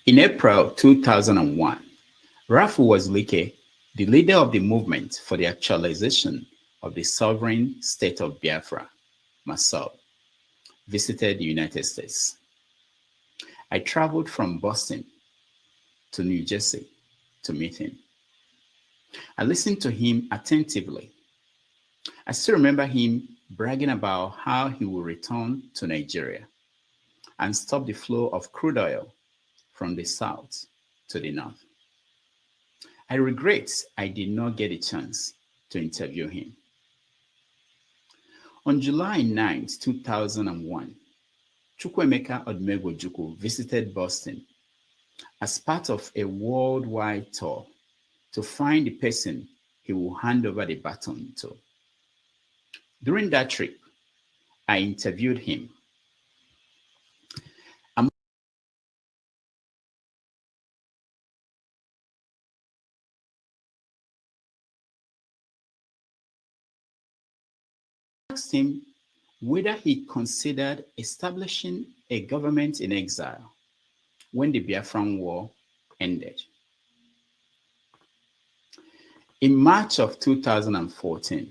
In April 2001, Rafu Wazulike, the leader of the movement for the actualization of the sovereign state of Biafra, Masab, visited the United States. I traveled from Boston to New Jersey to meet him. I listened to him attentively. I still remember him bragging about how he will return to Nigeria and stop the flow of crude oil from the south to the north. I regret I did not get a chance to interview him. On July 9, 2001, Chukwuemeka Odumegwu visited Boston as part of a worldwide tour to find the person he will hand over the baton to. During that trip, I interviewed him. I asked him whether he considered establishing a government in exile when the Biafran War ended. In March of 2014,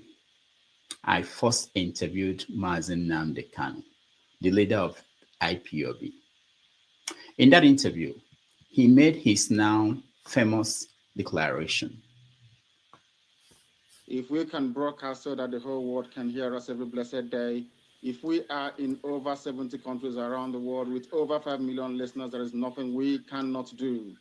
I first interviewed Mazi Kanu, the leader of IPOB. In that interview, he made his now famous declaration. If we can broadcast so that the whole world can hear us every blessed day, if we are in over 70 countries around the world with over 5 million listeners, there is nothing we cannot do.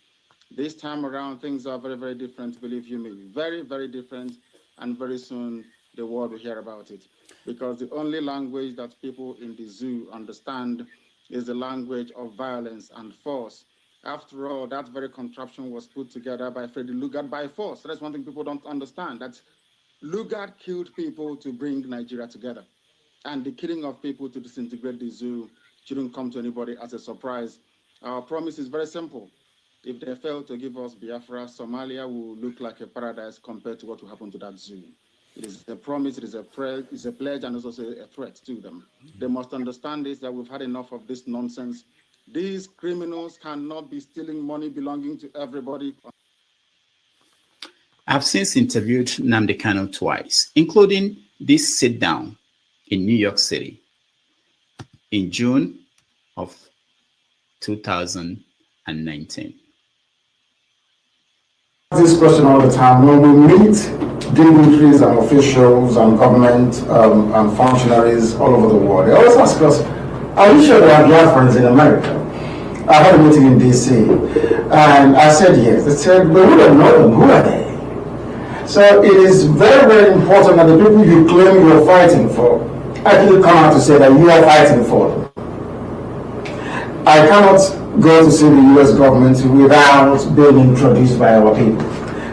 This time around, things are very, very different, believe you me. Very, very different, and very soon the world will hear about it. Because the only language that people in the zoo understand is the language of violence and force. After all, that very contraption was put together by Freddy Lugard by force. That's one thing people don't understand. That Lugard killed people to bring Nigeria together. And the killing of people to disintegrate the zoo shouldn't come to anybody as a surprise. Our promise is very simple. If they fail to give us Biafra, Somalia will look like a paradise compared to what will happen to that zoo. It is a promise, it is a pledge, and it's also a threat to them. They must understand this, that we've had enough of this nonsense. These criminals cannot be stealing money belonging to everybody. I've since interviewed Nnamdi Kanu twice, including this sit-down in New York City in June of 2019. This question all the time. When we meet dignitaries and officials and government and functionaries all over the world, they always ask us, are you sure there are Biafrans in America? I had a meeting in DC and I said yes. They said, but we don't know them. Who are they? So it is very, very important that the people you claim you are fighting for actually come out to say that you are fighting for them. I cannot go to see the US government without being introduced by our people.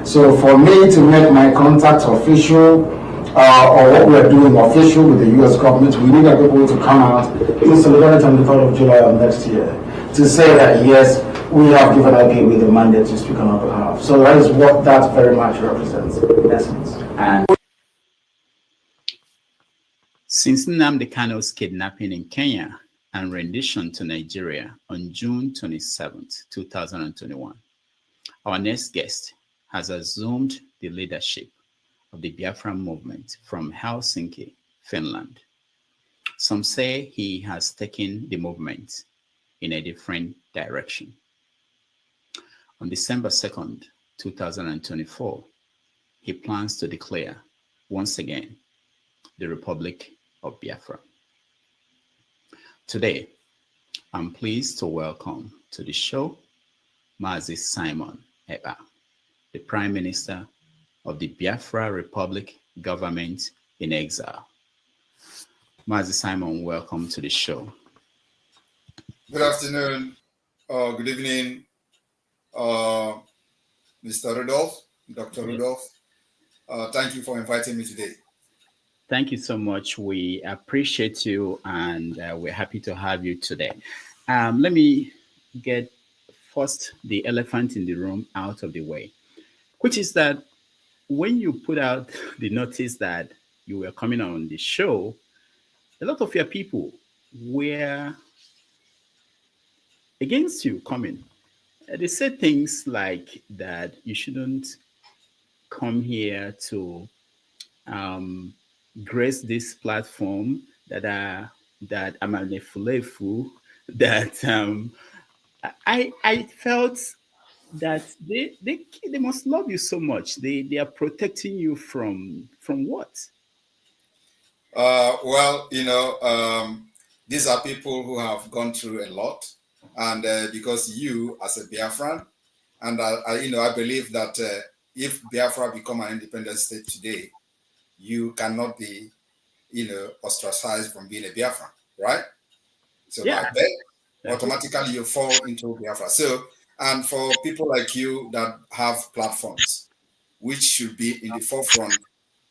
So for me to make my contact official or what we are doing official with the US government, we need our people to come out in solidarity on the 3rd of July of next year to say that yes, we have given IPOB with the mandate to speak on our behalf. So that is what that very much represents, in essence. And since Nnamdi Kanu's kidnapping in Kenya and rendition to Nigeria on June 27, 2021, our next guest has assumed the leadership of the Biafra movement from Helsinki, Finland. Some say he has taken the movement in a different direction. On December 2nd, 2024, he plans to declare once again the Republic of Biafra. Today, I'm pleased to welcome to the show Mazi Simon Ekpa, the Prime Minister of the Biafra Republic Government in Exile. Mazi Simon, welcome to the show. Good afternoon, good evening, Mr. Rudolph, Dr. Rudolph. Thank you for inviting me today. Thank you so much. We appreciate you and we're happy to have you today. Let me get first the elephant in the room out of the way, which is that when you put out the notice that you were coming on the show, a lot of your people were against you coming. They say things like that you shouldn't come here to um, grace this platform, that I'm a fulefu, that I felt that they must love you so much. They are protecting you from what? Well, these are people who have gone through a lot, and because you, as a Biafran, and I believe that if Biafra become an independent state today, you cannot be, ostracized from being a Biafran, right? So by Yeah. birth, automatically you fall into Biafra. So, and for people like you that have platforms, which should be in the forefront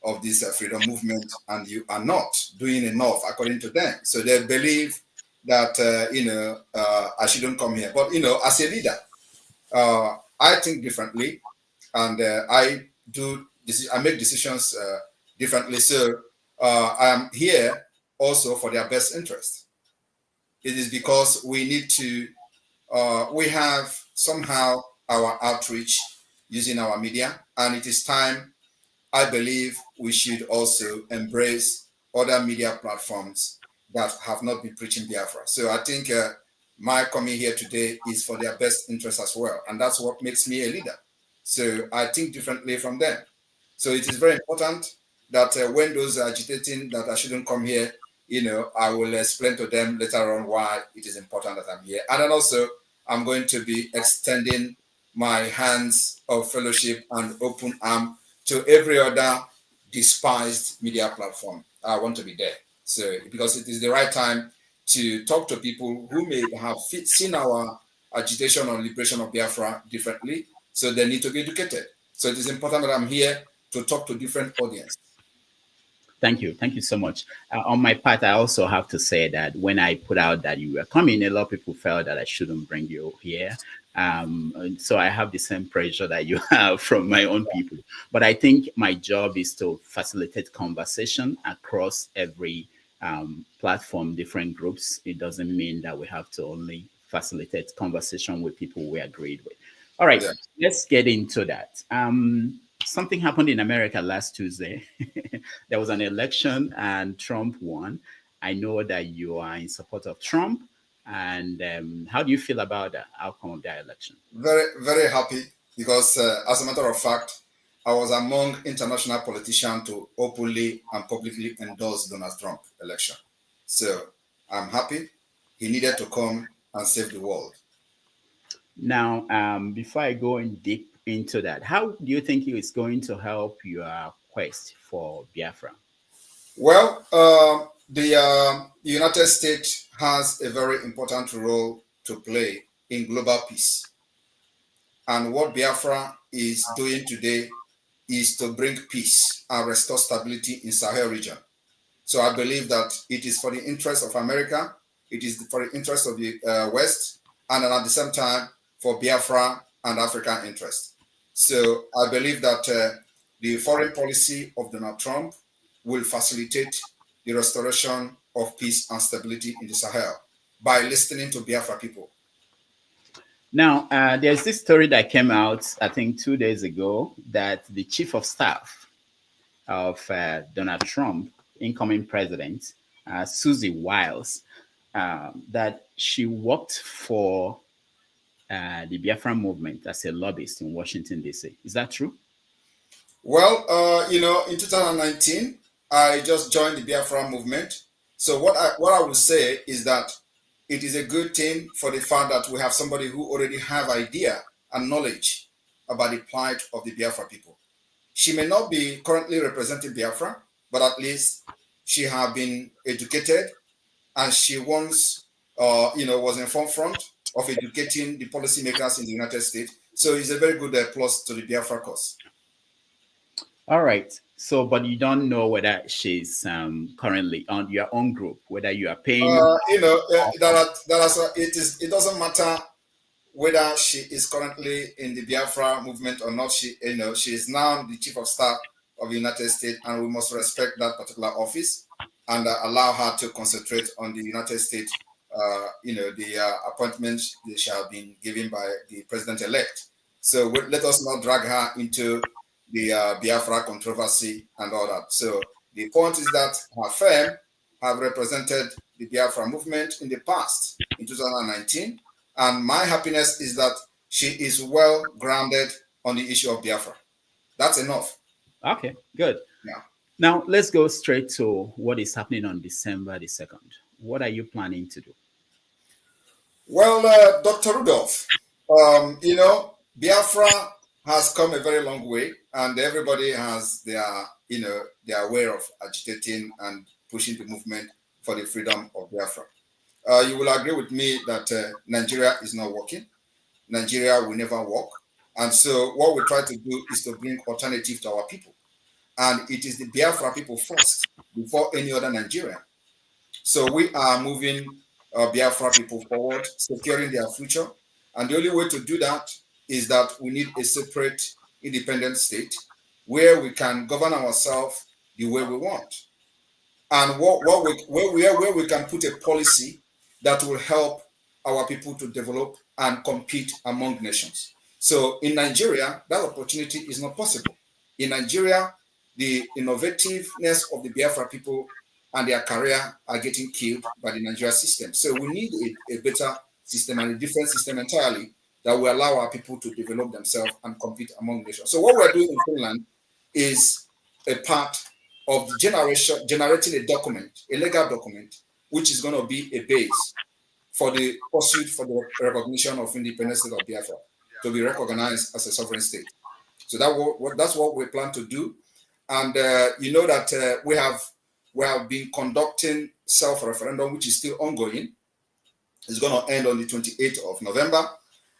of this freedom movement, and you are not doing enough according to them. So they believe that I shouldn't come here. But as a leader, I think differently, and I make decisions differently. So I am here also for their best interest. It is because we need to. We have somehow our outreach using our media, and it is time, I believe, we should also embrace other media platforms that have not been preaching Biafra. So I think my coming here today is for their best interest as well. And that's what makes me a leader. So I think differently from them. So it is very important that when those are agitating that I shouldn't come here, I will explain to them later on why it is important that I'm here. And then also, I'm going to be extending my hands of fellowship and open arm to every other despised media platform. I want to be there. So, because it is the right time to talk to people who may have seen our agitation on liberation of Biafra differently. So they need to be educated. So it is important that I'm here to talk to different audience. Thank you. Thank you so much. On my part, I also have to say that when I put out that you were coming, a lot of people felt that I shouldn't bring you here. And so I have the same pressure that you have from my own people. But I think my job is to facilitate conversation across every platform, different groups. It doesn't mean that we have to only facilitate conversation with people we agreed with. All right, let's get into that. Something happened in America last Tuesday. There was an election and Trump won. I know that you are in support of Trump. And how do you feel about the outcome of that election? Very, very happy because, as a matter of fact, I was among international politicians to openly and publicly endorse Donald Trump election. So I'm happy. He needed to come and save the world. Now, before I go in deep into that, how do you think it is going to help your quest for Biafra? Well, the United States has a very important role to play in global peace. And what Biafra is doing today is to bring peace and restore stability in Sahel region. So I believe that it is for the interest of America, it is for the interest of the West, and then at the same time for Biafra and African interest. So I believe that the foreign policy of Donald Trump will facilitate the restoration of peace and stability in the Sahel by listening to Biafra people. Now, there's this story that came out, I think, 2 days ago, that the chief of staff of Donald Trump, incoming president, Susie Wiles, that she worked for the Biafra movement as a lobbyist in Washington, D.C. Is that true? Well, in 2019, I just joined the Biafra movement. So what I would say is that it is a good thing for the fact that we have somebody who already have idea and knowledge about the plight of the Biafra people. She may not be currently representing Biafra, but at least she have been educated, and she once, was in forefront of educating the policymakers in the United States. So it's a very good plus to the Biafra cause. All right. So, but you don't know whether she's currently on your own group, whether you are paying. It doesn't matter whether she is currently in the Biafra movement or not. She is now the chief of staff of the United States, and we must respect that particular office and allow her to concentrate on the United States the appointments that shall be given by the president-elect. So let us not drag her into the Biafra controversy and all that. So the point is that her firm have represented the Biafra movement in the past, in 2019, and my happiness is that she is well grounded on the issue of Biafra. That's enough. Okay, good. Yeah. Now let's go straight to what is happening on December the 2nd. What are you planning to do? Well, Dr. Rudolph, Biafra has come a very long way, and everybody has their way of agitating and pushing the movement for the freedom of Biafra. You will agree with me that Nigeria is not working. Nigeria will never work. And so what we try to do is to bring alternative to our people. And it is the Biafra people first, before any other Nigerian. So we are moving Biafra people forward, securing their future. And the only way to do that is that we need a separate, independent state where we can govern ourselves the way we want. And where we can put a policy that will help our people to develop and compete among nations. So in Nigeria, that opportunity is not possible. In Nigeria, the innovativeness of the Biafra people and their career are getting killed by the Nigeria system. So we need a better system and a different system entirely that will allow our people to develop themselves and compete among nations. So what we're doing in Finland is a part of the generating a document, a legal document, which is going to be a base for the pursuit for the recognition of independent state of Biafra to be recognized as a sovereign state. So that's what we plan to do. And you know that we have been conducting self-referendum, which is still ongoing. It's going to end on the 28th of November.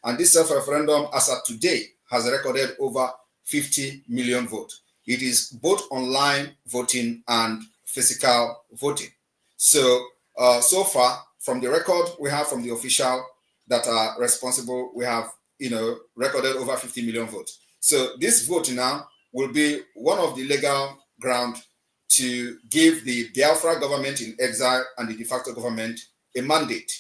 And this self-referendum, as of today, has recorded over 50 million votes. It is both online voting and physical voting. So, so far, from the record we have from the official that are responsible, we have, recorded over 50 million votes. So this vote now will be one of the legal ground to give the Biafra government in exile and the de facto government a mandate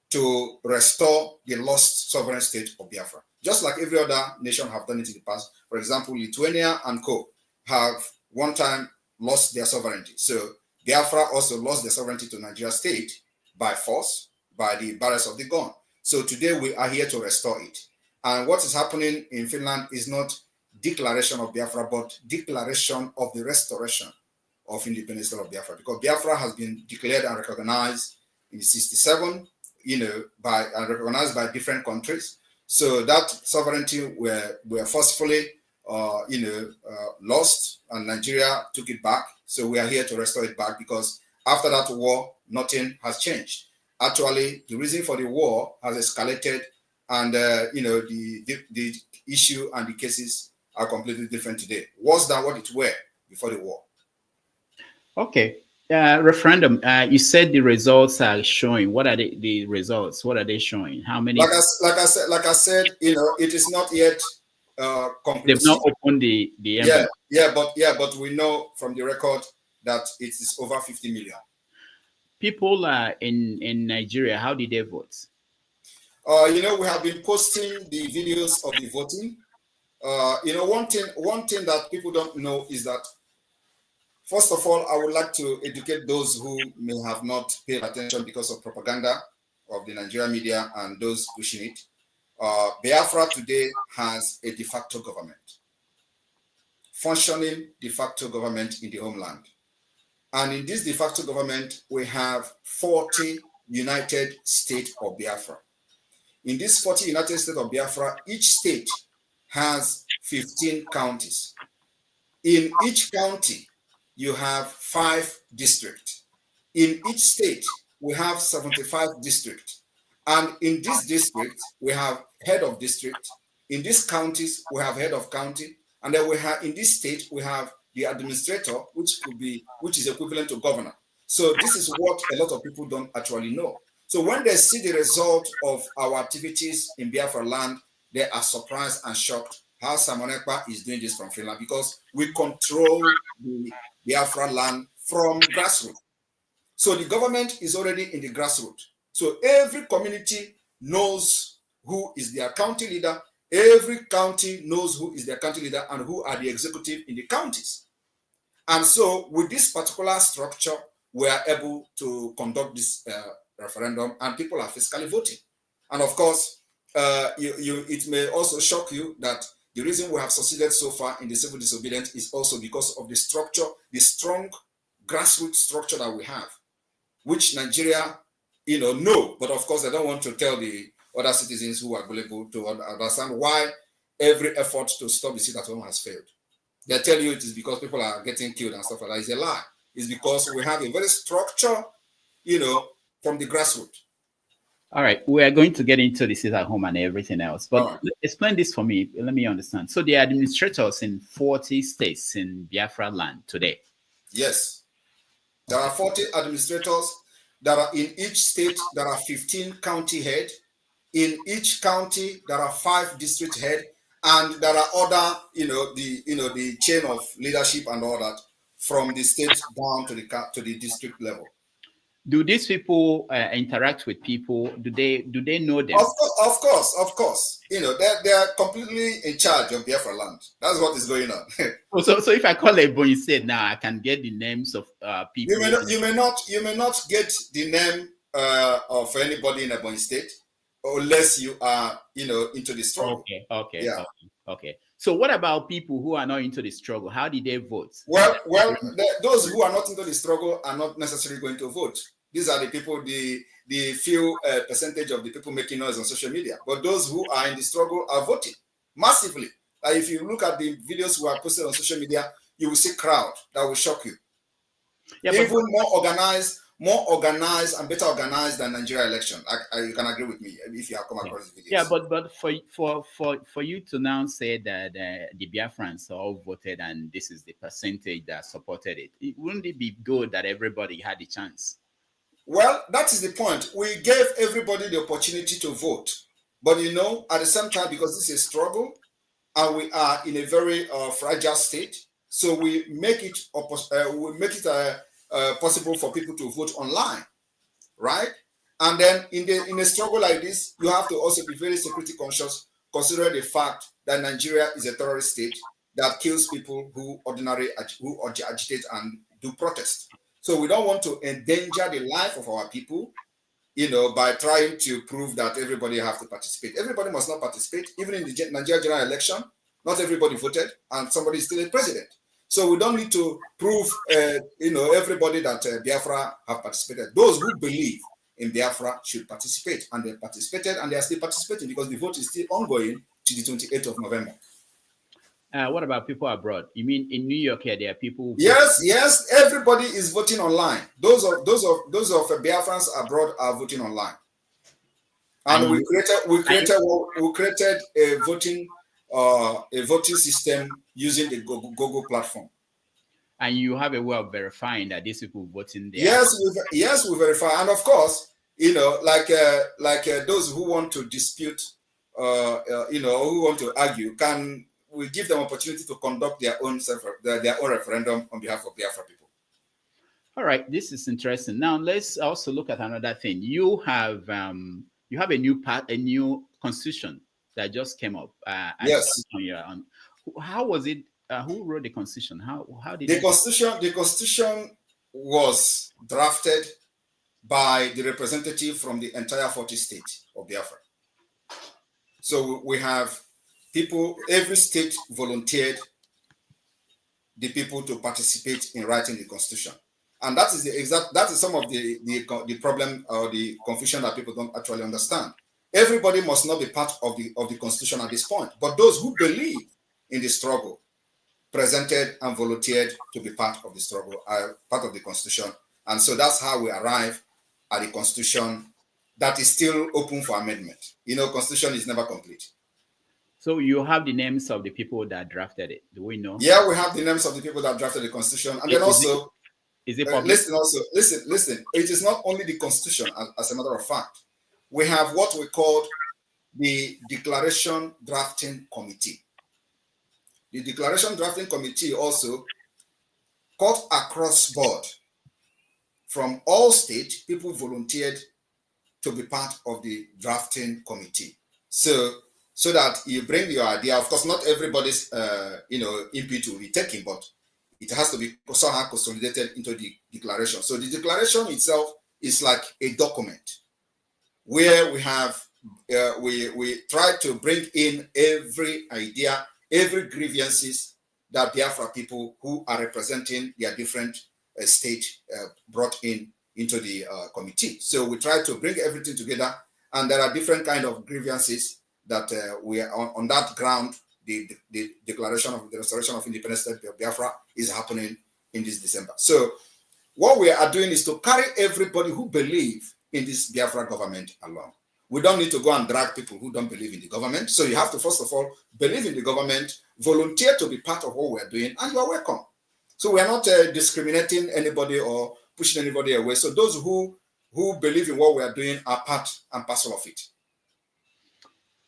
to restore the lost sovereign state of Biafra. Just like every other nation have done it in the past. For example, Lithuania and co have one time lost their sovereignty. So Biafra also lost their sovereignty to Nigeria state by force, by the barrels of the gun. So today we are here to restore it. And what is happening in Finland is not declaration of Biafra, but declaration of the restoration of independence of Biafra. Because Biafra has been declared and recognized in 1967, and recognized by different countries. So that sovereignty were forcefully, lost, and Nigeria took it back. So we are here to restore it back because after that war, nothing has changed. Actually, the reason for the war has escalated, and the issue and the cases are completely different today. Worse than what it were before the war. Okay. Referendum. You said the results are showing. What are the results? What are they showing? How many? Like I said, it is not yet conclusive. They've not opened the envelope. but we know from the record that it is over 50 million. People in Nigeria, how did they vote? We have been posting the videos of the voting. One thing that people don't know is that, first of all, I would like to educate those who may have not paid attention because of propaganda of the Nigerian media and those pushing it. Biafra today has a de facto government, functioning de facto government in the homeland. And in this de facto government, we have 40 United States of Biafra. In this 40 United States of Biafra, each state has 15 counties. In each county, you have 5 districts. In each state, we have 75 districts. And in this district, we have head of district. In these counties, we have head of county. And then we have, in this state, we have the administrator, which is equivalent to governor. So this is what a lot of people don't actually know. So when they see the result of our activities in Biafra land, they are surprised and shocked how Simon Ekpa is doing this from Finland, because we control the Biafra land from grassroots. So the government is already in the grassroots. So every community knows who is their county leader. Every county knows who is their county leader and who are the executive in the counties. And so with this particular structure, we are able to conduct this referendum, and people are fiscally voting. And of course, it may also shock you that the reason we have succeeded so far in the civil disobedience is also because of the structure, the strong grassroots structure that we have, which Nigeria, know, but of course they don't want to tell the other citizens who are available to understand why every effort to stop the sit at home has failed. They tell you it is because people are getting killed and stuff like that. It's a lie. It's because we have a very structure, from the grassroots. All right, we are going to get into the sit at home and everything else, but explain this for me. Let me understand. So the administrators in 40 states in Biafra land today. Yes, there are 40 administrators. There are in each state. There are 15 county head. In each county, there are 5 district head, and there are other, the chain of leadership and all that from the state down to the district level. Do these people interact with people? Do they know them? Of course. They are completely in charge of Biafra land. That's what is going on. So if I call a Ebonyi State now, I can get the names of people. You may not get the name of anybody in Ebonyi State unless you are into the struggle. Okay. So what about people who are not into the struggle? How did they vote? Well, those who are not into the struggle are not necessarily going to vote. These are the people, the few percentage of the people making noise on social media. But those who are in the struggle are voting massively. If you look at the videos who are posted on social media, you will see crowd that will shock you. Yeah, even more organized and better organized than Nigeria election. You can agree with me if you have come across the videos. Yeah, but for you to now say that the Biafrans all voted and this is the percentage that supported it, wouldn't it be good that everybody had a chance? Well, that is the point. We gave everybody the opportunity to vote, but at the same time, because this is a struggle and we are in a very fragile state, so we make it possible for people to vote online, right? And then in a struggle like this, you have to also be very security conscious, considering the fact that Nigeria is a terrorist state that kills people who agitate and do protest. So we don't want to endanger the life of our people, by trying to prove that everybody have to participate. Everybody must not participate. Even in the Nigeria general election, not everybody voted, and somebody is still a president. So we don't need to prove, everybody that Biafra have participated. Those who believe in Biafra should participate, and they participated, and they are still participating because the vote is still ongoing to the 28th of November. What about people abroad? You mean in New York here, there are people? Yes. Everybody is voting online. Those of Biafrans abroad are voting online. And we created a voting system using the Google platform. And you have a way of verifying that these people voting there. Yes, we verify. And of course, like those who want to dispute, who want to argue, we give them opportunity to conduct their own referendum on behalf of Biafra people. All right, this is interesting. Now let's also look at another thing. You have a new constitution that just came up. Yes. How was it? Who wrote the constitution? How did the constitution was drafted by the representative from the entire 40 states of Biafra. So we have people, every state volunteered the people to participate in writing the constitution. And that is some of the problem or the confusion that people don't actually understand. Everybody must not be part of the constitution at this point, but those who believe in the struggle presented and volunteered to be part of the struggle, are part of the constitution. And so that's how we arrive at the constitution that is still open for amendment. Constitution is never complete. So you have the names of the people that drafted it. Do we know? Yeah, we have the names of the people that drafted the constitution. And then also, is it public? Listen. It is not only the constitution, as a matter of fact. We have what we call the Declaration Drafting Committee. The Declaration Drafting Committee also cut across board from all states. People volunteered to be part of the drafting committee. So that you bring your idea. Of course, not everybody's input will be taken, but it has to be somehow consolidated into the declaration. So the declaration itself is like a document where we have we try to bring in every idea, every grievances that Biafra people who are representing their different states brought into the committee. So we try to bring everything together, and there are different kind of grievances that we are on that ground. The declaration of the restoration of independence state of Biafra is happening in this December. So what we are doing is to carry everybody who believe in this Biafra government along. We don't need to go and drag people who don't believe in the government. So you have to, first of all, believe in the government, volunteer to be part of what we're doing, and you are welcome. So we are not discriminating anybody or pushing anybody away. So those who believe in what we are doing are part and parcel of it.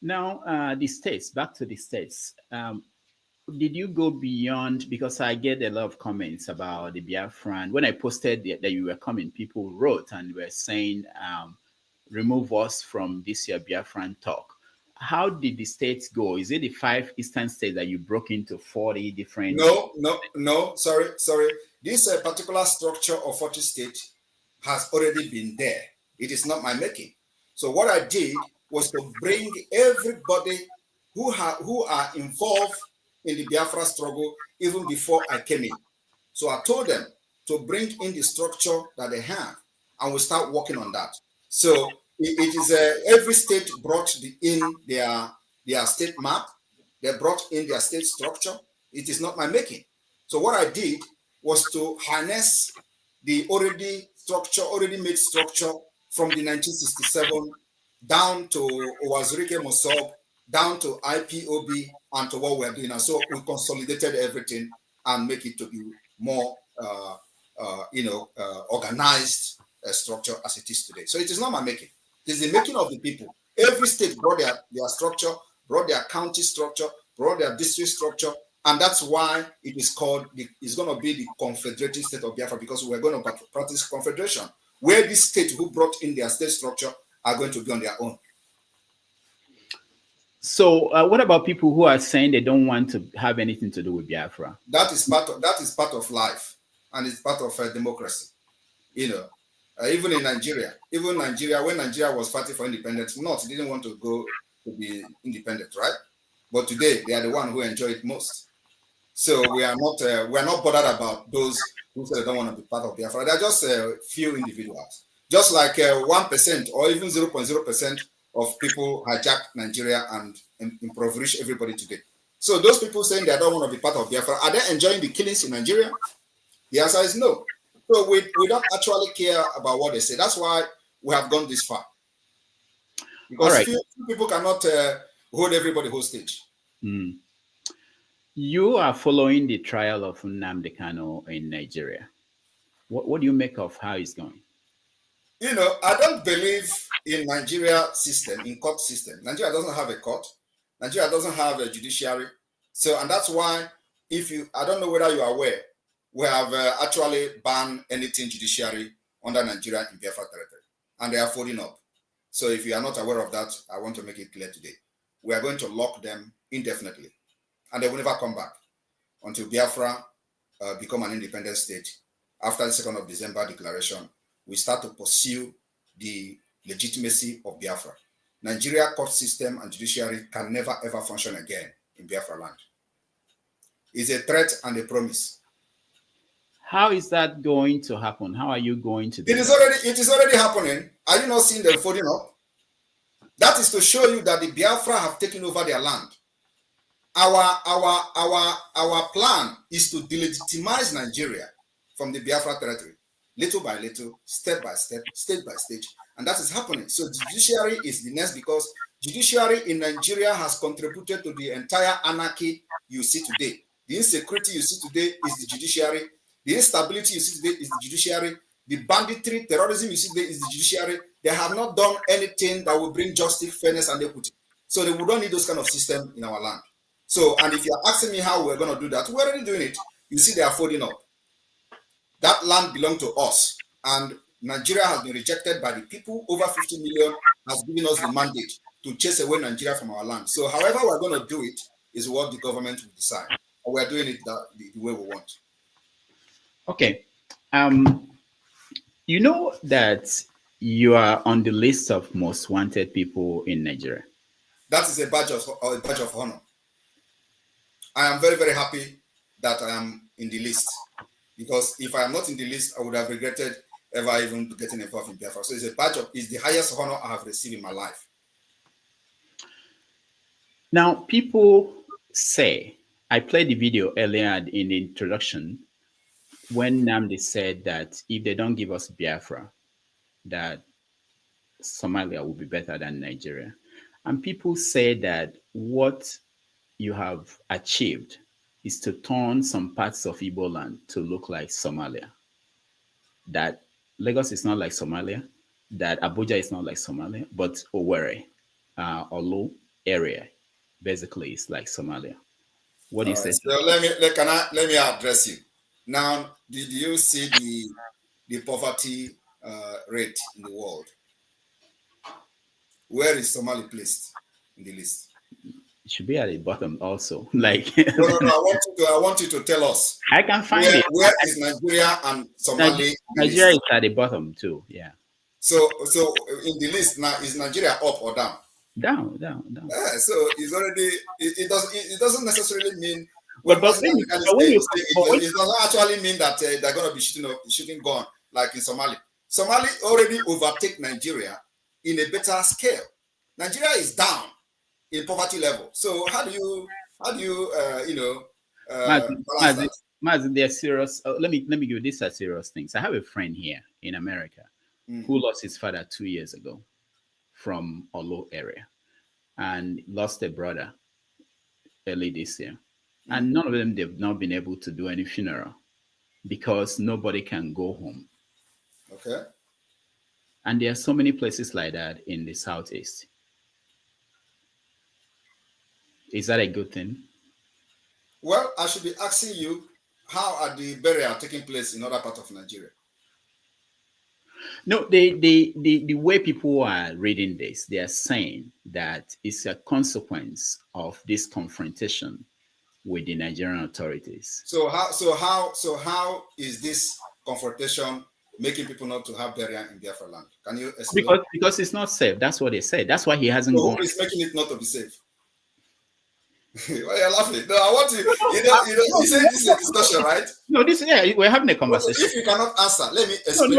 Now, the states, back to the states. Did you go beyond, because I get a lot of comments about the Biafran. When I posted that you were coming, people wrote and were saying, remove us from this year Biafran talk. How did the states go? Is it the 5 eastern states that you broke into 40 different? No, sorry. This particular structure of 40 states has already been there. It is not my making. So what I did was to bring everybody who are involved in the Biafra struggle even before I came in. So I told them to bring in the structure that they have, and we start working on that. So it is every state brought in their state map. They brought in their state structure. It is not my making. So what I did was to harness the already made structure from the 1967 down to Owazurike Mosob, down to IPOB, and to what we're doing. And so we consolidated everything and make it to be more, organized structure as it is today. So it is not my making. It is the making of the people. Every state brought their structure, brought their county structure, brought their district structure, and that's why it is called, it's going to be the Confederated State of Biafra, because we're going to practice confederation, where these states who brought in their state structure are going to be on their own. So what about people who are saying they don't want to have anything to do with Biafra? That is part of life, and it's part of democracy. Even in Nigeria, when Nigeria was fighting for independence, North didn't want to go to be independent, right? But today they are the one who enjoy it most. So we are not bothered about those who say they don't want to be part of Biafra. They are just a few individuals, just like 1% or even 0.0% of people hijack Nigeria and impoverish everybody today. So those people saying they don't want to be part of Biafra, are they enjoying the killings in Nigeria? The answer is no. So we don't actually care about what they say. That's why we have gone this far. Because few people cannot hold everybody hostage. Mm. You are following the trial of Nnamdi Kanu in Nigeria. What do you make of how it's going? I don't believe in Nigeria system, in court system. Nigeria doesn't have a court. Nigeria doesn't have a judiciary. So, and that's why I don't know whether you are aware, we have actually banned anything judiciary under Nigeria in Biafra territory, and they are folding up. So if you are not aware of that, I want to make it clear today. We are going to lock them indefinitely, and they will never come back until Biafra become an independent state. After the 2nd of December declaration, we start to pursue the legitimacy of Biafra. Nigeria court system and judiciary can never ever function again in Biafra land. It's a threat and a promise. How is that going to happen? How are you going to do it? It is already happening. Are you not seeing them folding up? That is to show you that the Biafra have taken over their land. Our plan is to delegitimize Nigeria from the Biafra territory, little by little, step by step, stage by stage, and that is happening. So the judiciary is the next, because judiciary in Nigeria has contributed to the entire anarchy you see today. The insecurity you see today is the judiciary. The instability you see today is the judiciary. The banditry, terrorism you see today is the judiciary. They have not done anything that will bring justice, fairness, and equity. So we don't need those kind of systems in our land. So, and if you're asking me how we're going to do that, we're already doing it. You see, they are folding up. That land belongs to us. And Nigeria has been rejected by the people. Over 50 million has given us the mandate to chase away Nigeria from our land. So however we're going to do it is what the government will decide. And we're doing it the way we want. Okay. You know that you are on the list of most wanted people in Nigeria. That is a badge of honor. I am very, very happy that I am in the list, because if I am not in the list, I would have regretted ever even getting involved in Biafra. So it's the highest honor I have received in my life. Now, people say, I played the video earlier in the introduction when Namdi said that if they don't give us Biafra, that Somalia will be better than Nigeria. And people say that what you have achieved is to turn some parts of Igbo land to look like Somalia. That Lagos is not like Somalia, that Abuja is not like Somalia, but Owerri, Olu area, basically is like Somalia. What do you say? So let me address you. Now, did you see the poverty rate in the world? Where is Somalia placed in the list? It should be at the bottom also. Like no, I want you to tell us. I can find it. Where is Nigeria and Somalia? Nigeria is at the bottom too. Yeah. So in the list now, is Nigeria up or down? Down. Yeah, so it's already it doesn't necessarily mean. But when you, it doesn't actually mean that they're going to be shooting gun like in Somalia. Somalia already overtake Nigeria in a better scale. Nigeria is down in poverty level. So how do you Mazi, they're serious. Let me give you this as serious things. I have a friend here in America who lost his father 2 years ago from Olo area and lost a brother early this year. And none of them, they've not been able to do any funeral because nobody can go home. Okay. And there are so many places like that in the Southeast. Is that a good thing? Well, I should be asking you, how are the burial taking place in other parts of Nigeria? No, the way people are reading this, they are saying that it's a consequence of this confrontation with the Nigerian authorities. So how is this confrontation making people not to have burial in Biafra land? Can you explain? Because it's not safe. That's what they said. That's why he hasn't gone. Who is making it not to be safe? Why are you laughing? No, I want to. You said this is a discussion, right? No, we're having a conversation. If you cannot answer, let me explain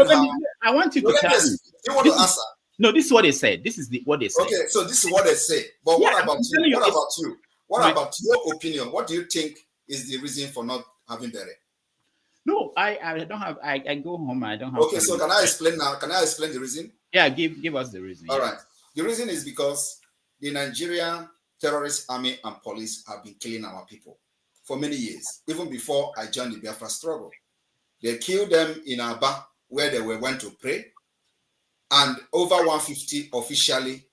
I want you to tell me. You want to answer? No, this is what they said. This is what they said. Okay, so this is what they say. But what about you? What about you? What about your opinion? What do you think is the reason for not having burial? No, I don't have. I go home. I don't have. Okay, so can I explain now? Can I explain the reason? Yeah, give us the reason. All right. The reason is because the Nigerian terrorist army and police have been killing our people for many years, even before I joined the Biafra struggle. They killed them in Abia, where they went to pray, and over 150 officially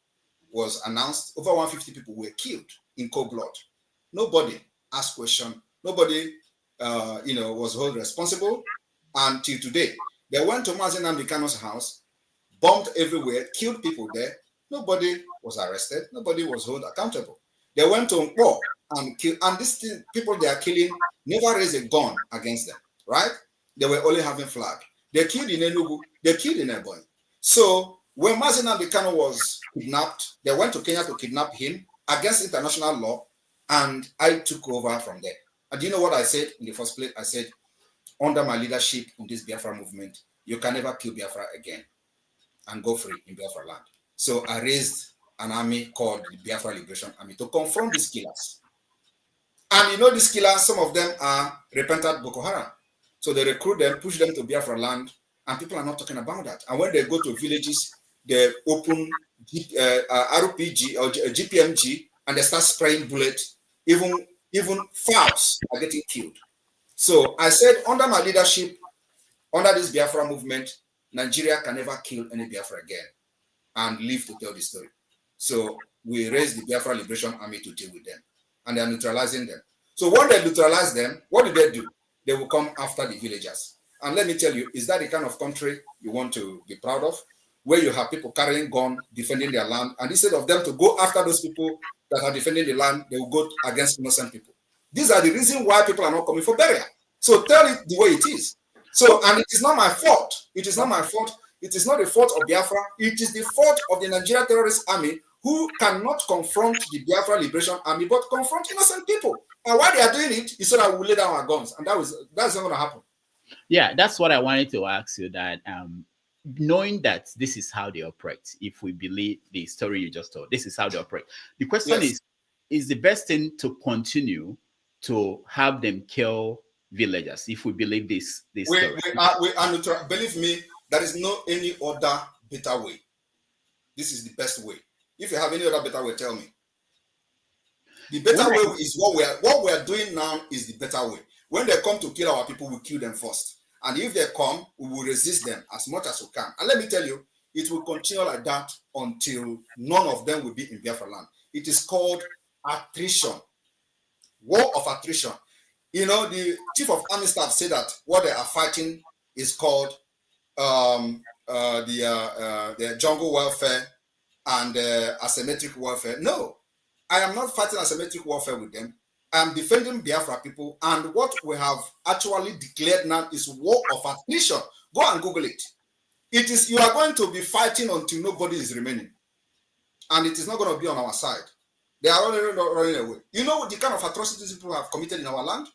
was announced. Over 150 people were killed in cold blood. Nobody asked question. Nobody, was held responsible until today. They went to Mazi Simon Ekpa's house, bombed everywhere, killed people there. Nobody was arrested. Nobody was held accountable. They went to Nkpo and killed, and people they are killing never raised a gun against them, right? They were only having flag. They killed in Enugu. They killed in Ebonyi. So when Mazi Simon Ekpa was kidnapped, they went to Kenya to kidnap him against international law, and I took over from there. And do you know what I said in the first place? I said, under my leadership in this Biafra movement, you can never kill Biafra again and go free in Biafra land. So I raised an army called the Biafra Liberation Army to confront these killers. And these killers, some of them are repentant Boko Haram. So they recruit them, push them to Biafra land, and people are not talking about that. And when they go to villages, they open RPG or GPMG, and they start spraying bullets. Even fowls are getting killed. So I said, under my leadership, under this Biafra movement, Nigeria can never kill any Biafra again and live to tell the story. So we raised the Biafra Liberation Army to deal with them, and they are neutralizing them. So when they neutralize them, what do? They will come after the villagers. And let me tell you, is that the kind of country you want to be proud of? Where you have people carrying gun, defending their land, and instead of them to go after those people that are defending the land, they will go against innocent people. These are the reasons why people are not coming for burial. So tell it the way it is. So, and it is not my fault. It is not my fault. It is not the fault of Biafra. It is the fault of the Nigerian terrorist army who cannot confront the Biafra Liberation Army, but confront innocent people. And why they are doing it is so that we will lay down our guns. And that's not going to happen. Yeah, that's what I wanted to ask you, that knowing that this is how they operate, if we believe the story you just told, this is how they operate. The question is the best thing to continue to have them kill villagers if we believe this story? We are neutral. Believe me, there is no any other better way. This is the best way. If you have any other better way, tell me. The better way is what we are doing now is the better way. When they come to kill our people, we kill them first. And if they come, we will resist them as much as we can. And let me tell you, it will continue like that until none of them will be in Biafra land. It is called Atricion. War of Atricion. You know, the chief of army staff said that what they are fighting is called the jungle warfare and asymmetric warfare. No, I am not fighting asymmetric warfare with them. I am defending Biafra people, and what we have actually declared now is war of attrition. Go and Google it. It is, you are going to be fighting until nobody is remaining, and it is not going to be on our side. They are running away. You know the kind of atrocities people have committed in our land?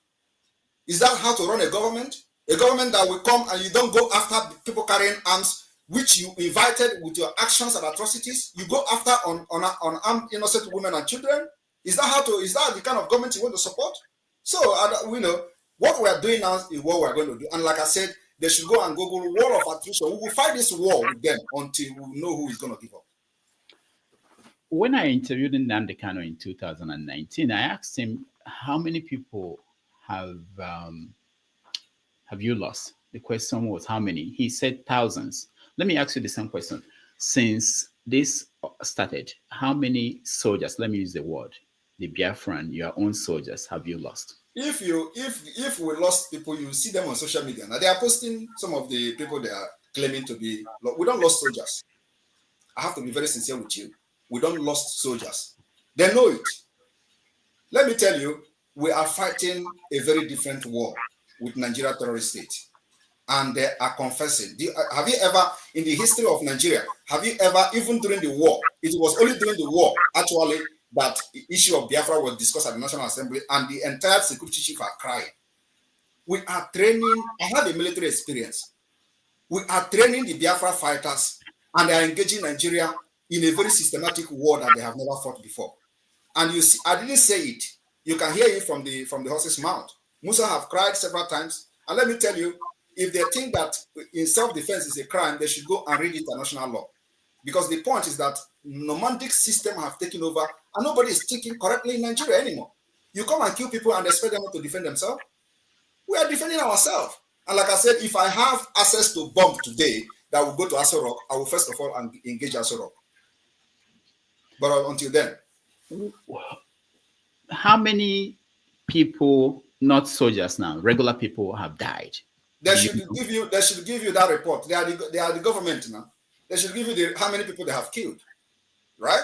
Is that how to run a government? A government that will come and you don't go after people carrying arms, which you invited with your actions and atrocities. You go after on armed innocent women and children. Is that the kind of government you want to support? So we know what we are doing now is what we are going to do. And like I said, they should go and Google war of attrition. We will fight this war with them until we know who is going to give up. When I interviewed Nnamdi Kanu in 2019, I asked him, how many people have you lost? The question was how many? He said thousands. Let me ask you the same question. Since this started, how many soldiers, let me use the word, the Biafran, your own soldiers, have you lost? If we lost people, you see them on social media. Now they are posting some of the people they are claiming to be. We don't lost soldiers. I have to be very sincere with you. We don't lost soldiers. They know it. Let me tell you, we are fighting a very different war with Nigeria terrorist state. And they are confessing. Have you ever, in the history of Nigeria, have you ever, even during the war, it was only during the war, actually, that the issue of Biafra was discussed at the National Assembly, and the entire security chief are crying. We are training, I have a military experience. We are training the Biafra fighters, and they are engaging Nigeria in a very systematic war that they have never fought before. And you see, I didn't say it. You can hear it from the horse's mouth. Musa have cried several times. And let me tell you, if they think that in self-defense is a crime, they should go and read international law. Because the point is that nomadic system have taken over and nobody is thinking correctly in Nigeria anymore. You come and kill people and expect them to defend themselves. We are defending ourselves. And like I said, if I have access to bomb today that will go to Aso Rock, I will first of all engage Aso Rock. But until then. How many people, not soldiers now, regular people have died? They should give you that report. They are the government now. They should give you how many people they have killed. Right?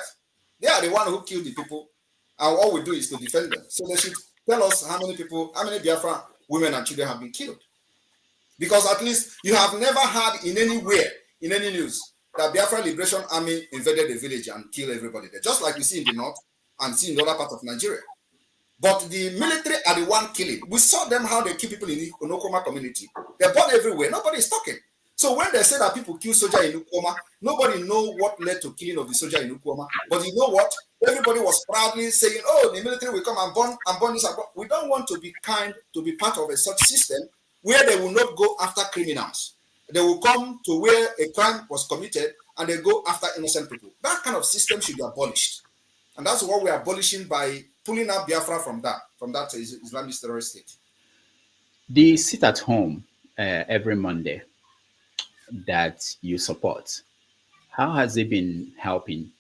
They are the one who killed the people. And all we do is to defend them. So they should tell us how many Biafra women and children have been killed. Because at least you have never had in any news, that Biafra Liberation Army invaded the village and killed everybody there. Just like you see in the north and see in the other part of Nigeria. But the military are the one killing. We saw them how they kill people in the Onokoma community. They're born everywhere. Nobody is talking. So when they say that people kill soldier in Ukoma, nobody know what led to killing of the soldier in Ukoma. But you know what? Everybody was proudly saying, oh, the military will come and burn this. We don't want to be part of a such system where they will not go after criminals. They will come to where a crime was committed and they go after innocent people. That kind of system should be abolished. And that's what we are abolishing by pulling out Biafra from that Islamist terrorist state. The sit at home every Monday that you support, how has it been helping?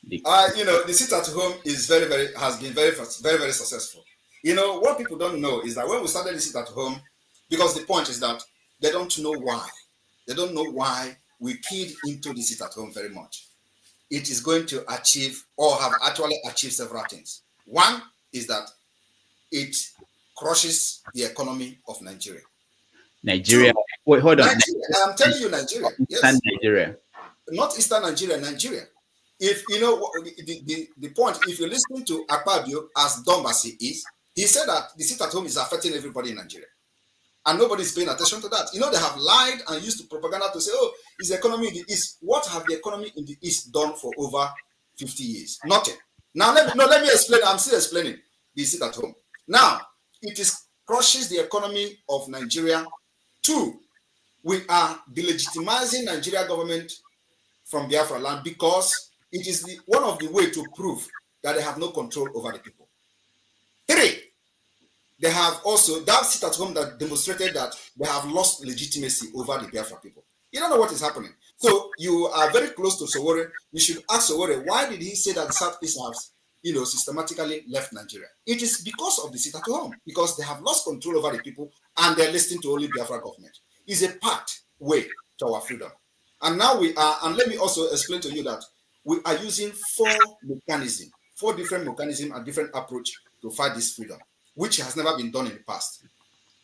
The sit at home is has been very, very successful. You know, what people don't know is that when we started the sit at home, because the point is that they don't know why. They don't know why we keyed into the sit at home very much. It is going to achieve or have actually achieved several things. One is that it crushes the economy of Nigeria. Nigeria. Two, Wait, hold on. Nigeria. I'm telling you, Nigeria. Yes. Nigeria. Not Eastern Nigeria, Nigeria. If you know the point, if you listen to Akpabio as dumb as he is, he said that the sit at home is affecting everybody in Nigeria. And nobody's paying attention to that. You know, they have lied and used to propaganda to say, oh, is the economy in the East. What have the economy in the East done for over 50 years? Nothing. Now, let me explain. I'm still explaining the sit at home. Now, it crushes the economy of Nigeria. Two, we are delegitimizing Nigeria government from Biafra land because it is one of the ways to prove that they have no control over the people. Three, they have also that sit at home that demonstrated that they have lost legitimacy over the Biafra people. You don't know what is happening. So you are very close to Sowore. You should ask Sowore, why did he say that the Southeast has, systematically left Nigeria? It is because of the sit at home, because they have lost control over the people and they're listening to only Biafra government. It's a pathway to our freedom. And now we are, and let me also explain to you that we are using four different mechanisms and different approach to fight this freedom, which has never been done in the past.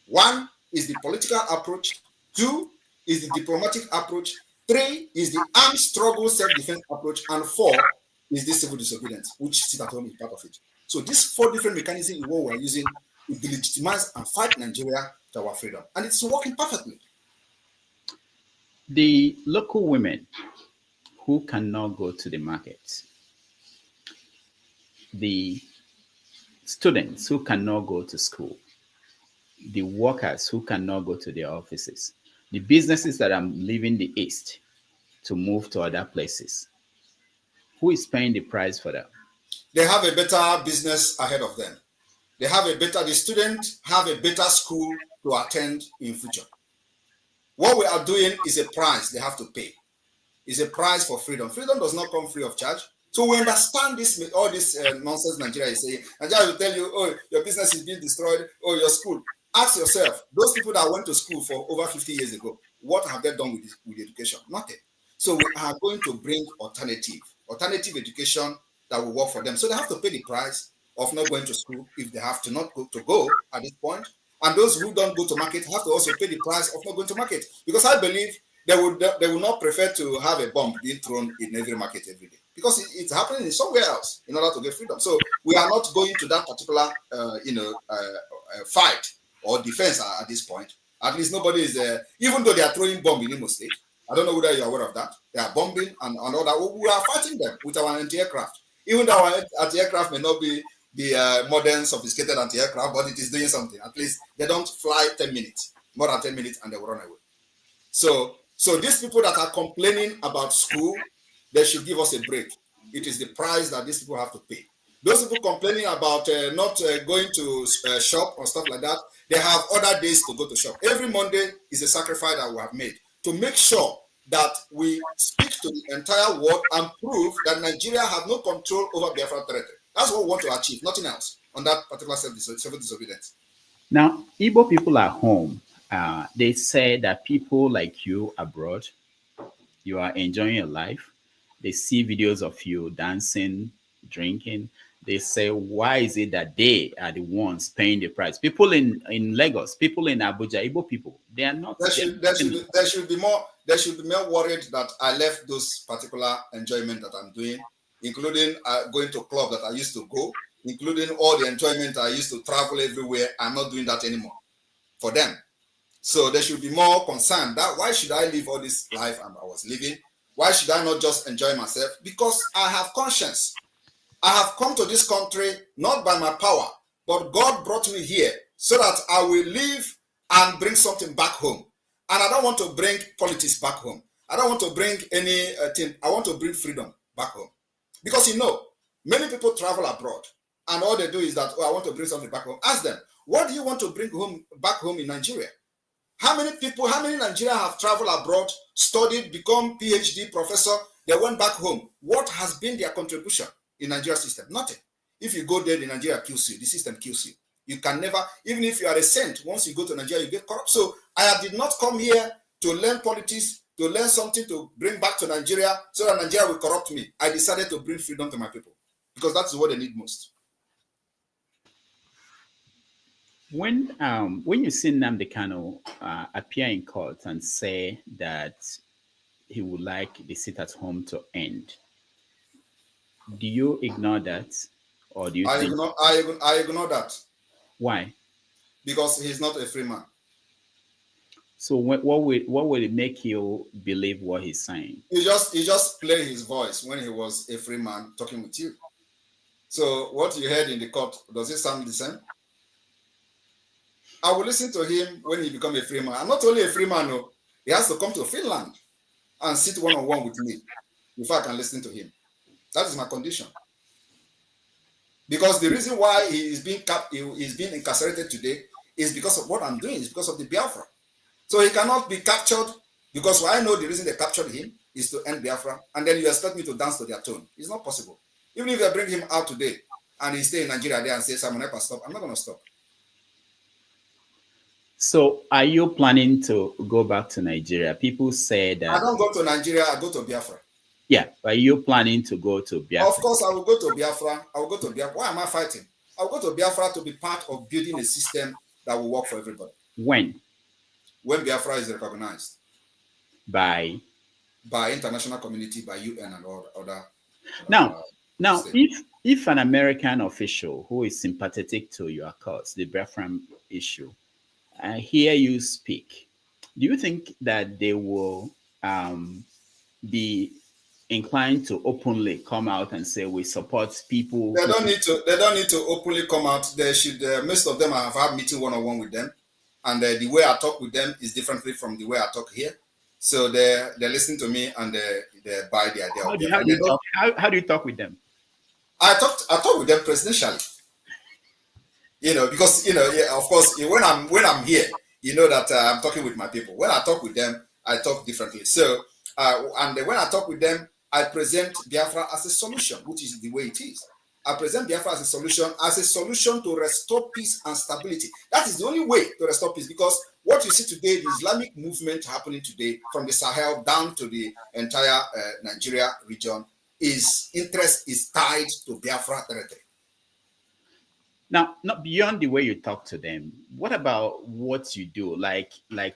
One is the political approach. Two is the diplomatic approach. Three is the armed struggle self-defense approach. And four is the civil disobedience, which sit at home is part of it. So these four different mechanisms is what we're using to delegitimize and fight Nigeria to our freedom. And it's working perfectly. The local women who cannot go to the market, the students who cannot go to school, the workers who cannot go to their offices, the businesses that are leaving the East to move to other places, who is paying the price for that? They have a better business ahead of them. The students have a better school to attend in future. What we are doing is a price they have to pay. It's a price for freedom. Freedom does not come free of charge. So we understand this, all this nonsense Nigeria is saying. Nigeria will tell you, oh, your business is being destroyed, oh, your school. Ask yourself, those people that went to school for over 50 years ago, what have they done with education? Nothing. So we are going to bring alternative education that will work for them. So they have to pay the price of not going to school if they have to not go at this point. And those who don't go to market have to also pay the price of not going to market. Because I believe they will not prefer to have a bomb being thrown in every market every day. Because it's happening in somewhere else in order to get freedom. So we are not going to that particular fight or defense at this point. At least nobody is even though they are throwing bomb in Imo State. I don't know whether you're aware of that. They are bombing and all that. We are fighting them with our anti-aircraft. Even though our anti-aircraft may not be the modern, sophisticated anti-aircraft, but it is doing something. At least they don't fly 10 minutes, more than 10 minutes, and they will run away. So these people that are complaining about school, they should give us a break. It is the price that these people have to pay. Those people complaining about not going to shop or stuff like that, they have other days to go to shop. Every Monday is a sacrifice that we have made to make sure that we speak to the entire world and prove that Nigeria have no control over Biafra territory. That's what we want to achieve, nothing else on that particular civil disobedience. Now, Igbo people at home, they say that people like you abroad, you are enjoying your life. They see videos of you dancing, drinking. They say, why is it that they are the ones paying the price? People in Lagos, people in Abuja, Igbo people, they are not. There should be more worried that I left those particular enjoyment that I'm doing, including going to club that I used to go, including all the enjoyment I used to travel everywhere. I'm not doing that anymore for them. So they should be more concerned that why should I live all this life I was living? Why should I not just enjoy myself? Because I have conscience. I have come to this country not by my power, but God brought me here so that I will live and bring something back home. And I don't want to bring politics back home. I don't want to bring anything. I want to bring freedom back home. Because many people travel abroad and all they do is that, I want to bring something back home. Ask them, what do you want to bring back home in Nigeria? How many Nigerians have traveled abroad, studied, become PhD professor, they went back home? What has been their contribution in Nigeria system? Nothing. If you go there, the Nigeria kills you, the system kills you. You can never, even if you are a saint, once you go to Nigeria, you get corrupt. So I did not come here to learn politics, to learn something to bring back to Nigeria so that Nigeria will corrupt me. I decided to bring freedom to my people because that's what they need most. When you see Nnamdi Kanu appear in court and say that he would like the sit at home to end, do you ignore that, or do you? I ignore that. Why? Because he's not a free man. So what would it make you believe what he's saying? He just played his voice when he was a free man talking with you. So what you heard in the court, does it sound the same? I will listen to him when he becomes a free man. And not only a free man, no, he has to come to Finland and sit one-on-one with me before I can listen to him. That is my condition. Because the reason why he is being incarcerated today is because of what I'm doing, it's because of the Biafra. So he cannot be captured because I know the reason they captured him is to end Biafra, and then you expect me to dance to their tone. It's not possible. Even if I bring him out today and he stay in Nigeria there and say, Simon Ekpa, stop, I'm not going to stop. So are you planning to go back to Nigeria? People say that... I don't go to Nigeria, I go to Biafra. Yeah, but are you planning to go to Biafra? Of course, I will go to Biafra. I will go to Biafra. Why am I fighting? I will go to Biafra to be part of building a system that will work for everybody. When? When Biafra is recognized. By international community, by UN and all other. Now, if an American official who is sympathetic to your cause, the Biafran issue, hear you speak, do you think that they will be inclined to openly come out and say we support people? They don't need to openly come out. They should. Most of them have had meeting one-on-one with them, and the way I talk with them is differently from the way I talk here. So they listen to me and they buy the idea. How do you talk with them? I talk with them presidentially. Because of course, when I'm here, that I'm talking with my people. When I talk with them, I talk differently. So and when I talk with them, I present Biafra as a solution, which is the way it is. I present Biafra as a solution to restore peace and stability. That is the only way to restore peace, because what you see today, the Islamic movement happening today from the Sahel down to the entire Nigeria region, interest is tied to Biafra territory. Now, not beyond the way you talk to them, what about what you do? Like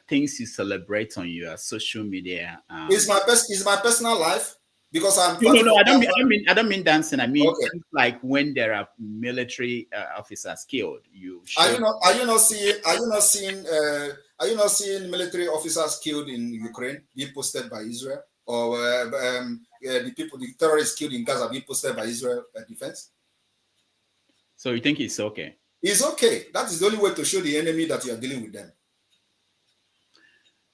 things you celebrate on your social media? It's my personal life, because I'm. No, I don't mean dancing. I mean, okay. Like when there are military officers killed. Are you not seeing military officers killed in Ukraine being posted by Israel, or the terrorists killed in Gaza being posted by Israel defense? So you think it's okay? It's okay. That is the only way to show the enemy that you are dealing with them.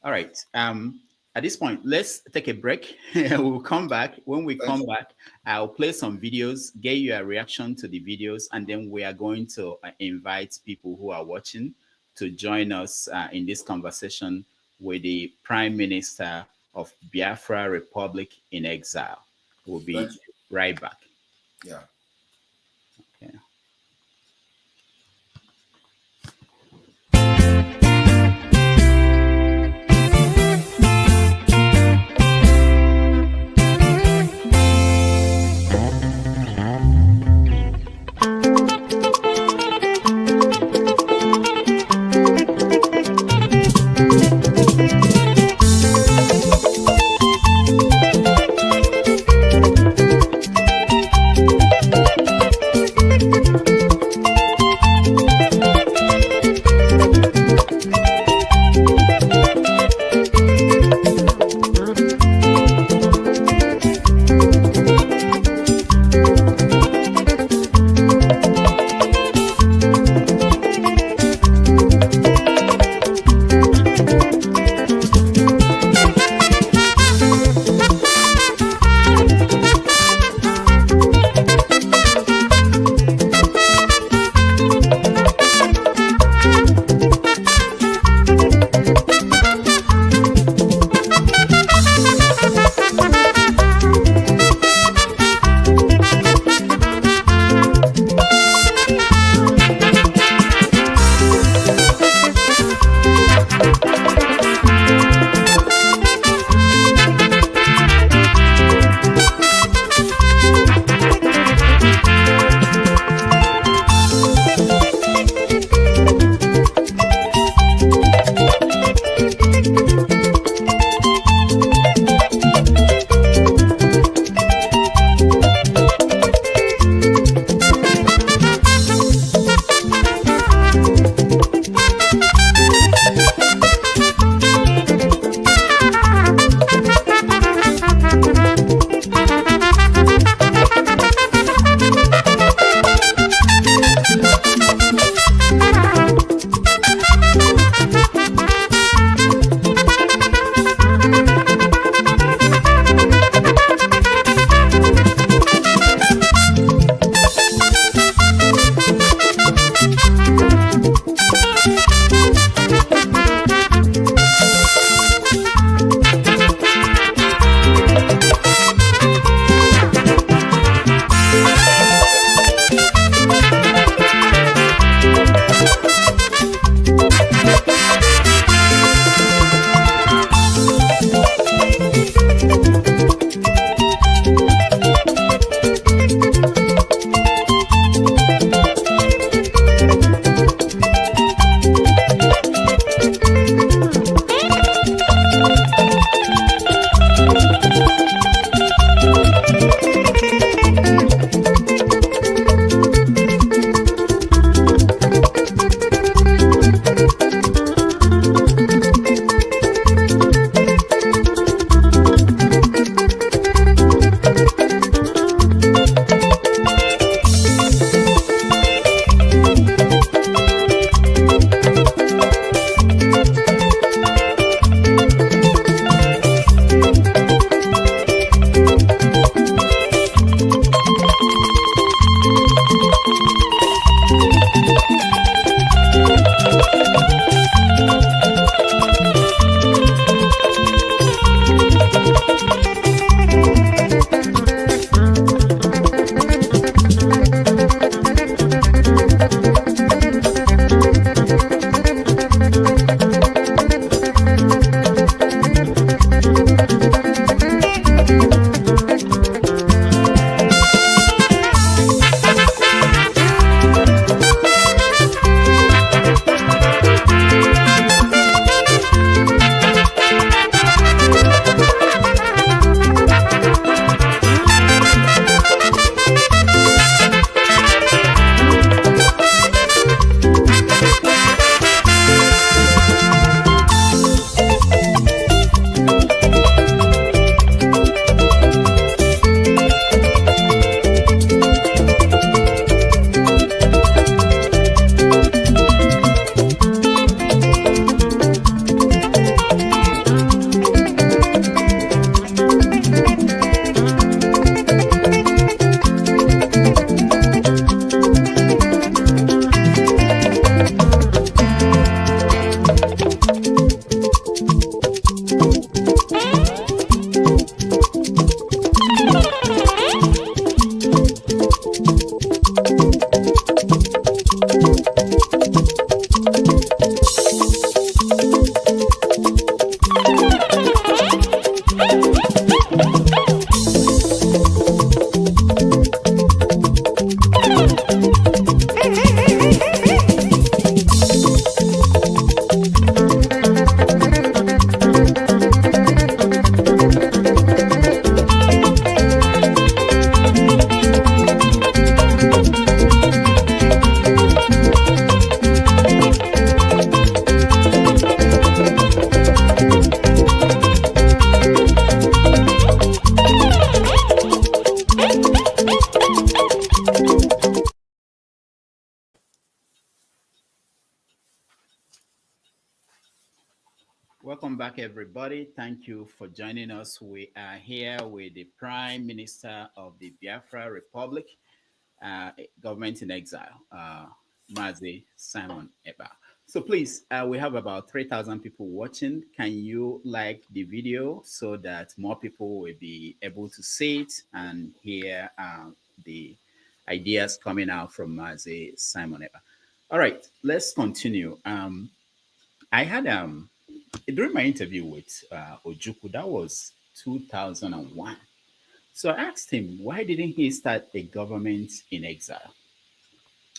All right. At this point, let's take a break. We'll come back. When we come back, I'll play some videos, get you a reaction to the videos, and then we are going to invite people who are watching to join us in this conversation with the Prime Minister of Biafra Republic in Exile. We'll be right back. Yeah. Okay. Welcome back, everybody. Thank you for joining us. We are here with the Prime Minister of the Biafra Republic, Government in Exile, Mazi Simon Ekpa. So please, we have about 3,000 people watching. Can you like the video so that more people will be able to see it and hear the ideas coming out from Mazi Simon Ekpa? All right, let's continue. I had during my interview with Ojukwu, that was 2001. So I asked him, why didn't he start a government in exile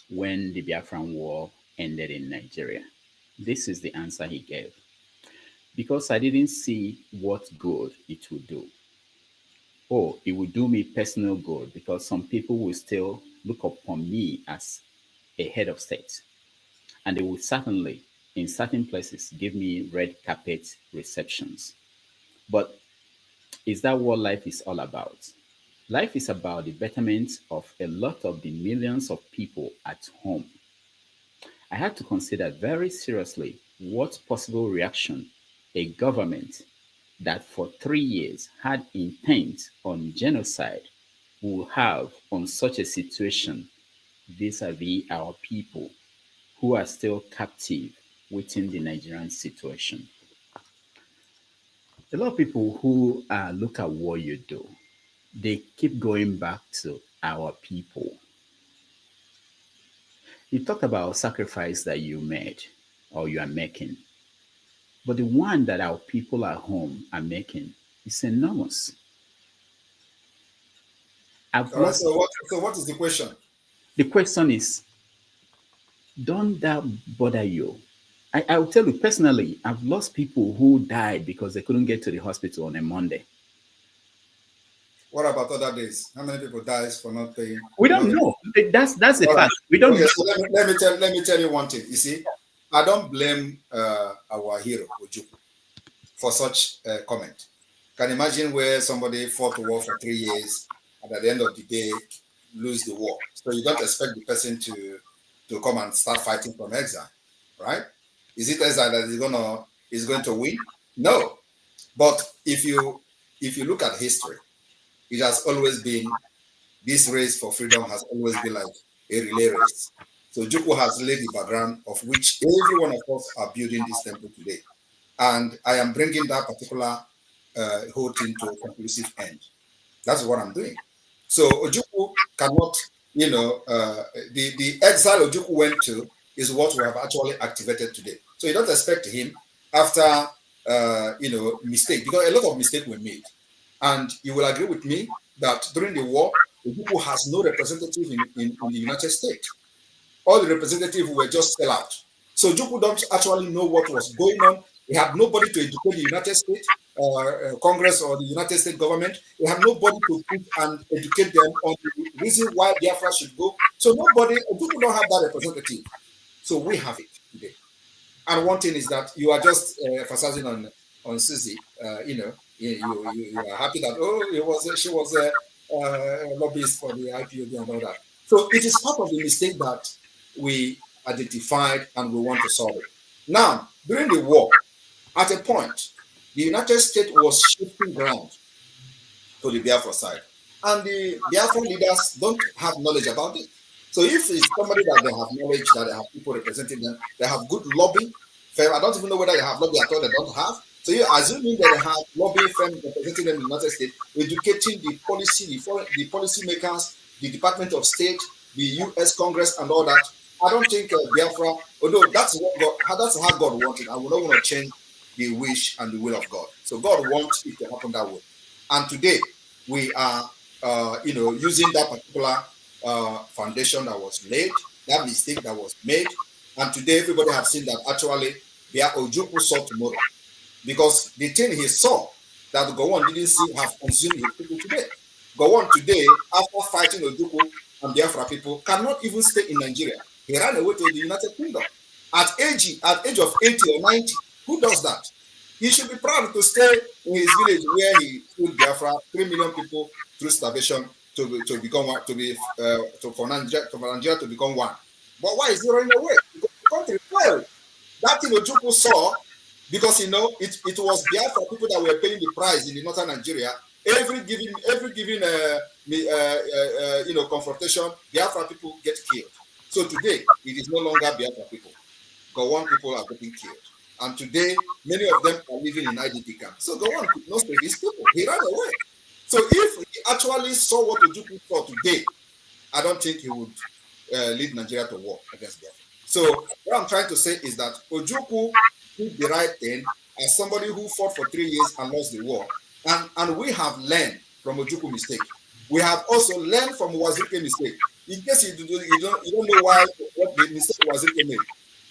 when the Biafran War ended in Nigeria? This is the answer he gave. Because I didn't see what good it would do. Oh, it would do me personal good because some people will still look upon me as a head of state. And they will certainly, in certain places, give me red carpet receptions. But is that what life is all about? Life is about the betterment of a lot of the millions of people at home. I had to consider very seriously what possible reaction a government that for 3 years had intent on genocide will have on such a situation vis-a-vis our people who are still captive within the Nigerian situation. A lot of people who look at what you do, they keep going back to our people. You talk about sacrifice that you made or you are making, but the one that our people at home are making is enormous. So what is the question? The question is, don't that bother you? I'll tell you personally, I've lost people who died because they couldn't get to the hospital on a Monday. What about other days? How many people dies for not paying? We don't know. That's the fact. We don't know. So let me tell you one thing. You see, I don't blame our hero Ojukwu for such a comment. Can imagine where somebody fought the war for 3 years and at the end of the day lose the war. So you don't expect the person to come and start fighting from exile, right? Is it exile that is going to win? No. But if you look at history, it has always been, this race for freedom has always been like a relay race. So Ojukwu has laid the background of which every one of us are building this temple today. And I am bringing that particular whole thing to a conclusive end. That's what I'm doing. So Ojukwu cannot, the exile Ojukwu went to is what we have actually activated today. So you don't expect him after, mistake, because a lot of mistakes were made. And you will agree with me that during the war, Ojukwu has no representative in the United States. All the representatives were just sell out. So Ojukwu don't actually know what was going on. He had nobody to educate the United States Congress or the United States government. They have nobody to put and educate them on the reason why Biafra should go. So people don't have that representative. So we have it today. And one thing is that you are just emphasizing on Susie. You are happy that she was a lobbyist for the IPOB and all that. So it is part of the mistake that we identified and we want to solve it. Now, during the war, at a point, the United States was shifting ground to the Biafra side. And the Biafra leaders don't have knowledge about it. So if it's somebody that they have knowledge, that they have people representing them, they have good lobby. I don't even know whether they have lobby at all, they don't have. So you're assuming that they have lobby firms representing them in the United States, educating the policy makers, the Department of State, the US Congress and all that. I don't think Biafra, although that's how God wanted, I would not want to change the wish and the will of God. So God wants it to happen that way. And today we are, using that particular foundation that was laid, that mistake that was made. And today everybody have seen that actually Ojukwu saw tomorrow. Because the thing he saw that Gowon didn't see have consumed his people today. Gowon today, after fighting Ojukwu and Biafra people, cannot even stay in Nigeria. He ran away to the United Kingdom. At age of 80 or 90, who does that? He should be proud to stay in his village where he killed Biafra, 3 million people through starvation for Nigeria to become one. But why is he running away? Because the country failed. That thing Ojukwu saw, because it was Biafra people that were paying the price in the northern Nigeria. Every given confrontation, Biafra people get killed. So today it is no longer Biafra people. Gowon people are getting killed. And today, many of them are living in IDP camps. So Gowon could not stay these people. He ran away. So if he actually saw what Ojukwu saw today, I don't think he would lead Nigeria to war against Biafra. So what I'm trying to say is that Ojukwu did the right thing as somebody who fought for 3 years and lost the war. And we have learned from Ojukwu mistake. We have also learned from Wazirike mistake. In case you don't know what the mistake Wazirike made.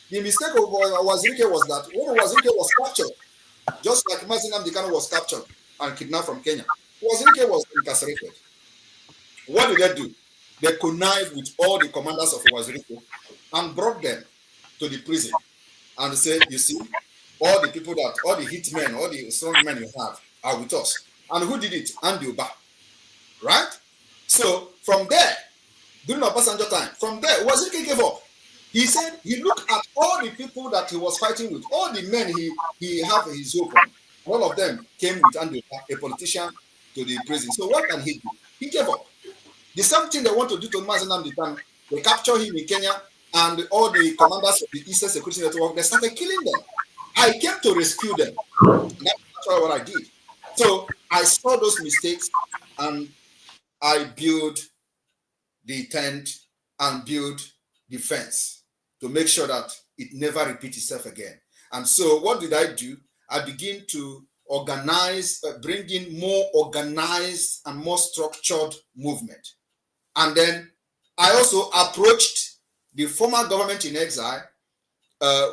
The mistake of Wazirike was that when Wazirike was captured, just like Mazi Simon Ekpa was captured and kidnapped from Kenya, Wazirike was incarcerated. What did they do? They connived with all the commanders of Wazirike and brought them to the prison and said, you see, all the hitmen, all the strong men you have are with us. And who did it? Andy Uba. Right? So from there, during Obasanjo time, from there, Wazirike gave up. He said he looked at all the people that he was fighting with, all the men he had his hope on. All of them came with Andy Uba, a politician, to the prison. So what can he do? He gave up. The same thing they want to do to Mazi Simon Ekpa. They capture him in Kenya, and all the commanders of the Eastern Security Network, they started killing them. I came to rescue them. That's what I did. So I saw those mistakes, and I built the tent and built the fence to make sure that it never repeats itself again. And so what did I do? I began to organize, bring in more organized and more structured movement. And then I also approached the former government in exile,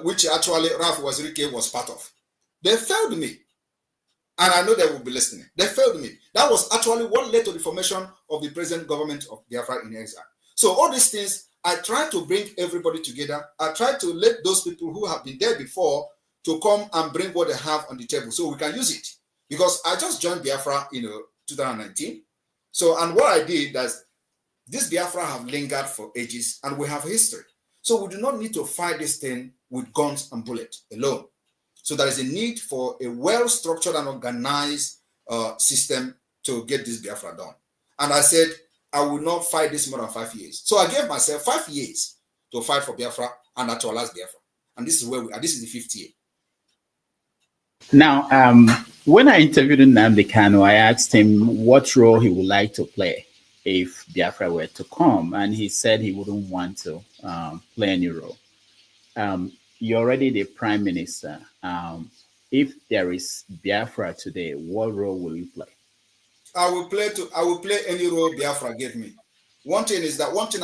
which actually Ralph Wazirike was part of. They failed me. And I know they will be listening. They failed me. That was actually what led to the formation of the present government of Biafra in exile. So all these things, I try to bring everybody together. I try to let those people who have been there before to come and bring what they have on the table so we can use it. Because I just joined Biafra in 2019. So, and what I did is, this Biafra have lingered for ages and we have history. So we do not need to fight this thing with guns and bullets alone. So there is a need for a well-structured and organized system to get this Biafra done. And I said, I will not fight this more than 5 years. So I gave myself 5 years to fight for Biafra and actualize Biafra. And this is where we are. This is the 5th year. Now, when I interviewed Nnamdi Kanu, I asked him what role he would like to play if Biafra were to come, and he said he wouldn't want to play any role. You're already the prime minister. If there is Biafra today, what role will you play? I will play any role Biafra gave me. One thing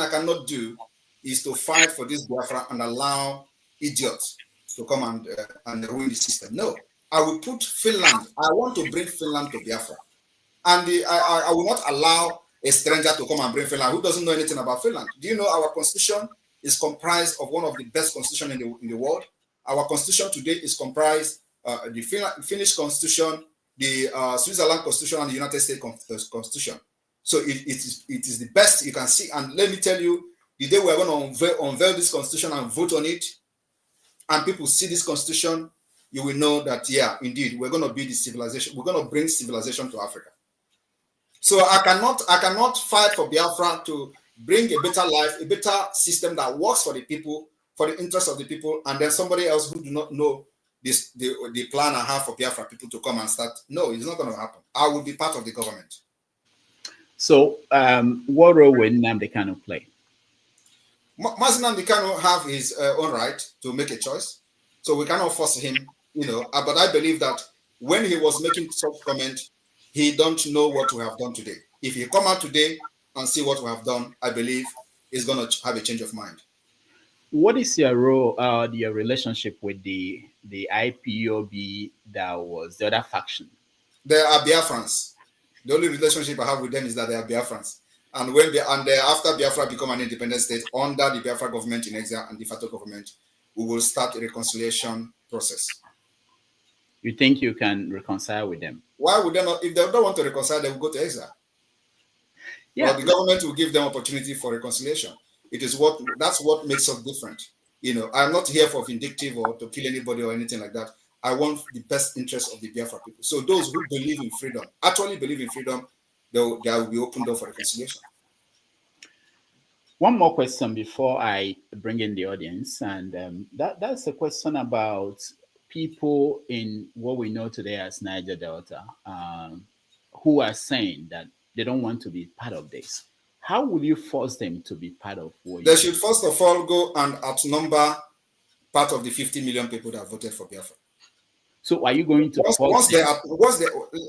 I cannot do is to fight for this Biafra and allow idiots to come and ruin the system. No, I will put Finland. I want to bring Finland to Biafra, and I will not allow a stranger to come and bring Finland who doesn't know anything about Finland. Do you know our constitution is comprised of one of the best constitutions in the world? Our constitution today is comprised the Finnish constitution, the Switzerland constitution, and the United States constitution. So it is the best you can see. And let me tell you, the day we are going to unveil this constitution and vote on it, and people see this constitution, you will know that, yeah, indeed, we're going to be the civilization. We're going to bring civilization to Africa. So I cannot fight for Biafra to bring a better life, a better system that works for the people, for the interest of the people, and then somebody else who do not know the plan I have for Biafra people to come and start. No, it's not going to happen. I will be part of the government. So what role will Nnamdi Kanu play? Mazi Nnamdi Kanu have his own right to make a choice. So we cannot force him, but I believe that when he was making such comment, he don't know what we have done today. If he come out today and see what we have done, I believe he's going to have a change of mind. What is your role, your relationship with the IPOB that was the other faction? They are Biafrans. The only relationship I have with them is that they are Biafrans. And after Biafra become an independent state under the Biafra government in exile and de facto government, we will start a reconciliation process. You think you can reconcile with them? Why would they not? If they don't want to reconcile, they will go to exile. Yeah, but the government will give them opportunity for reconciliation. That's what makes us different. I'm not here for vindictive or to kill anybody or anything like that. I want the best interest of the Biafra people. So those who believe in freedom, actually believe in freedom, there will be open door for reconciliation. One more question before I bring in the audience, and that's a question about people in what we know today as Niger Delta, who are saying that they don't want to be part of this. How will you force them to be part of what they should first of all go and outnumber part of the 50 million people that voted for Biafra. So are you going to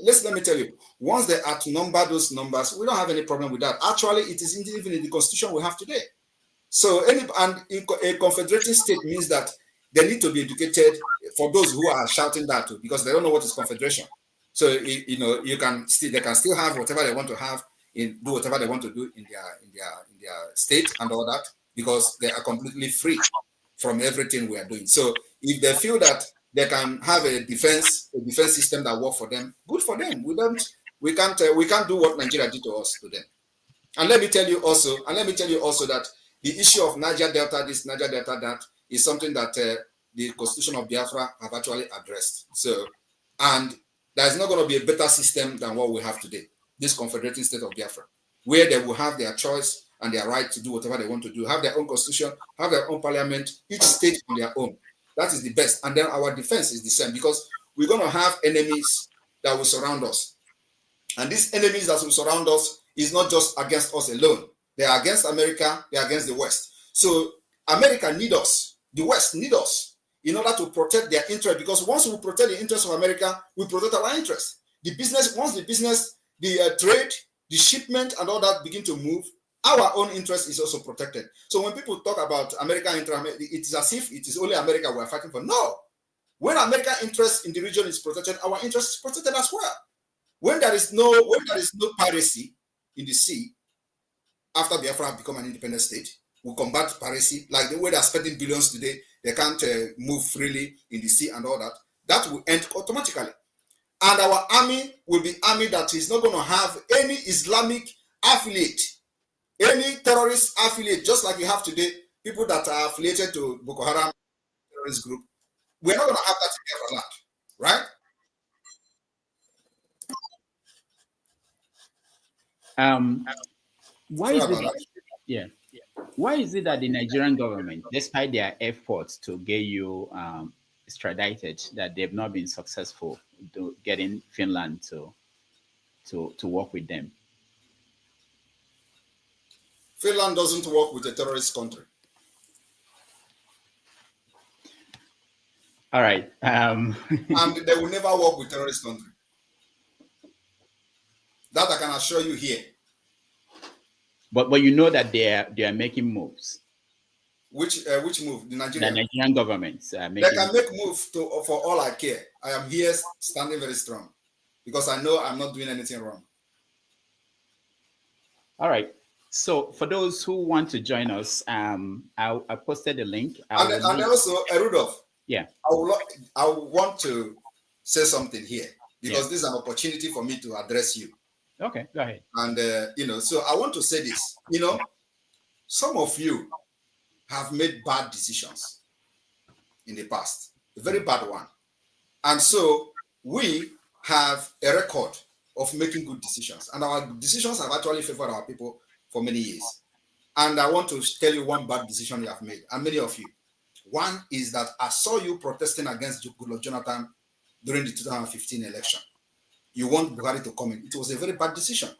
let me tell you, once they outnumber those numbers, we don't have any problem with that. Actually, it is even in the constitution we have today. So a confederating state means that they need to be educated for those who are shouting that too, because they don't know what is confederation. So they can still have whatever they want to have, do whatever they want to do in their state and all that, because they are completely free from everything we are doing. So if they feel that they can have a defense system that works for them, good for them. We can't do what Nigeria did to us to them. And let me tell you also that the issue of Niger Delta, this Niger Delta, that is something that the Constitution of Biafra have actually addressed. So, and there's not going to be a better system than what we have today, this confederating state of Biafra, where they will have their choice and their right to do whatever they want to do, have their own constitution, have their own parliament, each state on their own. That is the best. And then our defense is the same, because we're going to have enemies that will surround us. And these enemies that will surround us is not just against us alone. They are against America, they are against the West. So America needs us, the West needs us in order to protect their interest, because once we protect the interests of America, we protect our interests. Once the trade, the shipment and all that begin to move, our own interest is also protected. So when people talk about American interest, it is as if it is only America we are fighting for. No. When American interest in the region is protected, our interest is protected as well. When there is no piracy in the sea, after Biafra have become an independent state, we combat piracy, like the way they are spending billions today, they can't move freely in the sea and all that. That will end automatically. And our army will be army that is not going to have any Islamic affiliate, any terrorist affiliate, just like you have today, people that are affiliated to Boko Haram terrorist group. We're not going to have that in Biafra land, right? Why is it? Yeah. Why is it that the Nigerian government, despite their efforts to get you extradited, that they've not been successful to getting Finland to work with them? Finland doesn't work with a terrorist country. All right. And they will never work with terrorist country. That I can assure you here. But you know that they are making moves. Which move? The Nigerian government. They can make moves for all I care. I am here standing very strong because I know I'm not doing anything wrong. All right. So for those who want to join us, I posted the link. And also, Rudolph. Yeah. I want to say something here because this is an opportunity for me to address you. Okay, go ahead. And so I want to say this. Some of you have made bad decisions in the past, a very bad one. And so we have a record of making good decisions. And our decisions have actually favored our people for many years. And I want to tell you one bad decision you have made, and many of you. One is that I saw you protesting against Goodluck Jonathan during the 2015 election. You want Buhari to come in. It was a very bad decision.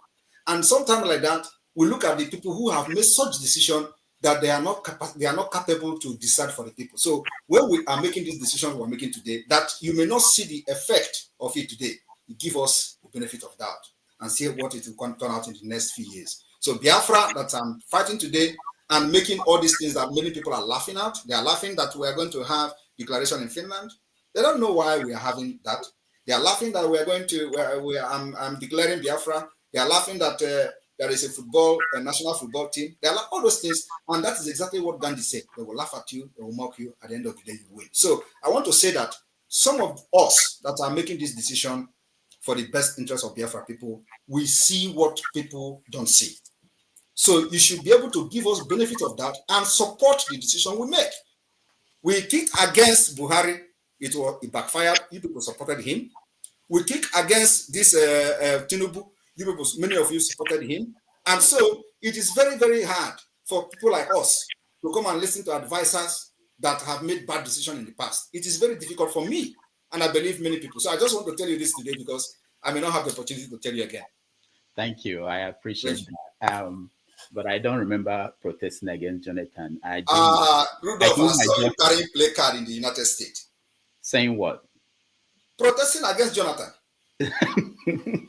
And sometimes like that, we look at the people who have made such decision that they are not capable to decide for the people. So when we are making this decision we're making today, that you may not see the effect of it today, you give us the benefit of doubt and see what it will turn out in the next few years. So Biafra that I'm fighting today and making all these things that many people are laughing at, they are laughing that we are going to have declaration in Finland. They don't know why we are having that. They are laughing that we are going to, I'm declaring Biafra. They are laughing that there is a national football team. They are like all those things. And that is exactly what Gandhi said. They will laugh at you, they will mock you. At the end of the day, you win. So I want to say that some of us that are making this decision for the best interest of Biafra people, we see what people don't see. So you should be able to give us benefit of that and support the decision we make. We kicked against Buhari. It backfired. You people supported him. We kicked against this Tinubu. You people, many of you supported him. And so it is very, very hard for people like us to come and listen to advisors that have made bad decisions in the past. It is very difficult for me, and I believe many people. So I just want to tell you this today because I may not have the opportunity to tell you again. Thank you. I appreciate that. But I don't remember protesting against Jonathan. Rudolph, I saw you carrying play card in the United States. Saying what? Protesting against Jonathan.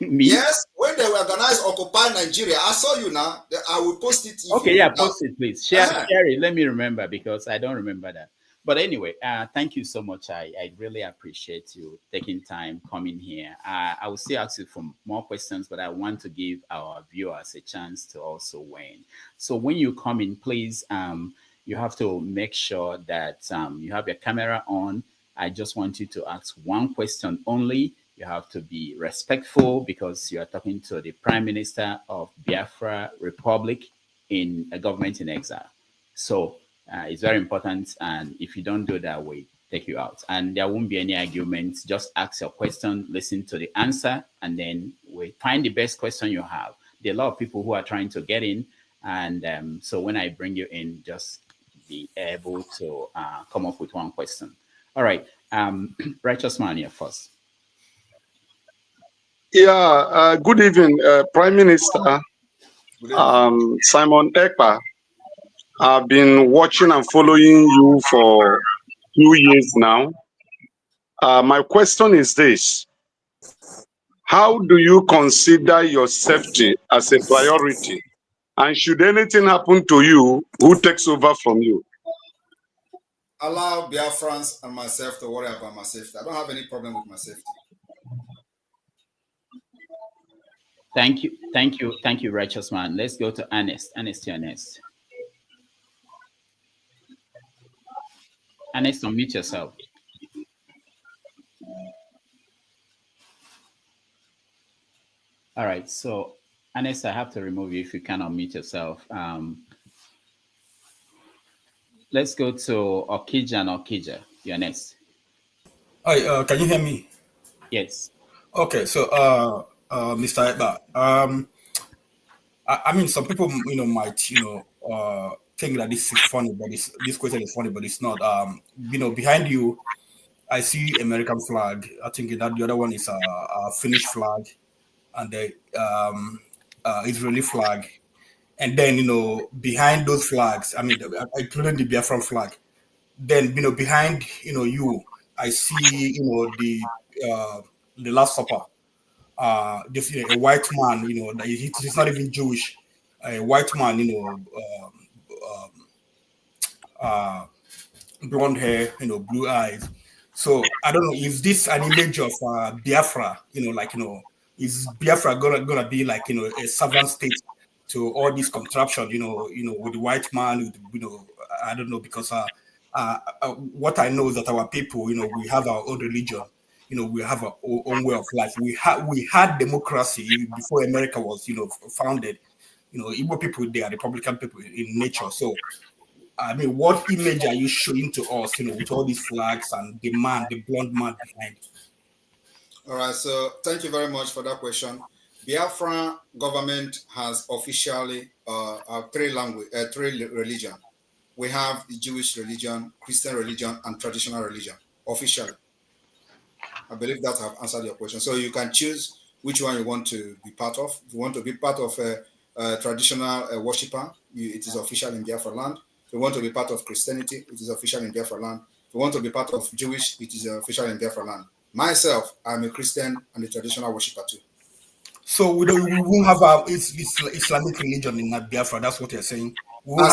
Me? Yes, when they were organized Occupy Nigeria, I saw you now. I will post it. Okay, yeah, post it, please. Share it. Let me remember because I don't remember that. But anyway, thank you so much. I really appreciate you taking time coming here. I will still ask you for more questions, but I want to give our viewers a chance to also weigh in. So when you come in, please, you have to make sure that you have your camera on. I just want you to ask one question only. You have to be respectful because you are talking to the Prime Minister of Biafra Republic in a government in exile. So it's very important. And if you don't do that, we take you out. And there won't be any arguments. Just ask your question, listen to the answer, and then we find the best question you have. There are a lot of people who are trying to get in. And so when I bring you in, just be able to come up with one question. All right. Righteous Man here first. Yeah, good evening, Prime Minister Simon Ekpa. I've been watching and following you for 2 years now. My question is this. How do you consider your safety as a priority? And should anything happen to you, who takes over from you? Allow Biafrans and myself to worry about my safety. I don't have any problem with my safety. Thank you, Righteous Man. Let's go to Ernest. Ernest, you're next. Ernest, unmute yourself. All right, so Ernest, I have to remove you if you can unmute yourself. Let's go to Okija and Okija. You're next. Hi, can you hear me? Yes. Okay, so Mr. Ekpa, I mean, some people, might, think that this is funny, but this question is funny, but it's not. Behind you, I see American flag. I think that the other one is a Finnish flag, and the Israeli flag. And then, behind those flags, including the Biafran flag, then, behind, you, I see, the Last Supper. This a white man, that he's not even Jewish, a white man, blonde hair, blue eyes. So I don't know, is this an image of Biafra? Is Biafra gonna be like a servant state to all these contraption? With the white man, I don't know, because what I know is that our people, we have our own religion. We have our own way of life. We had democracy before America was, founded. Igbo people, they are Republican people in nature. So, what image are you showing to us, with all these flags and the blonde man behind? All right. So, thank you very much for that question. Biafra government has officially three religion. We have the Jewish religion, Christian religion, and traditional religion officially. I believe that I've answered your question. So you can choose which one you want to be part of. If you want to be part of a traditional worshiper, it is official in Biafra land. If you want to be part of Christianity, it is official in Biafra land. If you want to be part of Jewish, it is official in Biafra land. Myself, I'm a Christian and a traditional worshiper too. So we won't have Islamic religion in Biafra. That's what you're saying. I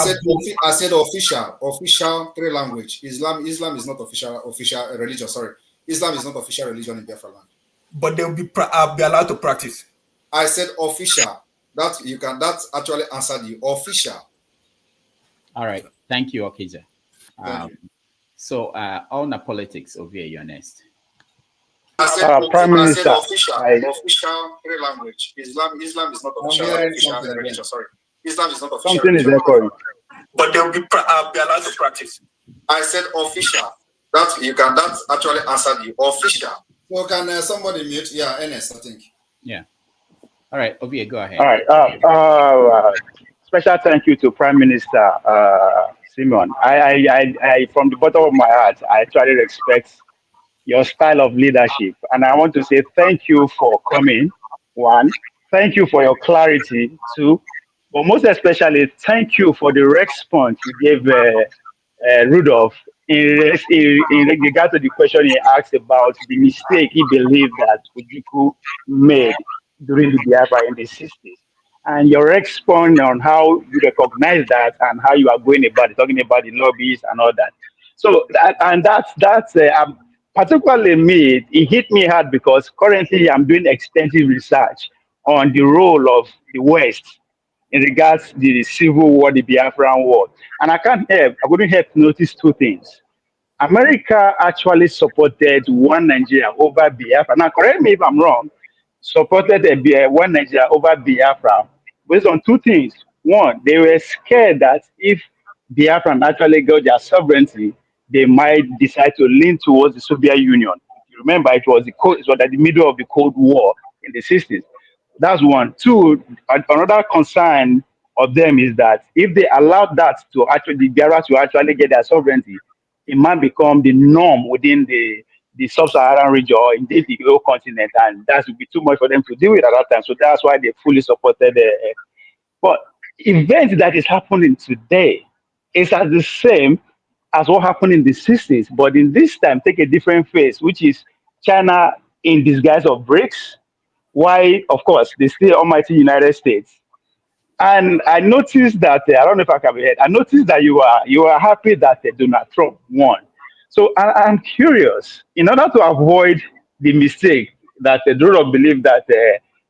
said official three language. Islam is not official religion. Sorry, Islam is not official religion in Biafra land. But they'll be allowed to practice. I said official. That actually answered you. Official. All right. Thank you, Okija. So on the politics of you're next. Prime Minister, official three language. Islam is not official religion. Sorry, Islam is not official. Something is echoing. But they'll be allowed to practice. I said official. That actually answered you. Official. So can somebody mute? Yeah, Ernest, I think. Yeah. All right, Obia, go ahead. All right. Special thank you to Prime Minister Simon. I from the bottom of my heart, I actually respect your style of leadership, and I want to say thank you for coming. One, thank you for your clarity. Two, but most especially, thank you for the response you gave Rudolph in regard to the question he asked about the mistake he believed that Ojukwu made during the Biafra in the 60s. And your response on how you recognize that and how you are going about it, talking about the lobbies and all that. So that's particularly me, it hit me hard because currently I'm doing extensive research on the role of the West in regards to the Civil War, the Biafran War. And I couldn't help to notice two things. America actually supported one Nigeria over Biafra. Now, correct me if I'm wrong, supported one Nigeria over Biafra based on two things. One, they were scared that if Biafra actually got their sovereignty, they might decide to lean towards the Soviet Union. You remember, it was at the middle of the Cold War in the 60s. That's one. Two, another concern of them is that if they allowed that to actually, Biafra to actually get their sovereignty, it might become the norm within the sub-Saharan region or indeed the whole continent, and that would be too much for them to deal with at that time. So that's why they fully supported it. But event that is happening today is as the same as what happened in the 60s, but in this time take a different phase, which is China in disguise of BRICS. Why, of course, the still almighty United States. And I noticed that I don't know if I can be heard. I noticed that you are happy that Donald Trump won. So I'm curious, in order to avoid the mistake that the Donald believed that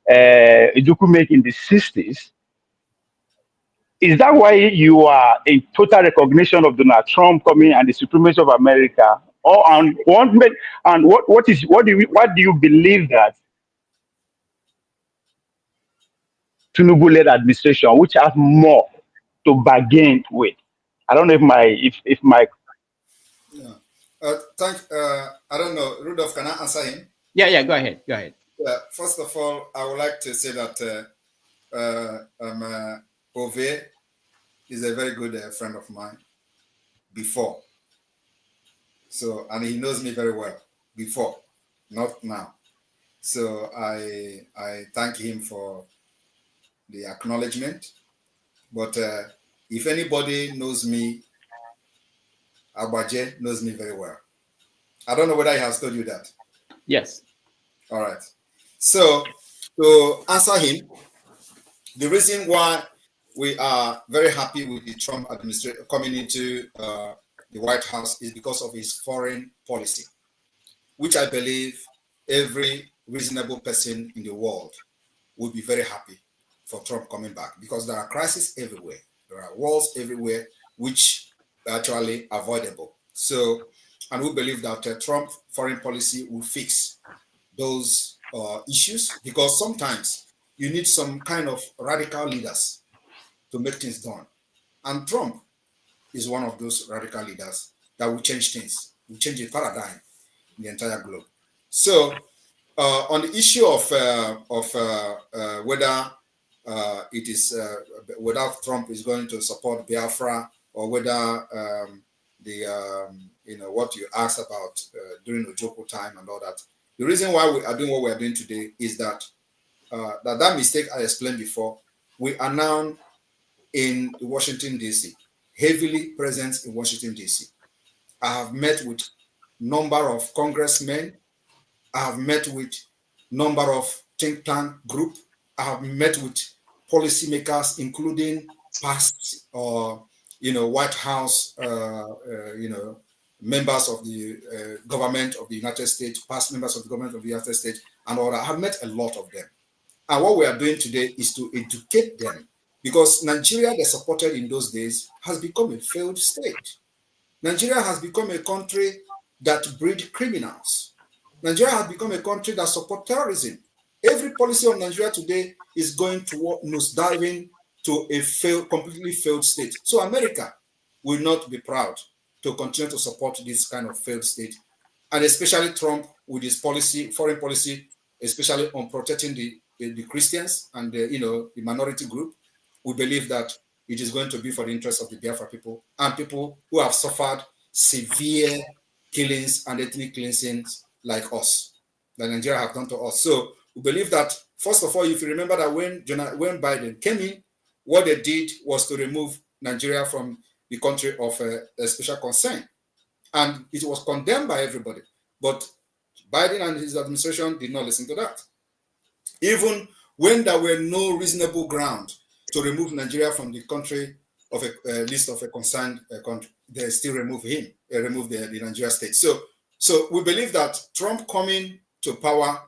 Ojukwu made in the 60s, is that why you are in total recognition of Donald Trump coming and the supremacy of America? Or what do you believe that Tinubu-led administration, which has more to bargain with? I don't know if my Yeah. I don't know. Rudolph, can I answer him? Yeah, go ahead. First of all, I would like to say that Ove, is a very good friend of mine before. So, and he knows me very well before, not now. So I thank him for the acknowledgement. But if anybody knows me, Agbaje knows me very well. I don't know whether he has told you that. Yes. All right. So to answer him, the reason why we are very happy with the Trump administration coming into the White House is because of his foreign policy, which I believe every reasonable person in the world would be very happy for Trump coming back, because there are crises everywhere. There are wars everywhere, which are actually avoidable. So, and we believe that Trump foreign policy will fix those issues, because sometimes you need some kind of radical leaders to make things done. And Trump is one of those radical leaders that will change things, will change the paradigm in the entire globe. So on the issue of whether it is whether Trump is going to support Biafra, or whether what you asked about during Ojoko time and all that, the reason why we are doing what we are doing today is that that mistake I explained before. We are now in Washington, D.C., heavily present in Washington, D.C. I have met with number of congressmen. I have met with number of think tank group. I have met with policymakers, including past White House, members of the government of the United States, past members of the government of the United States, and all that. I have met a lot of them. And what we are doing today is to educate them, because Nigeria, they supported in those days, has become a failed state. Nigeria has become a country that breeds criminals. Nigeria has become a country that supports terrorism. Every policy of Nigeria today is going toward nosediving to a completely failed state. So America will not be proud to continue to support this kind of failed state, and especially Trump with his policy, foreign policy, especially on protecting the Christians and the minority group. We believe that it is going to be for the interest of the Biafra people and people who have suffered severe killings and ethnic cleansings like us, that Nigeria have done to us. So we believe that, first of all, if you remember that when Biden came in, what they did was to remove Nigeria from the country of a special concern. And it was condemned by everybody. But Biden and his administration did not listen to that. Even when there were no reasonable ground to remove Nigeria from the country of a list of a concerned country, they still remove him, remove the Nigeria state. So we believe that Trump coming to power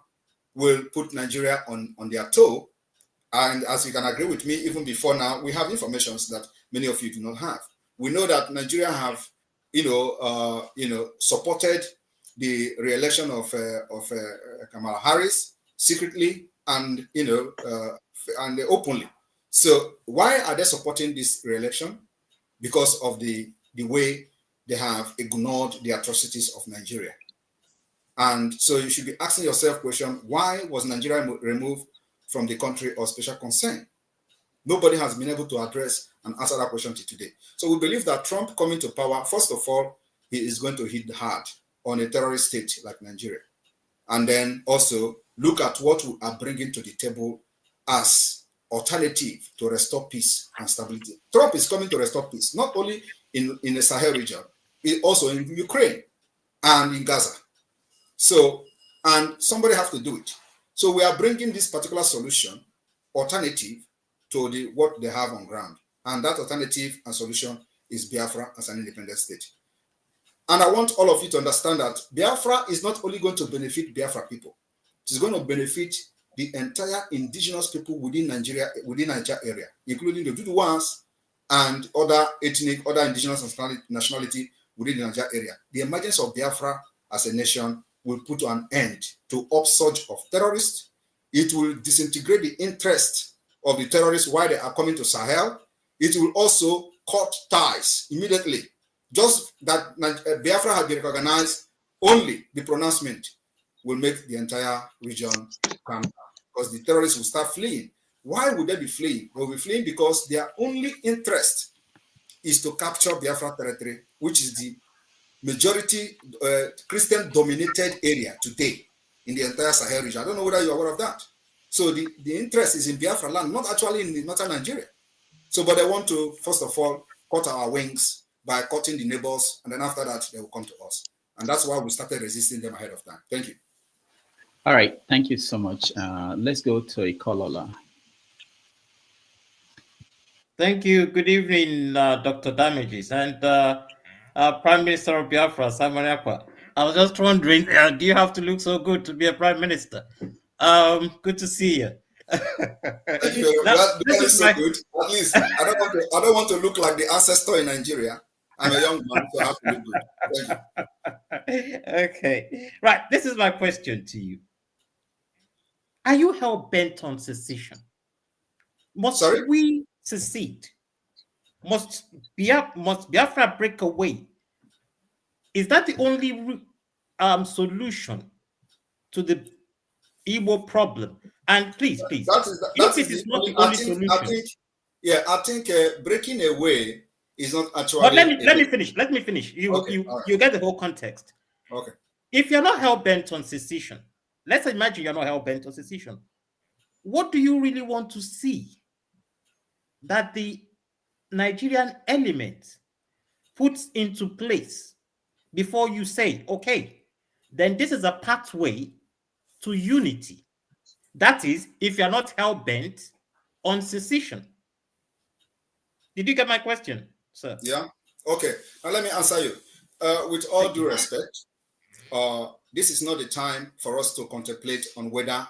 will put Nigeria on their toe. And as you can agree with me, even before now, we have information that many of you do not have. We know that Nigeria have, supported the re-election of Kamala Harris secretly and and openly. So why are they supporting this re-election? Because of the way they have ignored the atrocities of Nigeria. And so you should be asking yourself question, why was Nigeria removed from the country of special concern? Nobody has been able to address and answer that question till today. So we believe that Trump coming to power, first of all, he is going to hit hard on a terrorist state like Nigeria. And then also look at what we are bringing to the table as alternative to restore peace and stability. Trump is coming to restore peace, not only in the Sahel region, also in Ukraine and in Gaza. So, and somebody has to do it. So we are bringing this particular solution, alternative to what they have on ground. And that alternative and solution is Biafra as an independent state. And I want all of you to understand that Biafra is not only going to benefit Biafra people, it is going to benefit the entire indigenous people within Nigeria area, including the Duduwas and other indigenous nationality within the Nigeria area. The emergence of Biafra as a nation will put an end to upsurge of terrorists. It will disintegrate the interest of the terrorists while they are coming to Sahel. It will also cut ties immediately. Just that Biafra has been recognized, only the pronouncement will make the entire region calm down, because the terrorists will start fleeing. Why would they be fleeing? They will be fleeing because their only interest is to capture Biafra territory, which is the majority Christian-dominated area today in the entire Sahel region. I don't know whether you're aware of that. So the interest is in Biafra land, not actually in northern Nigeria. So, but they want to, first of all, cut our wings by cutting the neighbors, and then after that, they will come to us. And that's why we started resisting them ahead of time. Thank you. All right, thank you so much. Let's go to Ikolola. Thank you. Good evening, Dr. Damages and Prime Minister of Biafra, Simon Ekpa. I was just wondering, do you have to look so good to be a Prime Minister? Good to see you. Thank you. That is so good. At least I don't want to look like the ancestor in Nigeria. I'm a young man, so I have to look good. Thank you. Okay. Right. This is my question to you. Are you hell-bent on secession? Must we secede? Must Biafra break away? Is that the only solution to the Igbo problem? And please, that is not the only solution. I think breaking away is not actually. But let me finish. Let me finish. You get the whole context. Okay. If you're not hell-bent on secession, let's imagine you're not hell-bent on secession. What do you really want to see that the Nigerian element puts into place before you say, okay, then this is a pathway to unity? That is, if you're not hell-bent on secession. Did you get my question, sir? Yeah. Okay. Now let me answer you. With all due respect, this is not the time for us to contemplate on whether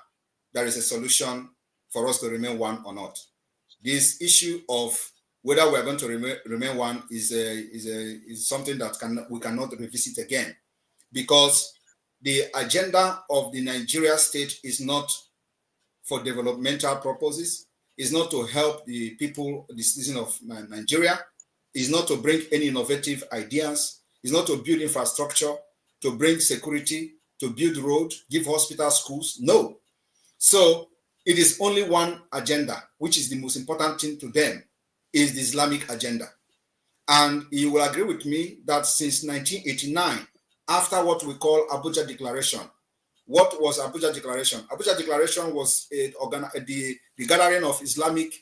there is a solution for us to remain one or not. This issue of whether we're going to remain one is something that we cannot revisit again, because the agenda of the Nigeria state is not for developmental purposes, is not to help the people, the citizens of Nigeria, is not to bring any innovative ideas, is not to build infrastructure, to bring security, to build road, give hospital, schools. No. So it is only one agenda, which is the most important thing to them, is the Islamic agenda. And you will agree with me that since 1989, after what we call Abuja Declaration, what was Abuja Declaration? Abuja Declaration was the gathering of Islamic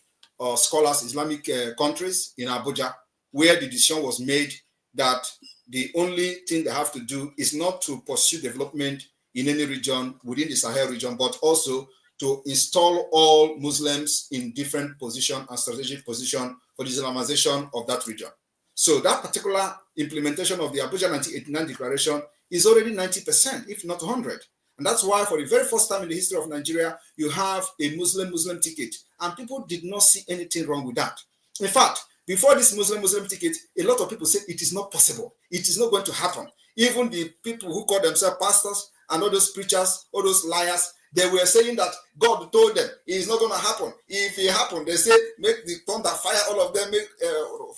scholars, Islamic countries in Abuja, where the decision was made that the only thing they have to do is not to pursue development in any region within the Sahel region, but also to install all Muslims in different position and strategic position for the Islamization of that region. So that particular implementation of the Abuja 1989 declaration is already 90%, if not 100. And that's why for the very first time in the history of Nigeria, you have a Muslim ticket. And people did not see anything wrong with that. In fact, before this Muslim ticket, a lot of people said it is not possible. It is not going to happen. Even the people who call themselves pastors and all those preachers, all those liars, they were saying that God told them it is not going to happen. If it happened, they say, make the thunder fire all of them, make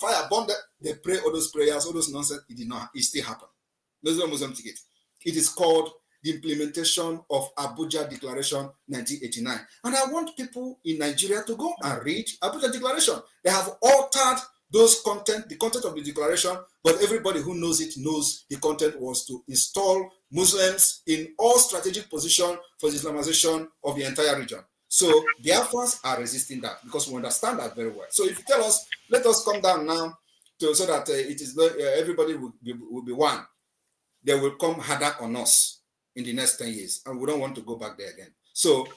fire burn them. They pray all those prayers, all those nonsense. It did not. It still happened. Muslim ticket. It is called the implementation of Abuja Declaration 1989. And I want people in Nigeria to go and read Abuja Declaration. They have altered those content, the content of the declaration, but everybody who knows it knows the content was to install Muslims in all strategic position for the Islamization of the entire region. So Biafrans are resisting that because we understand that very well. So if you tell us, let us come down now so that it is everybody will be one, they will come harder on us in the next 10 years, and we don't want to go back there again. So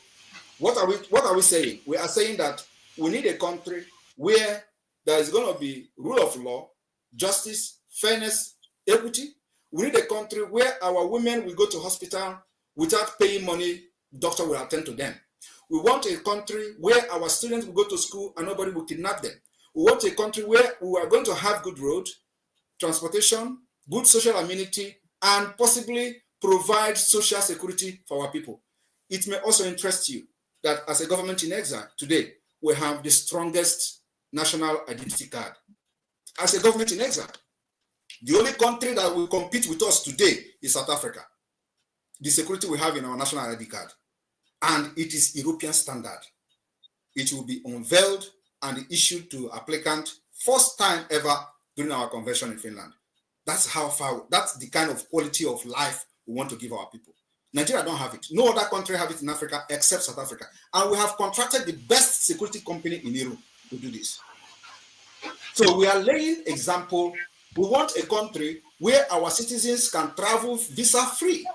what are we saying? We are saying that we need a country where there is going to be rule of law, justice, fairness, equity. We need a country where our women will go to hospital without paying money, doctor will attend to them. We want a country where our students will go to school and nobody will kidnap them. We want a country where we are going to have good road, transportation, good social amenity, and possibly provide social security for our people. It may also interest you that as a government in exile today, we have the strongest national identity card. As a government in exile, the only country that will compete with us today is South Africa. The security we have in our national ID card, and it is European standard. It will be unveiled and issued to applicant first time ever during our convention in Finland. That's how far, that's the kind of quality of life we want to give our people. Nigeria don't have it. No other country have it in Africa except South Africa. And we have contracted the best security company in Europe to do this. So we are laying example. We want a country where our citizens can travel visa-free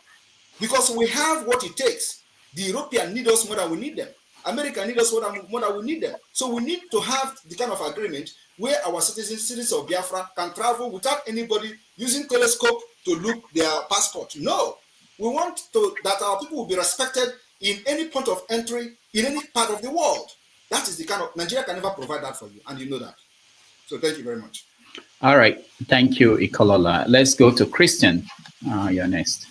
because we have what it takes. The Europeans need us more than we need them. America needs us more than we need them. So we need to have the kind of agreement where our citizens of Biafra can travel without anybody using telescope to look their passport. No, we want that our people will be respected in any point of entry in any part of the world. That is the kind of, Nigeria can never provide that for you, and you know that. So thank you very much. All right, thank you, Ikolola. Let's go to Christian. You're next.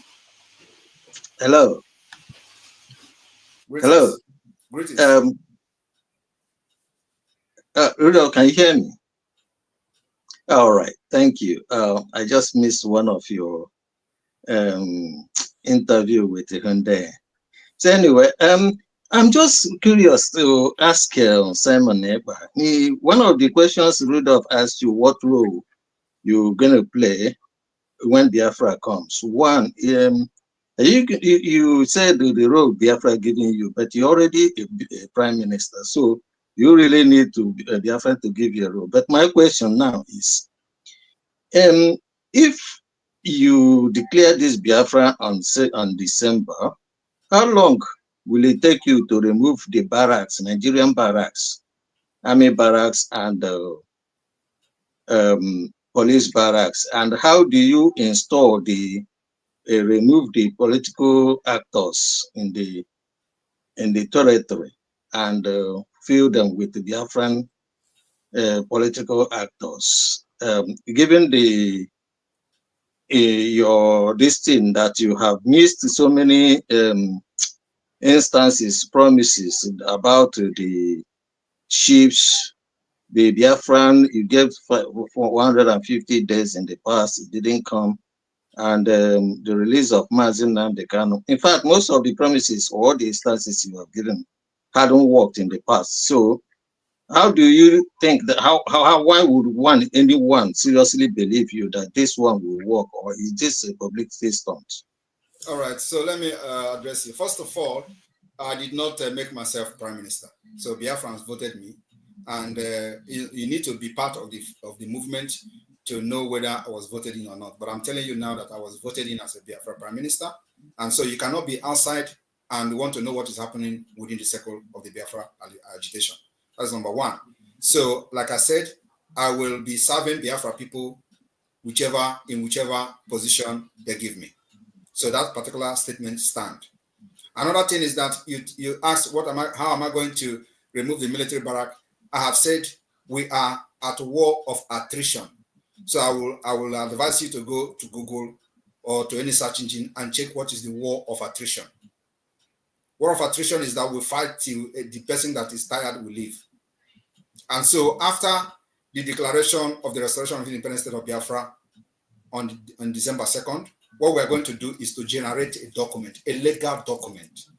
Hello. Greetings. Hello. Greetings. Rudolph, can you hear me? All right, thank you. I just missed one of your interview with Hyundai. So anyway, I'm just curious to ask Simon Ekpa. One of the questions Rudolph asked you, what role you're going to play when Biafra comes. One, you said the role Biafra giving you, but you're already a prime minister, so you really need to Biafra to give you a role. But my question now is, if you declare this Biafra on December, how long will it take you to remove the barracks, Nigerian barracks, army barracks, and police barracks? And how do you install remove the political actors in the territory and fill them with the Biafran political actors? Given this thing that you have missed so many instances, promises about the chiefs, the Biafran, you gave for 150 days in the past, it didn't come, and the release of Mazi Simon Ekpa. In fact, most of the promises or the instances you have given hadn't worked in the past. So how do you think that, why would anyone seriously believe you that this one will work, or is this a publicity stunt? All right, so let me address you. First of all, I did not make myself prime minister. So Biafrans voted me, and you need to be part of the movement to know whether I was voted in or not. But I'm telling you now that I was voted in as a Biafra prime minister, and so you cannot be outside and want to know what is happening within the circle of the Biafra agitation. That's number one. So, like I said, I will be serving Biafra people in whichever position they give me. So that particular statement stands. Another thing is that you asked, how am I going to remove the military barrack? I have said we are at a war of attrition. So I will advise you to go to Google or to any search engine and check what is the war of attrition. War of attrition is that we fight till the person that is tired will leave. And so after the declaration of the restoration of the independent state of Biafra on December 2nd, what we're going to do is to generate a document, a legal document.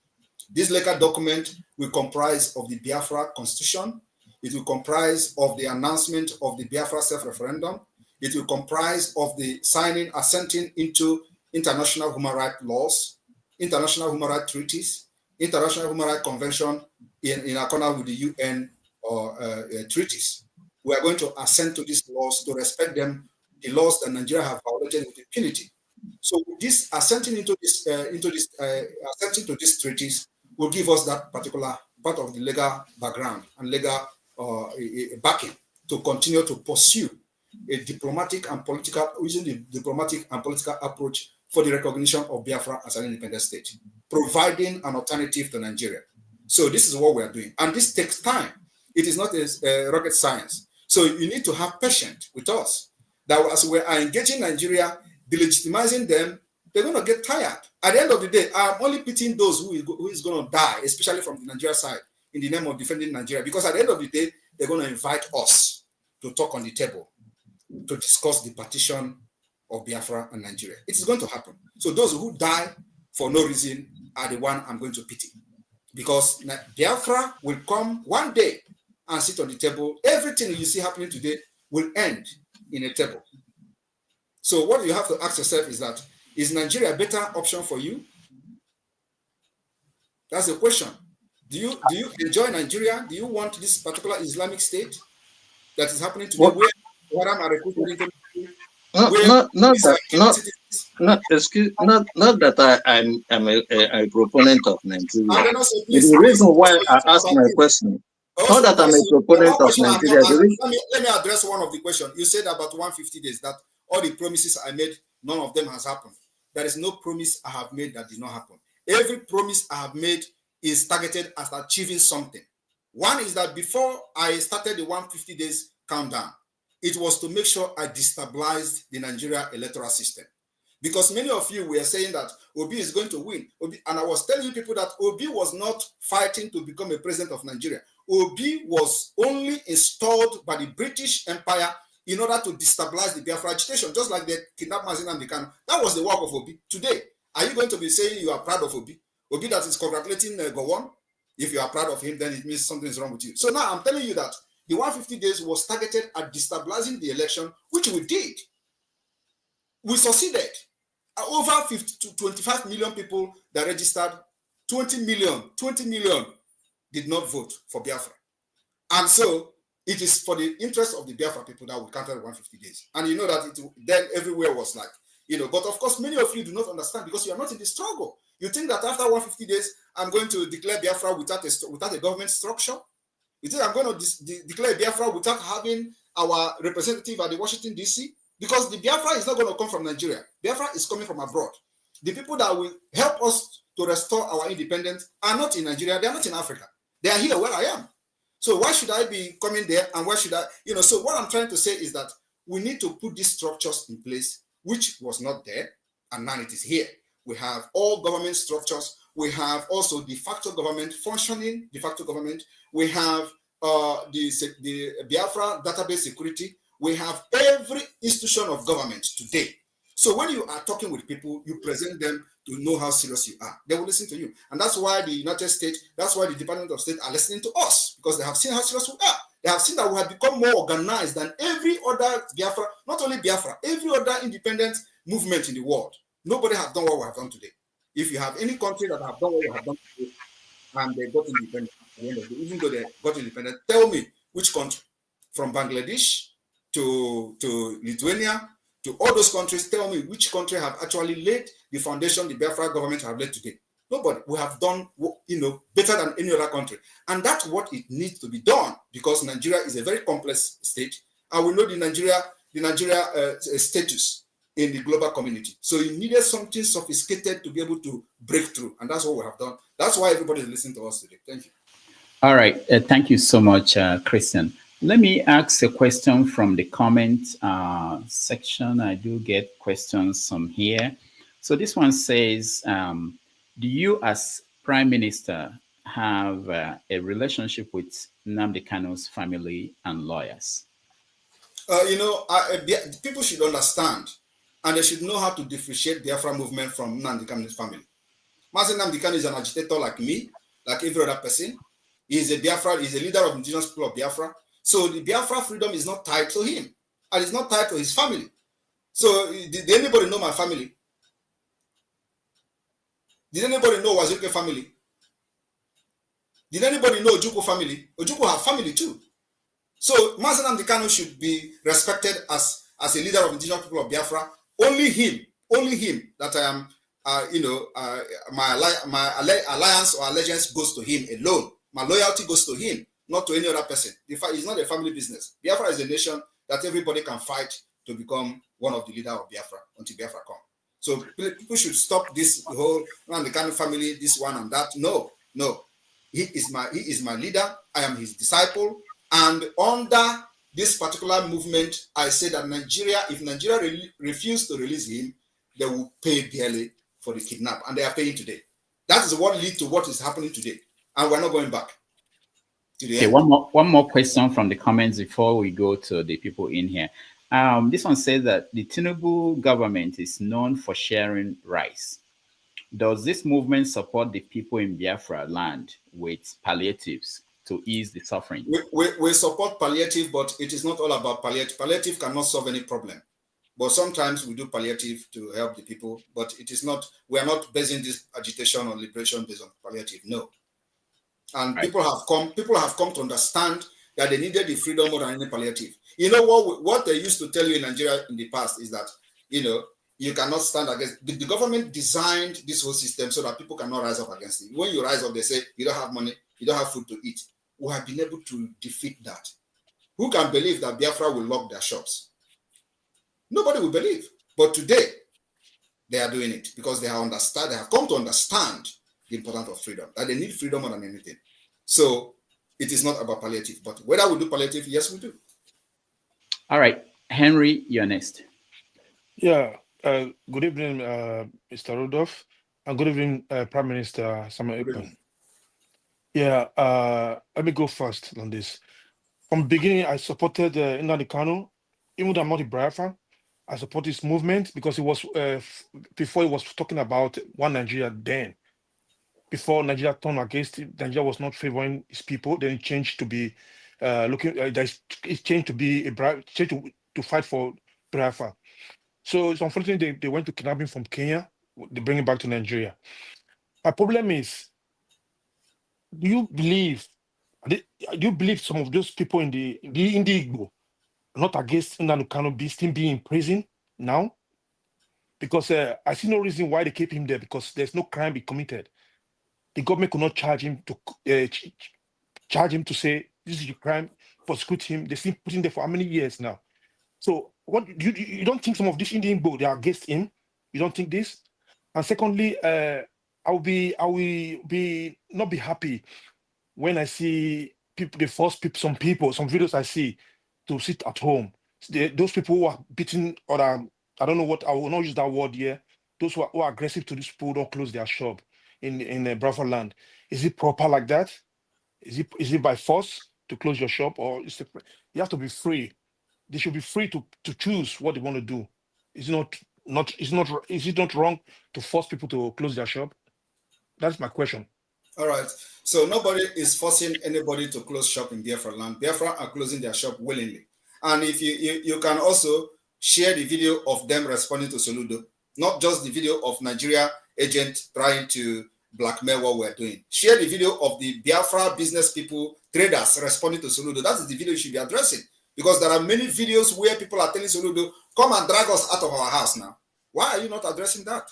This legal document will comprise of the Biafra Constitution. It will comprise of the announcement of the Biafra self-referendum. It will comprise of the assenting into international human rights laws, international human rights treaties, international human rights convention in accordance with the UN treaties. We are going to assent to these laws, to respect them, the laws that Nigeria have violated with impunity. So this assenting to these treaties will give us that particular part of the legal background and legal backing to continue to pursue a diplomatic and political, using the diplomatic and political approach for the recognition of Biafra as an independent state, providing an alternative to Nigeria. So this is what we are doing. And this takes time. It is not a rocket science. So you need to have patience with us. That as we are engaging Nigeria, delegitimizing them, they're going to get tired. At the end of the day, I'm only pitying those who is going to die, especially from the Nigeria side, in the name of defending Nigeria. Because at the end of the day, they're going to invite us to talk on the table, to discuss the partition of Biafra and Nigeria. It is going to happen. So those who die for no reason are the one I'm going to pity. Because Biafra will come one day and sit on the table. Everything you see happening today will end in a table. So what you have to ask yourself is that, is Nigeria a better option for you? That's the question. Do you enjoy Nigeria? Do you want this particular Islamic state that is happening today, where I'm recruiting not that I'm a proponent of Nigeria. The reason why I asked my question, not that I'm a proponent of Nigeria. Let me address one of the questions. You said about 150 days, that all the promises I made, none of them has happened. There is no promise I have made that did not happen. Every promise I have made is targeted at achieving something. One is that before I started the 150 days countdown, it was to make sure I destabilized the Nigeria electoral system. Because many of you were saying that Obi is going to win. And I was telling you people that Obi was not fighting to become a president of Nigeria. Obi was only installed by the British Empire in order to destabilize the Biafra agitation, just like they kidnapped Mazi Simon Ekpa. That was the work of Obi. Today, are you going to be saying you are proud of Obi? Obi that is congratulating Gowon? If you are proud of him, then it means something is wrong with you. So now I'm telling you that the 150 days was targeted at destabilizing the election, which we did. We succeeded. Over 50 to 25 million people that registered, 20 million did not vote for Biafra. And so it is for the interest of the Biafra people that we counted 150 days. And you know that then everywhere was like, but of course, many of you do not understand because you are not in the struggle. You think that after 150 days, I'm going to declare Biafra without a government structure? You think I'm going to declare Biafra without having our representative at the Washington, D.C.? Because the Biafra is not going to come from Nigeria. Biafra is coming from abroad. The people that will help us to restore our independence are not in Nigeria. They are not in Africa. They are here where I am. So why should I be coming there? And why should I, so what I'm trying to say is that we need to put these structures in place, which was not there. And now it is here. We have all government structures. We have also de facto government, functioning de facto government. We have the Biafra database security. We have every institution of government today. So when you are talking with people, you present them to know how serious you are. They will listen to you. And that's why the United States, that's why the Department of State are listening to us, because they have seen how serious we are. They have seen that we have become more organized than every other Biafra, not only Biafra, every other independent movement in the world. Nobody has done what we have done today. If you have any country that have done what we have done today, and they got independent at the end of the day, even though they got independent, tell me which country, from Bangladesh to Lithuania, to all those countries, tell me which country have actually laid the foundation the Biafra government have laid today. Nobody. We have done, better than any other country. And that's what it needs to be done, because Nigeria is a very complex state. And we know the Nigeria status in the global community. So you needed something sophisticated to be able to break through. And that's what we have done. That's why everybody is listening to us today. Thank you. All right. Thank you so much, Christian. Let me ask a question from the comment section. I do get questions from here. So this one says, do you as Prime Minister have a relationship with Nnamdi Kanu's family and lawyers? People should understand, and they should know how to differentiate the Biafra movement from Nnamdi Kanu's family. Mazi Nnamdi Kanu is an agitator like me, like every other person. He's a leader of indigenous people of Biafra. So the Biafra freedom is not tied to him, and it's not tied to his family. So did anybody know my family? Did anybody know Wazuke family? Did anybody know Ojukwu family? Ojukwu have family too. So Mazi Nnamdi Kanu should be respected as a leader of indigenous people of Biafra. Only him that I am, my alliance or allegiance goes to him alone. My loyalty goes to him, not to any other person. It's not a family business. Biafra is a nation that everybody can fight to become one of the leaders of Biafra until Biafra comes. So people should stop this whole Nnamdi Kanu family, this one and that. No. He is my leader. I am his disciple. And under this particular movement, I say that if Nigeria refuse to release him, they will pay dearly for the kidnap. And they are paying today. That is what leads to what is happening today. And we're not going back. Okay, one more question from the comments before we go to the people in here. This one says that the Tinubu government is known for sharing rice. Does this movement support the people in Biafra land with palliatives to ease the suffering? We support palliative, but it is not all about palliative. Palliative cannot solve any problem. But sometimes we do palliative to help the people, but it is not, we are not basing this agitation or liberation based on palliative, no. And Right. people have come to understand that they needed the freedom more than any palliative. You know what they used to tell you in Nigeria in the past is that, you know, you cannot stand against, the government designed this whole system so that people cannot rise up against it. When you rise up, they say, you don't have money, you don't have food to eat. We have been able to defeat that. Who can believe that Biafra will lock their shops? Nobody will believe. But today, they are doing it because they have come to understand the importance of freedom, that they need freedom more than anything. So it is not about palliative, but whether we do palliative, yes, we do. All right, Henry, you're next. Yeah, good evening, Mr. Rudolph, and good evening, Prime Minister Simon Ekpa. Yeah, let me go first on this. From the beginning, I supported Nnamdi Kanu, even though I'm not a Biafra. I support this movement because it was before it was talking about one Nigeria then. Before Nigeria turned against it, Nigeria was not favoring its people. Then it changed to be it changed to be to fight for Biafra. So it's unfortunate they went to kidnap him from Kenya. They bring him back to Nigeria. My problem is, do you believe some of those people in the Igbo not against Nnamdi Kanu still being in prison now? Because I see no reason why they keep him there, because there's no crime be committed. The government could not charge him to say this is your crime, prosecute him. They still put him there for how many years now? So what you don't think some of these Indian Igbo they are against him? You don't think this? And secondly, I will be not be happy when I see people, they force people, some videos I see to sit at home. Those people who are beating, or I don't know what, I will not use that word here. Those who are aggressive to these people don't close their shop in Biafra land. Is it proper like that? Is it by force to close your shop, or you have to be free? They should be free to choose what they want to do. Is it not wrong to force people to close their shop? That's my question. All right. So nobody is forcing anybody to close shop in Biafra land. Biafra are closing their shop willingly. And if you can also share the video of them responding to Soludo, not just the video of Nigeria agent trying to blackmail what we're doing. Share the video of the Biafra business people, traders responding to Soludo. That is the video you should be addressing. Because there are many videos where people are telling Soludo, come and drag us out of our house now. Why are you not addressing that?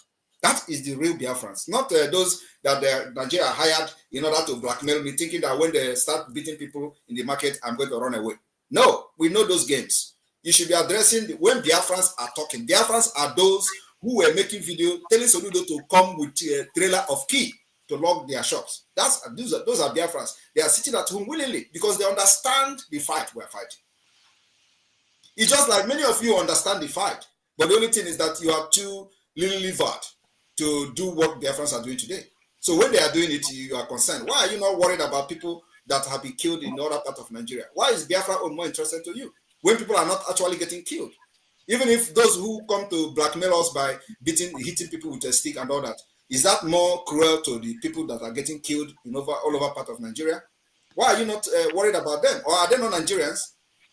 That is the real Biafrans, not those that Nigeria hired in order to blackmail me, thinking that when they start beating people in the market, I'm going to run away. No, we know those games. You should be addressing when Biafrans are talking. Biafrans are those who were making video telling Soludo to come with a trailer of key to lock their shops. Those are Biafrans. They are sitting at home willingly because they understand the fight we're fighting. It's just like many of you understand the fight, but the only thing is that you are too little-livered to do what Biafrans are doing today. So when they are doing it, you are concerned. Why are you not worried about people that have been killed in other part of Nigeria? Why is Biafra more interested to you when people are not actually getting killed? Even if those who come to blackmail us by hitting people with a stick and all that, is that more cruel to the people that are getting killed all over part of Nigeria? Why are you not worried about them? Or are they not Nigerians?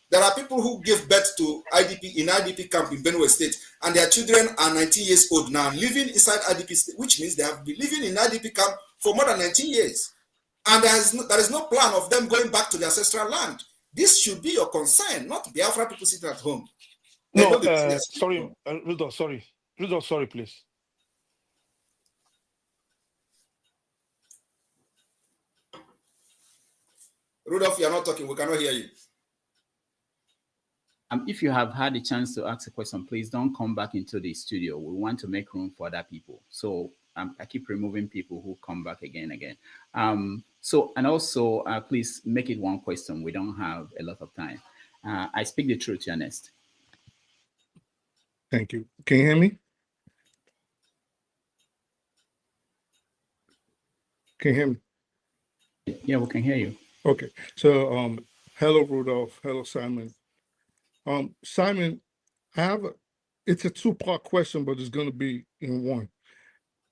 There are people who give birth to IDP camp in Benue State, and their children are 19 years old now, living inside IDP state, which means they have been living in IDP camp for more than 19 years. And there is no plan of them going back to their ancestral land. This should be your concern, not Biafra people sitting at home. No, sorry, Rudolph, sorry, please. Rudolph, you're not talking. We cannot hear you. If you have had a chance to ask a question, please don't come back into the studio. We want to make room for other people. So I keep removing people who come back again. And also, please make it one question. We don't have a lot of time. I speak the truth, Ernest. Thank you. Can you hear me? Can you hear me? Yeah, we can hear you. Okay. So, hello, Rudolph. Hello, Simon. Simon, it's a two-part question, but it's going to be in one.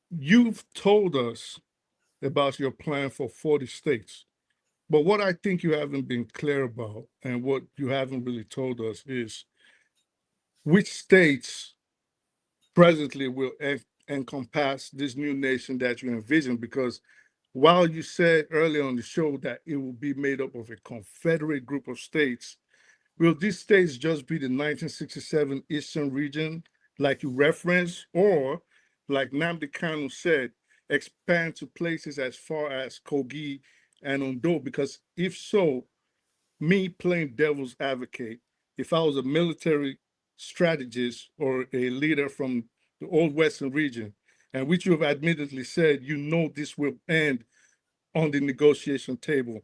You've told us about your plan for 40 states. But what I think you haven't been clear about, and what you haven't really told us, is which states presently will encompass this new nation that you envision. Because while you said earlier on the show that it will be made up of a confederate group of states, will these states just be the 1967 Eastern region, like you referenced, or like Nnamdi Kanu said, expand to places as far as Kogi and Ondo? Because if so, me playing devil's advocate, if I was a military strategist or a leader from the old Western region, and which you have admittedly said, you know this will end on the negotiation table,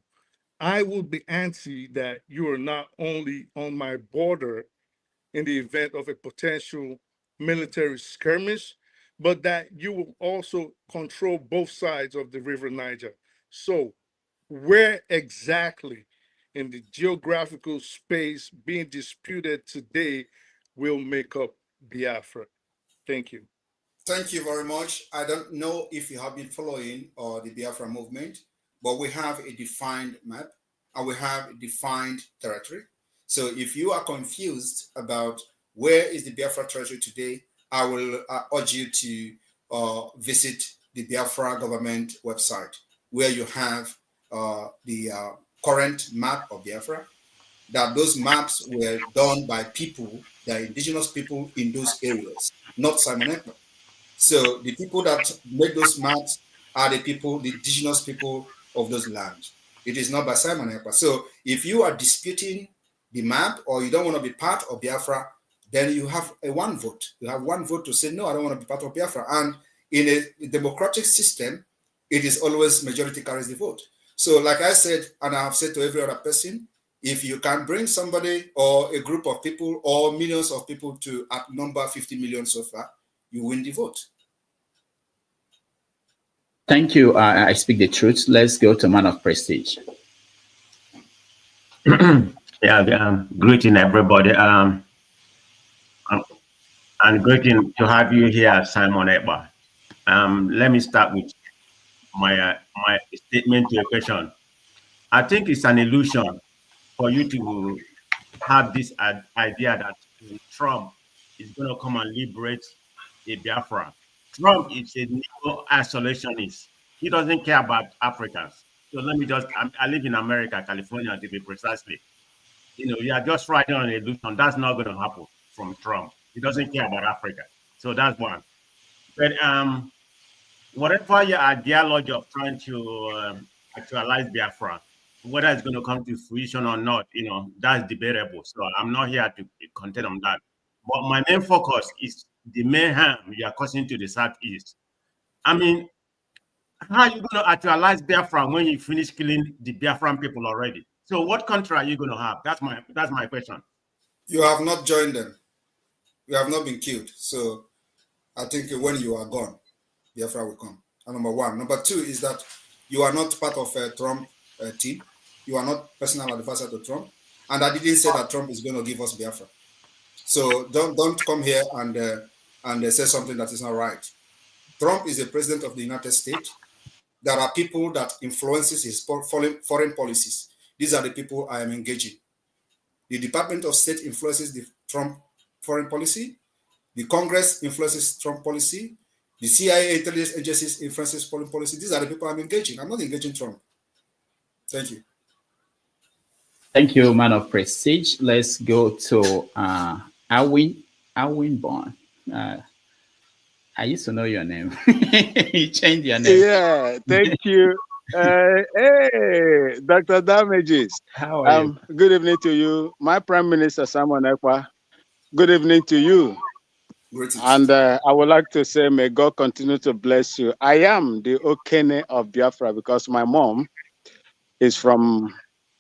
I will be antsy that you are not only on my border in the event of a potential military skirmish, but that you will also control both sides of the River Niger. So where exactly in the geographical space being disputed today will make up Biafra? Thank you. Thank you very much. I don't know if you have been following the Biafra movement, but we have a defined map and we have a defined territory. So if you are confused about where is the Biafra territory today, I will urge you to visit the Biafra government website, where you have the current map of Biafra. That those maps were done by people, the indigenous people in those areas, not Simon Ekpa. So the people that make those maps are the people, the indigenous people of those lands. It is not by Simon Ekpa. So if you are disputing the map or you don't want to be part of Biafra, then you have a one vote. You have one vote to say, no, I don't want to be part of Biafra. And in a democratic system, it is always majority carries the vote. So like I said, and I have said to every other person, if you can bring somebody or a group of people or millions of people to outnumber 50 million so far, you win the vote. Thank you. I speak the truth. Let's go to Man of Prestige. Yeah, greeting everybody. And greeting to have you here, Simon Ekpa. Let me start with my statement to your question. I think it's an illusion for you to have this idea that Trump is going to come and liberate the Biafra. Trump is a neo-isolationist. He doesn't care about Africans. So let me just, I live in America, California, to be precisely. You are just riding on an illusion. That's not going to happen from Trump. He doesn't care about Africa. So that's one. But whatever your ideology of trying to actualize Biafra, whether it's going to come to fruition or not, that's debatable. So I'm not here to contend on that. But my main focus is the mayhem you are causing to the Southeast. I mean, how are you going to actualize Biafra when you finish killing the Biafran people already? So what country are you going to have? That's my question. You have not joined them. You have not been killed. So I think when you are gone, Biafra will come. And number one. Number two is that you are not part of a Trump team. You are not personal advisor to Trump. And I didn't say that Trump is going to give us Biafra. So don't come here and say something that is not right. Trump is the president of the United States. There are people that influences his foreign policies. These are the people I am engaging. The Department of State influences the Trump foreign policy. The Congress influences Trump policy. The CIA intelligence agencies influences foreign policy. These are the people I'm engaging. I'm not engaging Trump. Thank you. Thank you, Man of Prestige. Let's go to Alwin Bond. I used to know your name. You changed your name. Yeah, thank you. Hey, Dr. Damages. How are you? Good evening to you. My Prime Minister, Simon Ekpa. Good evening to you. Greetings. And I would like to say, may God continue to bless you. I am the Okene of Biafra because my mom is from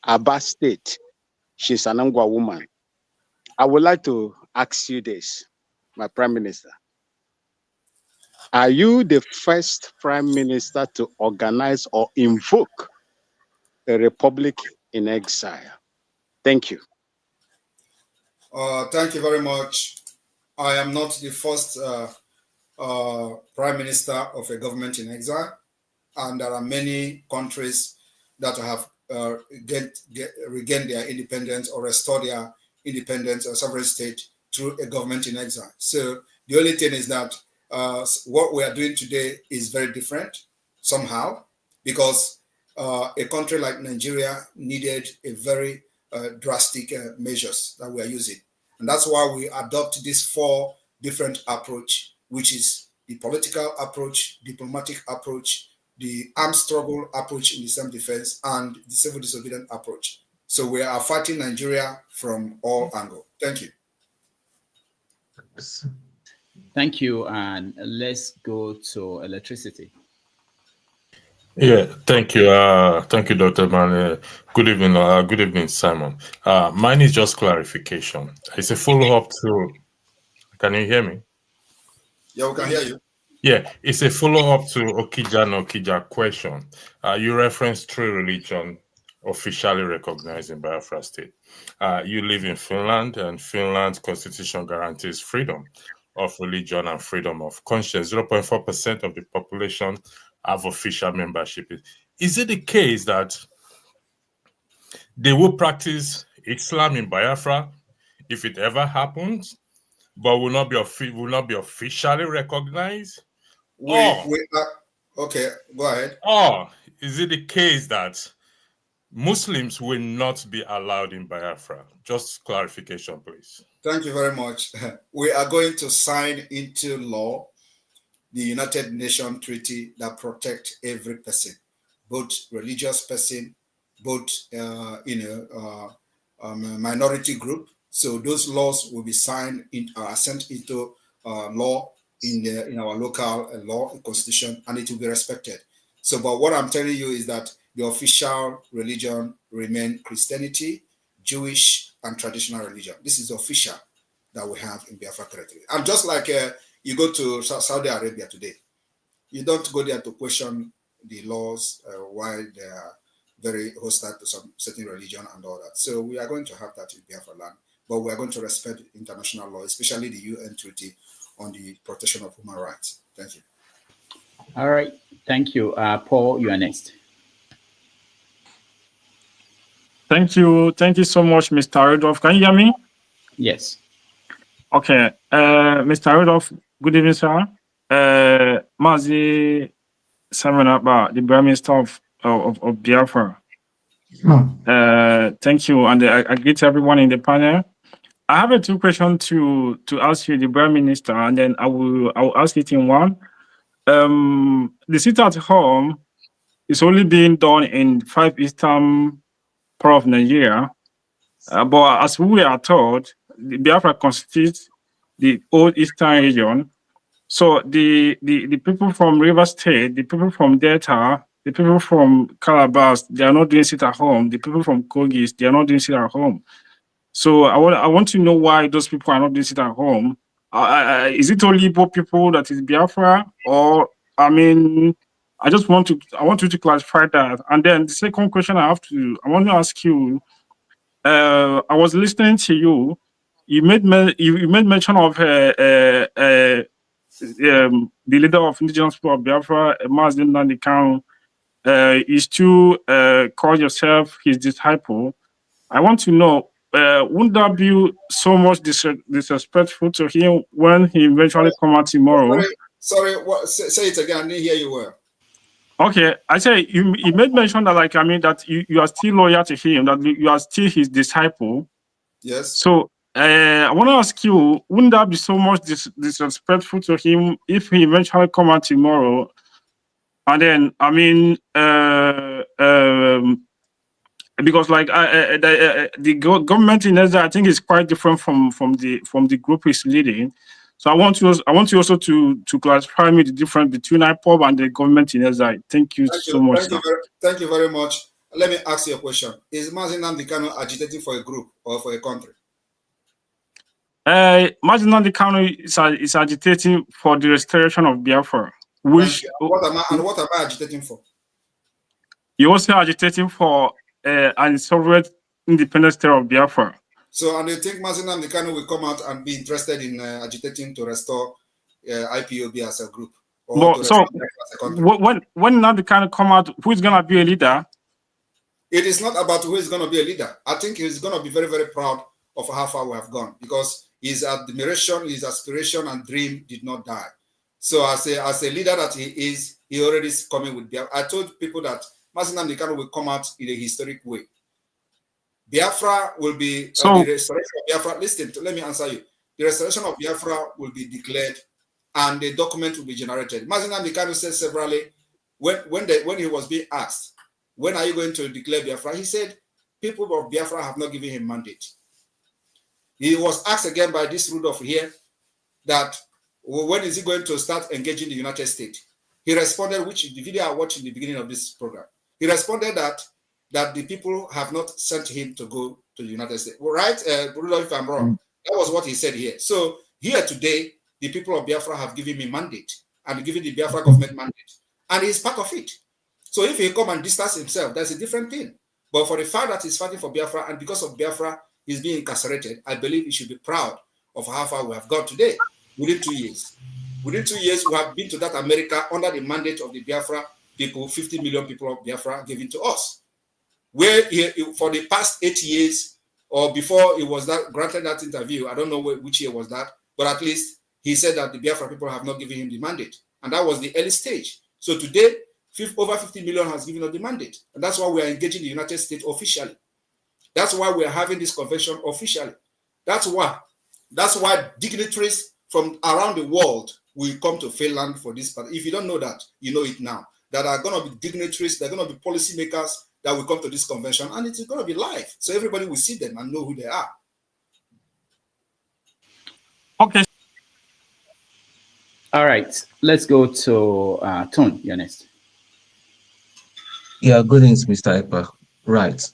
Abia State. She's an Angwa woman. I would like to ask you this, my Prime Minister. Are you the first Prime Minister to organize or invoke a republic in exile? Thank you. Thank you very much. I am not the first Prime Minister of a government in exile, and there are many countries that have regain their independence or restore their independence or sovereign state through a government in exile. So the only thing is that what we are doing today is very different somehow, because a country like Nigeria needed a very drastic measures that we are using. And that's why we adopt this 4 different approach, which is the political approach, diplomatic approach, the armed struggle approach in the self-defense, and the civil disobedience approach. So we are fighting Nigeria from all angles. Thank you. Thank you, and let's go to electricity. Yeah, thank you. Thank you, Dr. Man. Good evening, Simon. Mine is just clarification. It's a follow-up to. Can you hear me? Yeah, we can hear you. Yeah, it's a follow-up to Okija question. You referenced 3 religions officially recognized in Biafra state. You live in Finland, and Finland's constitution guarantees freedom of religion and freedom of conscience. 0.4% of the population have official membership. Is it the case that they will practice Islam in Biafra if it ever happens, but will not be officially recognized? Okay, go ahead. Or is it the case that Muslims will not be allowed in Biafra? Just clarification, please. Thank you very much. We are going to sign into law the United Nations Treaty that protects every person, both religious person, both minority group. So those laws will be signed sent into law in our local law constitution, and it will be respected. So, but what I'm telling you is that the official religion remain Christianity, Jewish, and traditional religion. This is the official that we have in Biafra territory. And just like you go to Saudi Arabia today, you don't go there to question the laws why they are very hostile to some certain religion and all that. So we are going to have that in Biafra land, but we are going to respect international law, especially the UN Treaty on the protection of human rights. Thank you. All right, thank you. Paul, you are next. Thank you so much, Mr. Rudolph. Can you hear me? Yes. Okay, Mr. Rudolph, good evening, sir. Mazi Simon Ekpa, the Prime Minister of Biafra. Thank you, and I greet everyone in the panel. I have 2 questions to ask you, the Prime Minister, and then I will ask it in one. The sit at home is only being done in 5 eastern part of Nigeria, but as we are told, the Biafra constitutes the old eastern region. So the people from River State, the people from Delta, the people from Calabar, they are not doing sit at home. The people from Kogis, they are not doing sit at home. So I want to know why those people are not doing sit at home. Is it only Igbo people that is Biafra, or I mean, I want you to clarify that. And then the second question I want to ask you. I was listening to you. You made mention of the leader of indigenous people of Biafra, Mazi Simon Ekpa, is to call yourself his disciple. I want to know, wouldn't that be so much disrespectful to him when he eventually come out tomorrow? Sorry, say it again. I didn't hear you well. Okay, I say you made mention that, like, I mean, that you are still loyal to him, that you are still his disciple. Yes. So I want to ask you, wouldn't that be so much disrespectful to him if he eventually come out tomorrow? And then, I mean, because like the government in Exile, I think, is quite different from the group he's leading. So I want you also to clarify me the difference between IPOB and the government in Exile. Thank you so much. Thank you very much. Let me ask you a question. Is Mazi Simon Ekpa agitating for a group or for a country? Mazi Simon Ekpa is agitating for the restoration of Biafra. Which what am I agitating for? You're also agitating for an sovereign independent state of Biafra. So, and you think Mazi Simon Ekpa will come out and be interested in agitating to restore IPOB as a group? Or so, as a country? When Nnamdi Kanu come out, who's going to be a leader? It is not about who is going to be a leader. I think he's going to be very, very proud of how far we have gone, because his admiration, his aspiration and dream did not die. So as a leader that he is, he already is coming with Biafra. I told people that Mazi Simon Ekpa will come out in a historic way. Biafra will be, the restoration of Biafra, listen, let me answer you. The restoration of Biafra will be declared and the document will be generated. Mazi Simon Ekpa said severally, when he was being asked, when are you going to declare Biafra? He said, people of Biafra have not given him mandate. He was asked again by this Rudolph here that, well, when is he going to start engaging the United States? He responded, which the video I watched in the beginning of this program. He responded that the people have not sent him to go to the United States. Well, right, Rudolph, if I'm wrong, that was what he said here. So here today, the people of Biafra have given me mandate and given the Biafra government mandate, and he's part of it. So if he come and distance himself, that's a different thing. But for the fact that he's fighting for Biafra, and because of Biafra, he's being incarcerated, I believe he should be proud of how far we have got today within 2 years. Within 2 years, we have been to that America under the mandate of the Biafra people, 50 million people of Biafra given to us. Where for the past 8 years, or before it was that granted that interview, I don't know which year was that, but at least he said that the Biafra people have not given him the mandate. And that was the early stage. So today, over 50 million has given us the mandate. And that's why we are engaging the United States officially. That's why we are having this convention officially. That's why dignitaries from around the world will come to Finland for this part. If you don't know that, you know it now. That are going to be dignitaries, they're going to be policymakers that will come to this convention, and it's going to be live. So everybody will see them and know who they are. Okay. All right. Let's go to Tone. You're next. Yeah, good evening, Mr. Ekpa. Right.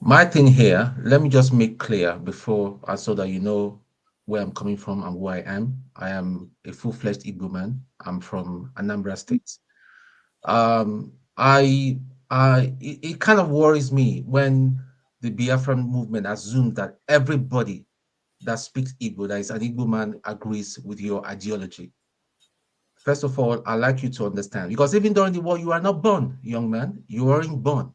My thing here, let me just make clear before, so that you know where I'm coming from and who I am. I am a full-fledged Igbo man. I'm from Anambra State. It kind of worries me when the Biafran movement assumes that everybody that speaks Igbo, that is an Igbo man, agrees with your ideology. First of all, I'd like you to understand, because even during the war, you are not born, young man. You weren't born.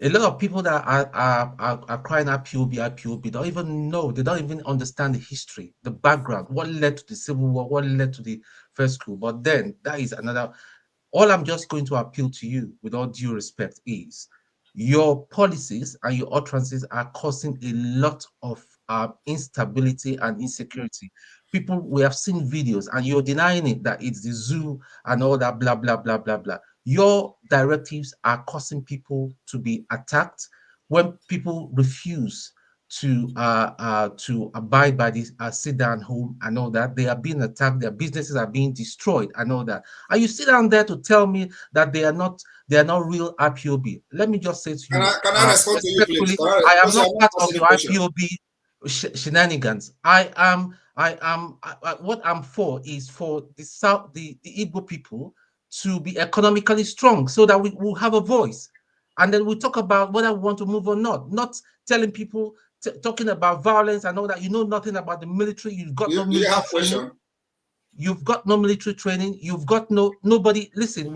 A lot of people that are crying IPOB, don't even know, they don't even understand the history, the background, what led to the Civil War, what led to the first coup. But then that is another. All I'm just going to appeal to you, with all due respect, is your policies and your utterances are causing a lot of instability and insecurity. People, we have seen videos and you're denying it, that it's the zoo and all that, blah, blah, blah, blah, blah. Your directives are causing people to be attacked. When people refuse to abide by this sit down home and all that, they are being attacked, their businesses are being destroyed and all that. And you sit down there to tell me that they are not real IPOB. Let me just say to you, can I respond to you, please? I am not part of your IPOB shenanigans. What I'm for is for the Igbo people to be economically strong, so that we will have a voice, and then we talk about whether we want to move or not. Not telling people, talking about violence and all that. You know nothing about the military. You've got no military training. You've got no military training. You've got nobody. Listen,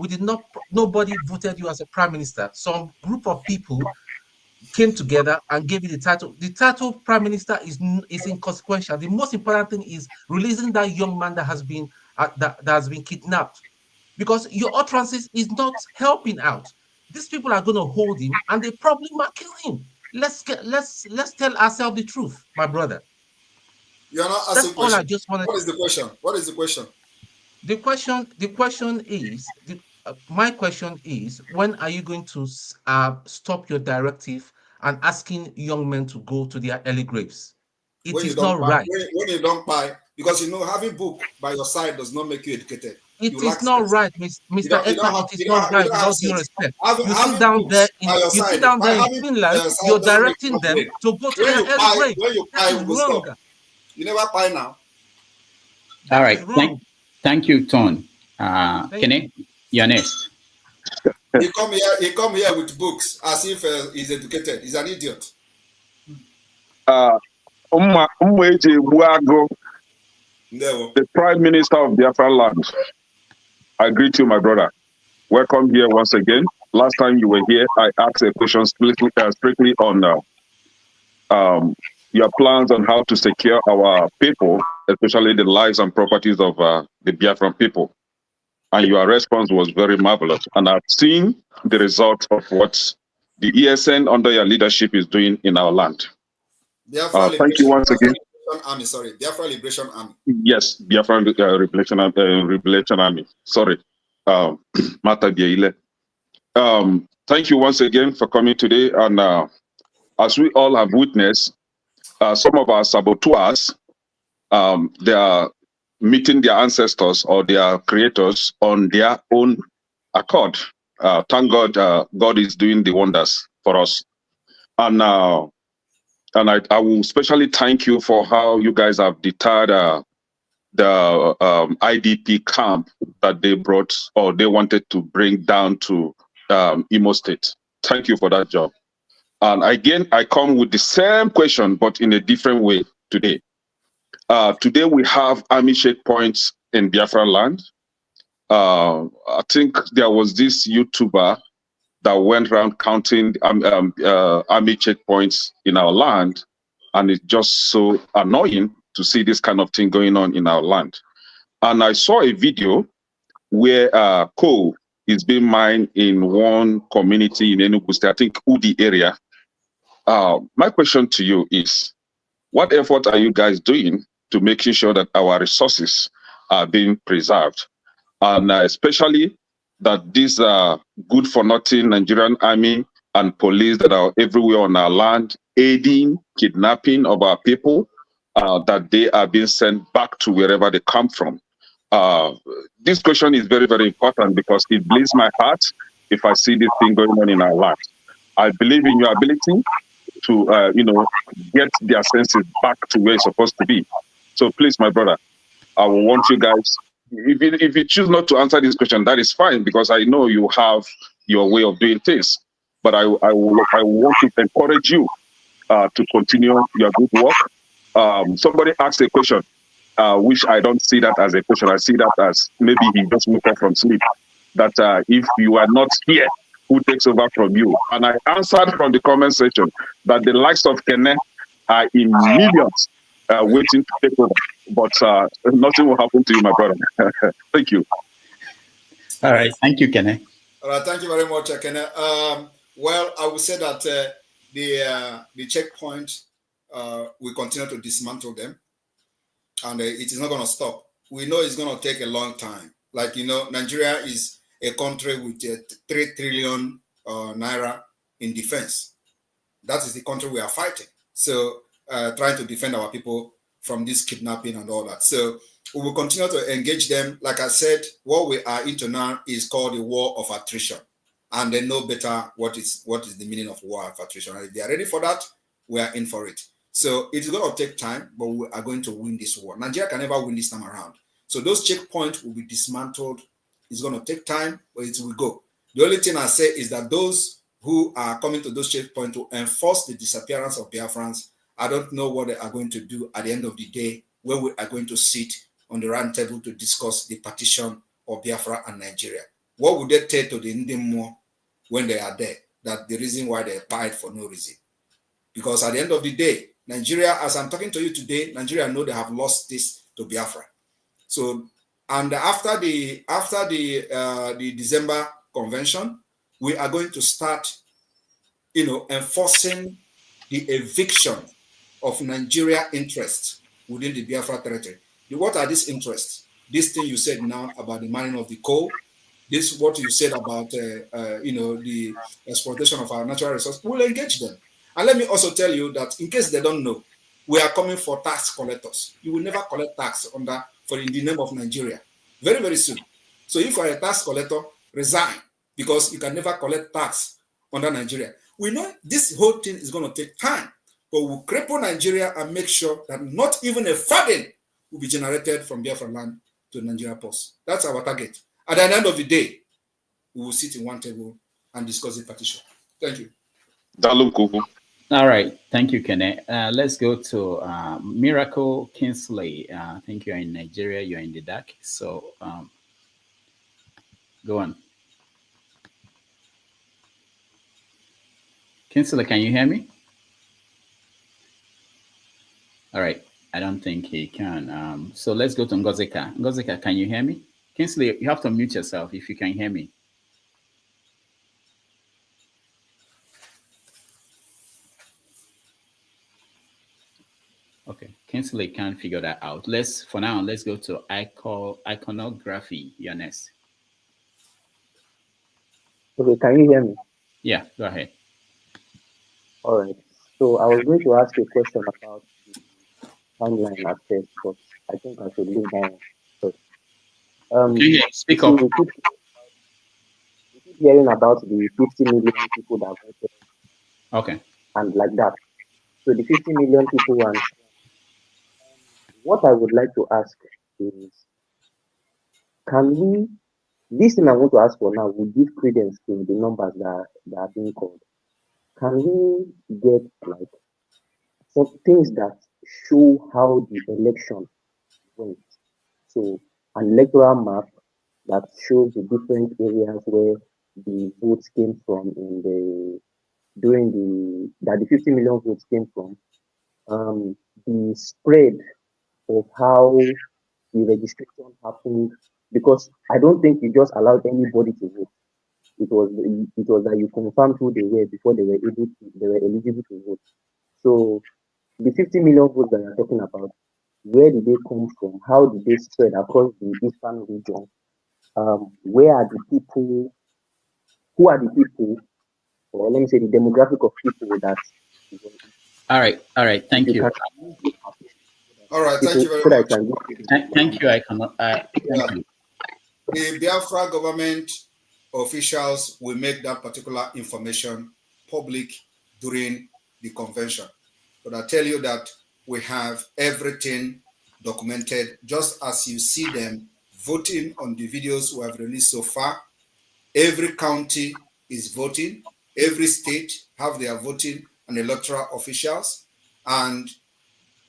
nobody voted you as a prime minister. Some group of people came together and gave you the title. The title prime minister is inconsequential. The most important thing is releasing that young man that has been kidnapped, because your utterances is not helping out. These people are going to hold him and they probably might kill him. Let's tell ourselves the truth, my brother. You're not asking. That's all I just wanted. What is the question? What is the question? My question is, when are you going to stop your directive and asking young men to go to their early graves? It is not right. When you don't buy, because you know having book by your side does not make you educated. It is not right, Mr. Ekpa. It is not right, with all due respect. You sit down there in Finland, you're directing them to go to their early grave. That is wrong. You never buy now. All right. Thank you, Tone. Kene, you're next. He come here with books as if he's educated. He's an idiot. The Prime Minister of Biafra land. I greet you, my brother. Welcome here once again. last time you were here, I asked a question strictly on your plans on how to secure our people, especially the lives and properties of the Biafran people. And your response was very marvelous. And I've seen the result of what the ESN under your leadership is doing in our land. Thank you once again. Army, sorry, Biafra Liberation Army. Yes, Biafra Liberation Army. Sorry, Mata Bieile. Thank you once again for coming today. And as we all have witnessed, some of our saboteurs, they are meeting their ancestors or their creators on their own accord. Thank God, God is doing the wonders for us. And I will especially thank you for how you guys have deterred the IDP camp that they brought or they wanted to bring down to Imo State. Thank you for that job. And again, I come with the same question, but in a different way today. Today we have army checkpoints in Biafra land. I think there was this YouTuber that went around counting army checkpoints in our land, and it's just so annoying to see this kind of thing going on in our land. And I saw a video where coal is being mined in one community in Enugu State, I think Udi area. My question to you is, what effort are you guys doing to making sure that our resources are being preserved? And especially that these good-for-nothing Nigerian army and police that are everywhere on our land, aiding kidnapping of our people, that they are being sent back to wherever they come from. This question is very, very important because it bleeds my heart if I see this thing going on in our land. I believe in your ability to, get their senses back to where it's supposed to be. So please, my brother, I will want you guys, if you choose not to answer this question, that is fine, because I know you have your way of doing things. But I want to encourage you to continue your good work. Somebody asked a question, which I don't see that as a question. I see that as maybe he just woke up from sleep. That if you are not here, who takes over from you? And I answered from the comment section that the likes of Kenne are in millions waiting to take over. But nothing will happen to you, my brother. Thank you. All right. Thank you, Kenne. All right. Thank you very much, Kenne. Well, I would say that the checkpoint, we continue to dismantle them. And it is not going to stop. We know it's going to take a long time. Like, Nigeria is a country with 3 trillion naira in defense. That is the country we are fighting. So trying to defend our people from this kidnapping and all that. So we will continue to engage them. Like I said, what we are into now is called the war of attrition. And they know better what is the meaning of war of attrition. And if they are ready for that, we are in for it. So it's going to take time, but we are going to win this war. Nigeria can never win this time around. So those checkpoints will be dismantled. It's going to take time, but it will go. The only thing I say is that those who are coming to those checkpoints to enforce the disappearance of Biafrans, I don't know what they are going to do at the end of the day when we are going to sit on the round table to discuss the partition of Biafra and Nigeria. What would they tell to the Ndemo when they are there? That the reason why they died for no reason. Because at the end of the day, Nigeria, as I'm talking to you today, Nigeria know they have lost this to Biafra. So, and after the December convention, we are going to start, enforcing the eviction of Nigeria interests within the Biafra territory. What are these interests? This thing you said now about the mining of the coal, this what you said about the exploitation of our natural resources. We'll engage them. And let me also tell you that in case they don't know, we are coming for tax collectors. You will never collect tax in the name of Nigeria. Very, very soon. So if you are a tax collector, resign, because you can never collect tax under Nigeria. We know this whole thing is going to take time, but we'll cripple Nigeria and make sure that not even a farthing will be generated from Biafra land to Nigeria post. That's our target. At the end of the day, we will sit in one table and discuss the partition. Thank you. All right. Thank you, Kenne. Let's go to Miracle Kingsley. I think you're in Nigeria. You're in the dark. So go on. Kinsley, can you hear me? All right. I don't think he can. So let's go to Ngozika. Ngozika, can you hear me? Kinsley, you have to mute yourself if you can hear me. Okay, Kinsley can't figure that out. For now, let's go to iconography. You're next. Okay, can you hear me? Yeah, go ahead. All right. So I was going to ask a question about the timeline aspect, but I think I should leave that first. Speak up. We keep hearing about the 50 million people that voted. Okay. And like that. So the 50 million people, and what I would like to ask is, this thing I want to ask for now will give credence to the numbers that are being called. Can we get like some things that show how the election went? So an electoral map that shows the different areas where the votes came from that the 50 million votes came from, the spread of how the registration happened, because I don't think you just allowed anybody to vote. It was that you confirmed who they were before they were eligible to vote. So the 50 million votes that you're talking about, where did they come from? How did they spread across the eastern region? Where are the people? Who are the people? Or let me say the demographic of people that. All right. Thank you. All right. Thank you very much. Thank you. Thank you. The Biafra government officials will make that particular information public during the convention. But I tell you that we have everything documented, just as you see them voting on the videos we have released so far. Every county is voting. Every state have their voting and electoral officials. And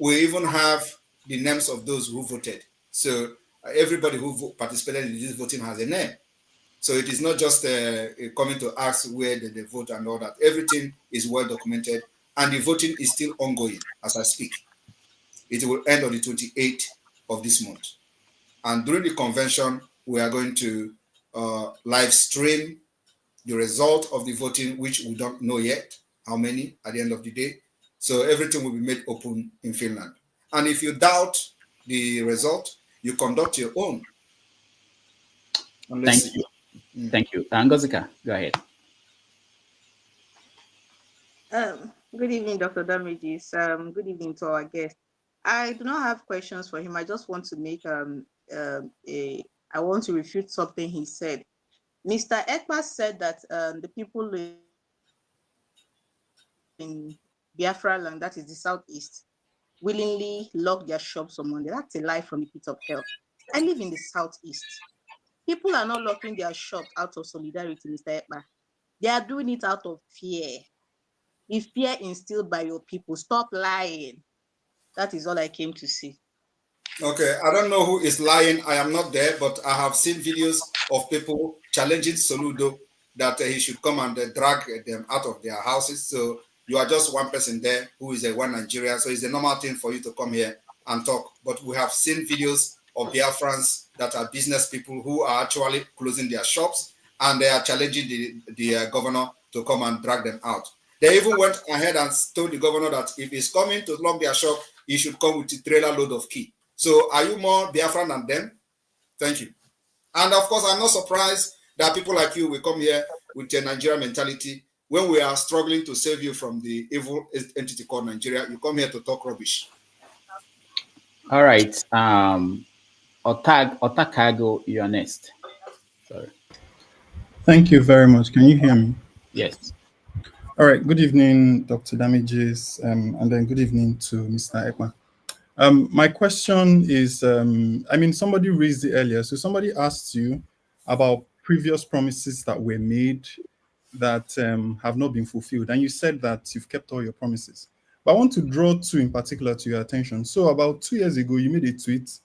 we even have the names of those who voted. So everybody who participated in this voting has a name. So it is not just coming to ask where they vote and all that. Everything is well documented, and the voting is still ongoing as I speak. It will end on the 28th of this month. And during the convention, we are going to live stream the result of the voting, which we don't know yet, how many at the end of the day. So everything will be made open in Finland. And if you doubt the result, you conduct your own. Thank you. Thank you. Ngozika, go ahead. Good evening, Dr. Damages. Good evening to our guest. I do not have questions for him. I just want to make I want to refute something he said. Mr. Ekpa said that the people in Biafra land, that is the southeast, willingly lock their shops on Monday. That's a lie from the pit of hell. I live in the southeast. People are not locking their shops out of solidarity, Mr. Ekpa. They are doing it out of fear. If fear instilled by your people, stop lying. That is all I came to see. Okay, I don't know who is lying. I am not there, but I have seen videos of people challenging Soludo that he should come and drag them out of their houses. So you are just one person there who is a one Nigeria. So it's a normal thing for you to come here and talk. But we have seen videos of Biafrans that are business people who are actually closing their shops, and they are challenging the governor to come and drag them out. They even went ahead and told the governor that if he's coming to lock their shop, he should come with a trailer load of key. So are you more Biafran than them? Thank you. And of course, I'm not surprised that people like you will come here with a Nigerian mentality. When we are struggling to save you from the evil entity called Nigeria, you come here to talk rubbish. All right. Otakago, you are next. Sorry. Thank you very much. Can you hear me? Yes. All right. Good evening, Dr. Damages, and then good evening to Mr. Ekpa. My question is, somebody raised it earlier. So somebody asked you about previous promises that were made that have not been fulfilled. And you said that you've kept all your promises. But I want to draw two in particular to your attention. So about 2 years ago, you made a tweet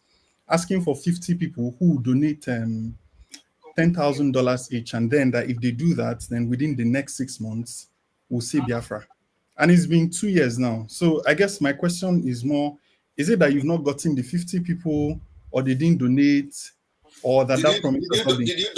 asking for 50 people who donate $10,000 each. And then that if they do that, then within the next 6 months, we'll see Biafra. And it's been 2 years now. So I guess my question is more, is it that you've not gotten the 50 people, or they didn't donate, or that promise has not been... Did you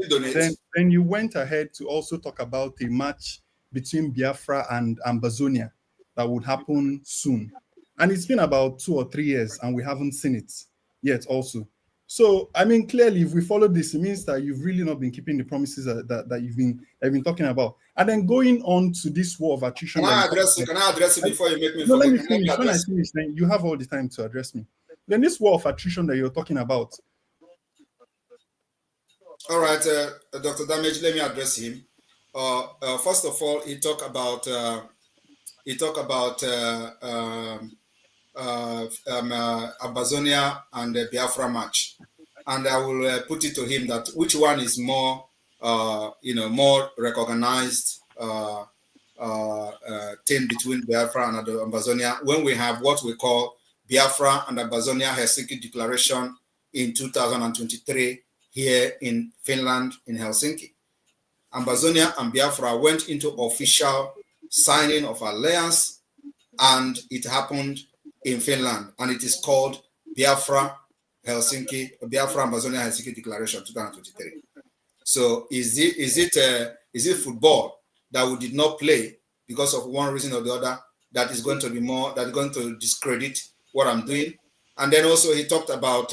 donate? Then you went ahead to also talk about a match between Biafra and Ambazonia that would happen soon. And it's been about 2 or 3 years and we haven't seen it yet also. So, I mean, clearly, if we follow this, it means that you've really not been keeping the promises that you've been talking about. And then going on to this war of attrition. Can I address it before you make me No, forget? let me finish. When I finish, then you have all the time to address me. Then this war of attrition that you're talking about. All right, Dr. Damage, let me address him. First of all, he talked about Ambazonia and the Biafra match, and I will put it to him that which one is more, more recognized thing between Biafra and Ambazonia, when we have what we call Biafra and Ambazonia Helsinki Declaration in 2023 here in Finland, in Helsinki. Ambazonia and Biafra went into official signing of alliance, and it happened in Finland, and it is called Biafra Ambazonia Helsinki Declaration 2023. So is it football that we did not play because of one reason or the other that is going to be more, that is going to discredit what I'm doing? And then also he talked about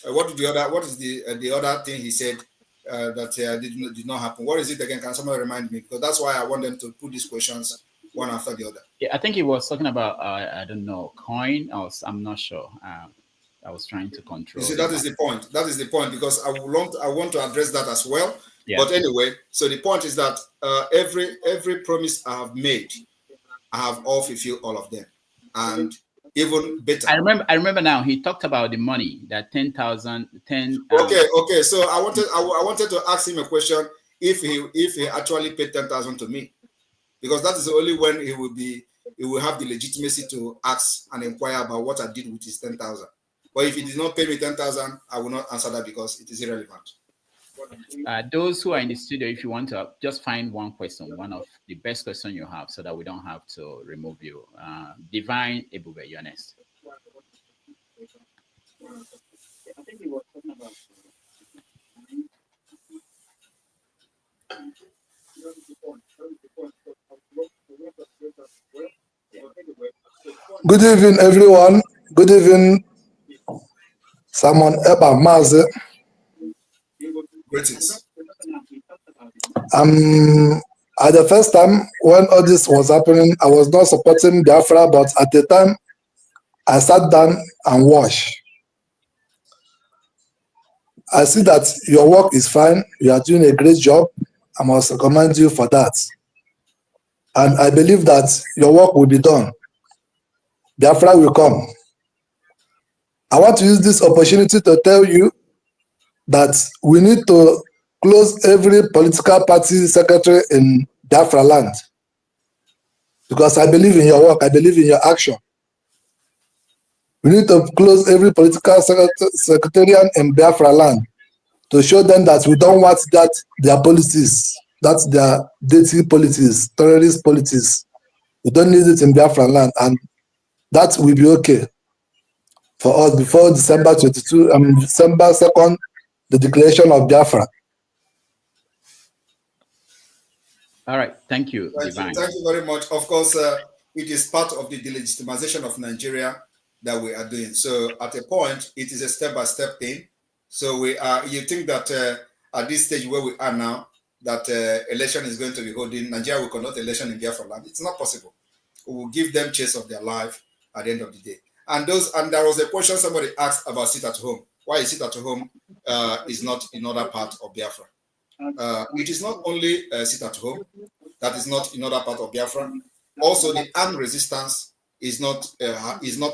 what is the other thing he said that did not happen? What is it again? Can somebody remind me? Because that's why I want them to put these questions one after the other. Yeah, I think he was talking about I don't know, coin. I'm not sure. I was trying to control. You see, that is the point. That is the point, because I want to address that as well. Yeah. But anyway, so the point is that every promise I have made, I have all fulfilled all of them, and even better. I remember now. He talked about the money, that 10,000. Okay. So I wanted to ask him a question. If he actually paid 10,000 to me, because that is only when he will have the legitimacy to ask and inquire about what I did with his 10,000. But if he did not pay me 10,000, I will not answer that because it is irrelevant. Those who are in the studio, if you want to just find one question, one of the best questions you have, so that we don't have to remove you. Divine Ebube, you're next. Good evening, everyone. Good evening, Simon Ekpa, Mazi. Greetings. At the first time when all this was happening, I was not supporting Biafra, but at the time, I sat down and watched. I see that your work is fine. You are doing a great job. I must recommend you for that. And I believe that your work will be done. Biafra will come. I want to use this opportunity to tell you that we need to close every political party secretary in Biafra land. Because I believe in your work, I believe in your action. We need to close every political secretariat in Biafra land to show them that we don't want that their policies, that's their dirty politics, terrorist politics. We don't need it in Biafra land, and that will be okay for us before December 2nd, the declaration of Biafra. All right, thank you, Divine. Thank you very much. Of course, it is part of the delegitimization of Nigeria that we are doing. So at a point, it is a step-by-step thing. So we are, you think that at this stage where we are now, that election is going to be holding, Nigeria will conduct election in Biafra land. It's not possible. We will give them chase of their life at the end of the day. And there was a question somebody asked about sit at home. Why is sit at home is not in other part of Biafra? It is not only sit at home that is not in other part of Biafra. Also, the armed resistance is not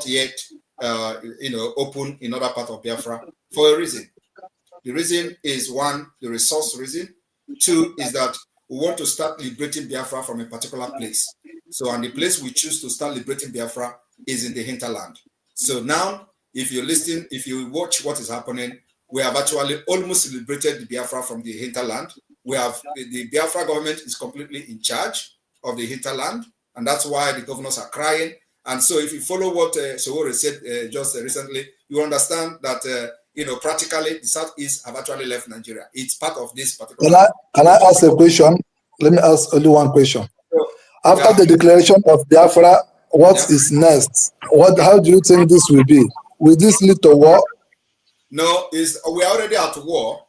yet open in other part of Biafra for a reason. The reason is, one, the resource reason. Two is that we want to start liberating Biafra from a particular place. So, and the place we choose to start liberating Biafra is in the hinterland. So now, if you watch what is happening, we have actually almost liberated the Biafra from the hinterland. We have the Biafra government is completely in charge of the hinterland, and that's why the governors are crying. And so if you follow what Sowore said just recently, you understand that, practically the Southeast have actually left Nigeria. It's part of this particular... Can I ask a question? Let me ask only one question. After the declaration of Biafra, what is next? How do you think this will be? Will this lead to war? No, we're already at war.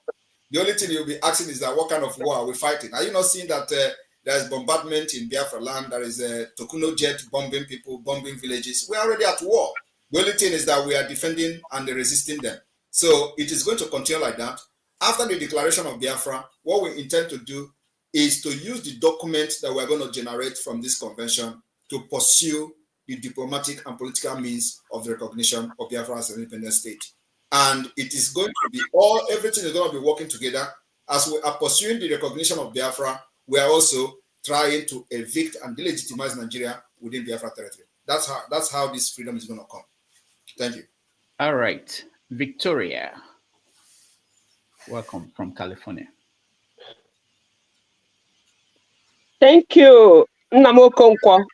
The only thing you'll be asking is that what kind of war are we fighting? Are you not seeing that there's bombardment in Biafra land? There is a Tokuno jet bombing people, bombing villages. We're already at war. The only thing is that we are defending and resisting them. So it is going to continue like that. After the declaration of Biafra, what we intend to do is to use the documents that we're going to generate from this convention to pursue the diplomatic and political means of the recognition of Biafra as an independent state. And it is going to be everything is going to be working together. As we are pursuing the recognition of Biafra, we are also trying to evict and delegitimize Nigeria within Biafra territory. That's how this freedom is going to come. Thank you. All right. Victoria, welcome from California. Thank you. Namokonkwa.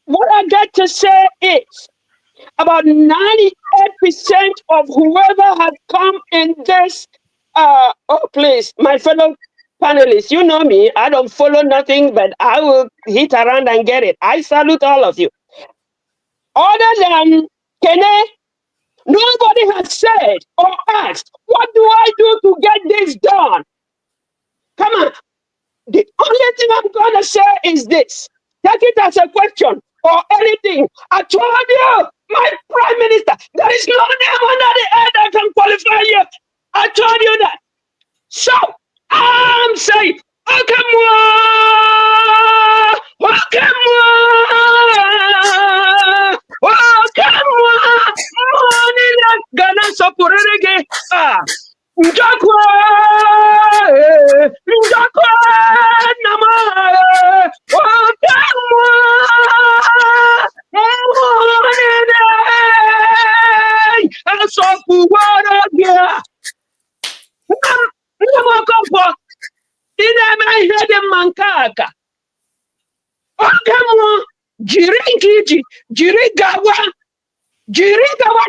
What I got to say is about 98% of whoever has come in this please, my fellow panelists, you know me, I don't follow nothing, but I will hit around and get it. I salute all of you. Other than Kene, nobody has said or asked, what do I do to get this done? Come on. The only thing I'm going to say is this. Take it as a question or anything. I told you, my prime minister, there is no name under the earth that can qualify you. I told you that. So, I'm saying,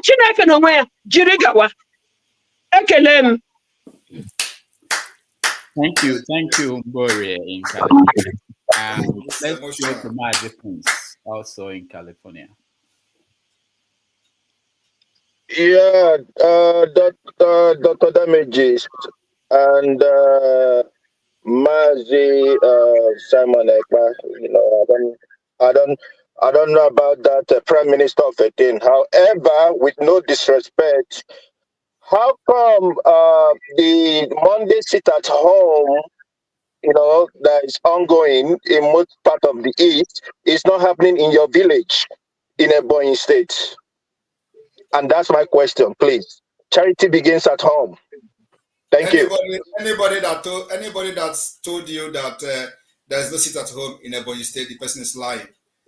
Chineke no nwe jiri gawa ekele m. Thank you, Mbori in California. Let's go to Mazi also in California. Yeah, Dr. Damages and Mazi Simon Ekpa, I don't know about that Prime Minister of a thing. However, with no disrespect, how come the Monday sit at home, that is ongoing in most part of the East, is not happening in your village in Ebonyi State? And that's my question, please. Charity begins at home. Thank you. Anybody that's told you that there's no sit at home in Ebonyi State, the person is lying.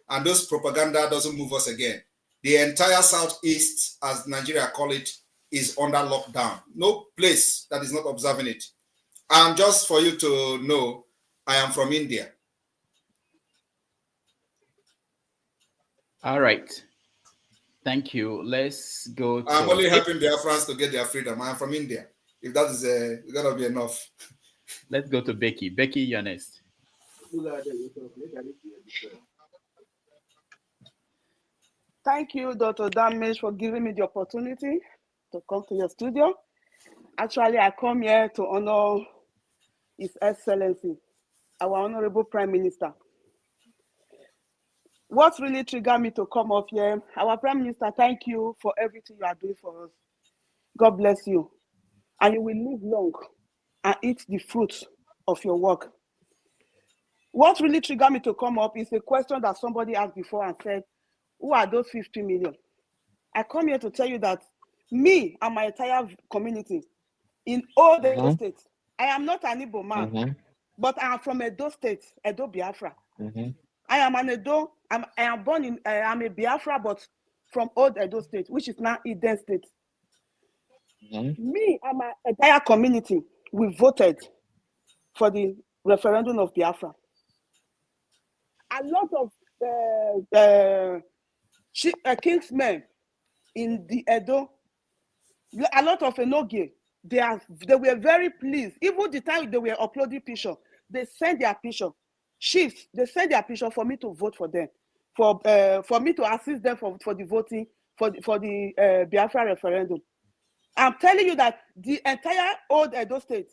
And those propaganda doesn't move us again. The entire Southeast, as Nigeria call it, is under lockdown. No place that is not observing it. And just for you to know, I am from India. All right. Thank you. Let's go to... I'm only helping Biafrans to get their freedom. I'm from India. If that is gonna be enough. Let's go to Becky. Becky, you're next. Thank you, Dr. Damish, for giving me the opportunity to come to your studio. Actually, I come here to honor His Excellency, our Honorable Prime Minister. What really triggered me to come up here, our Prime Minister, thank you for everything you are doing for us. God bless you. And you will live long and eat the fruits of your work. What really triggered me to come up is a question that somebody asked before and said, who are those 50 million? I come here to tell you that me and my entire community in all the Edo states, I am not an Igbo man, but I am from Edo State, Edo Biafra. I am an Edo, I am born in, I am a Biafra, but from old Edo State, which is now Eden State. Me and my entire community, we voted for the referendum of Biafra. A lot of kingsmen in the Edo, a lot of Enogie, they were very pleased. Even the time they were uploading picture, they sent their picture. Chiefs, they sent their picture for me to vote for them, for me to assist them for the voting for the Biafra referendum. I'm telling you that the entire old Edo state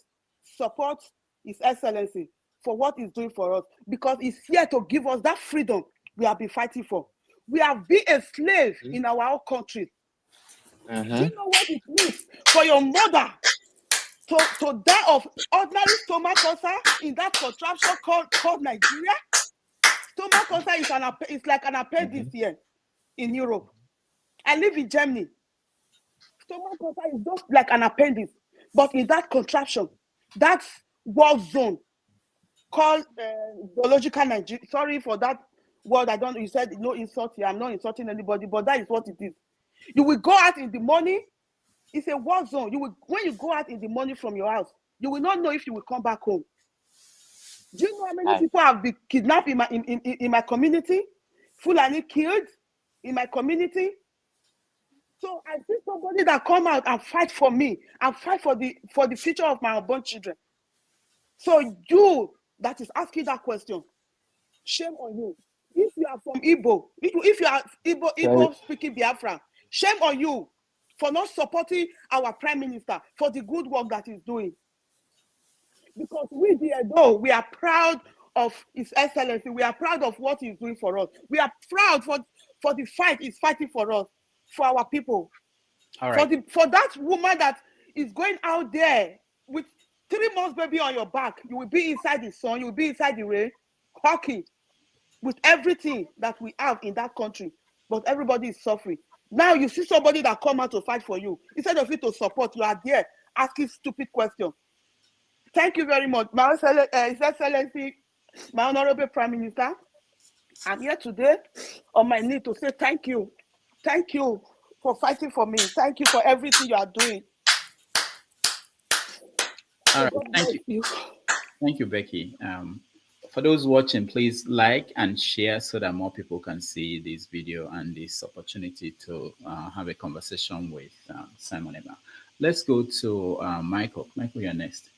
supports His Excellency for what he's doing for us, because he's here to give us that freedom we have been fighting for. We have been a slave in our own country. Do you know what it means for your mother to die of ordinary stomach cancer in that contraption called Nigeria? Stomach cancer is like an appendix here in Europe. I live in Germany. Stomach cancer is just like an appendix, but in that contraption, that war zone called biological Nigeria. Sorry for that word. I don't know. You said no insult here. I'm not insulting anybody, but that is what it is. You will go out in the morning. It's a war zone. When you go out in the morning from your house, you will not know if you will come back home. Do you know how many people have been kidnapped in my community? Fulani killed in my community. So I see somebody that come out and fight for me and fight for the future of my unborn children. So you that is asking that question, shame on you. If you are from Igbo, if you are Igbo speaking Biafra, shame on you for not supporting our Prime Minister for the good work that he's doing. Because we are proud of His Excellency. We are proud of what he's doing for us. We are proud for the fight he's fighting for us, for our people. All right. For that woman that is going out there with 3 months baby on your back, you will be inside the sun, you will be inside the rain, hockey, with everything that we have in that country. But everybody is suffering. Now you see somebody that come out to fight for you. Instead of you to support, you are there asking stupid questions. Thank you very much. His Excellency, my Honorable Prime Minister, I'm here today on my knee to say thank you. Thank you for fighting for me. Thank you for everything you are doing. All right, thank you. Thank you, Becky. For those watching, please like and share so that more people can see this video and this opportunity to have a conversation with Simon Ekpa. Let's go to Michael. Michael, you're next.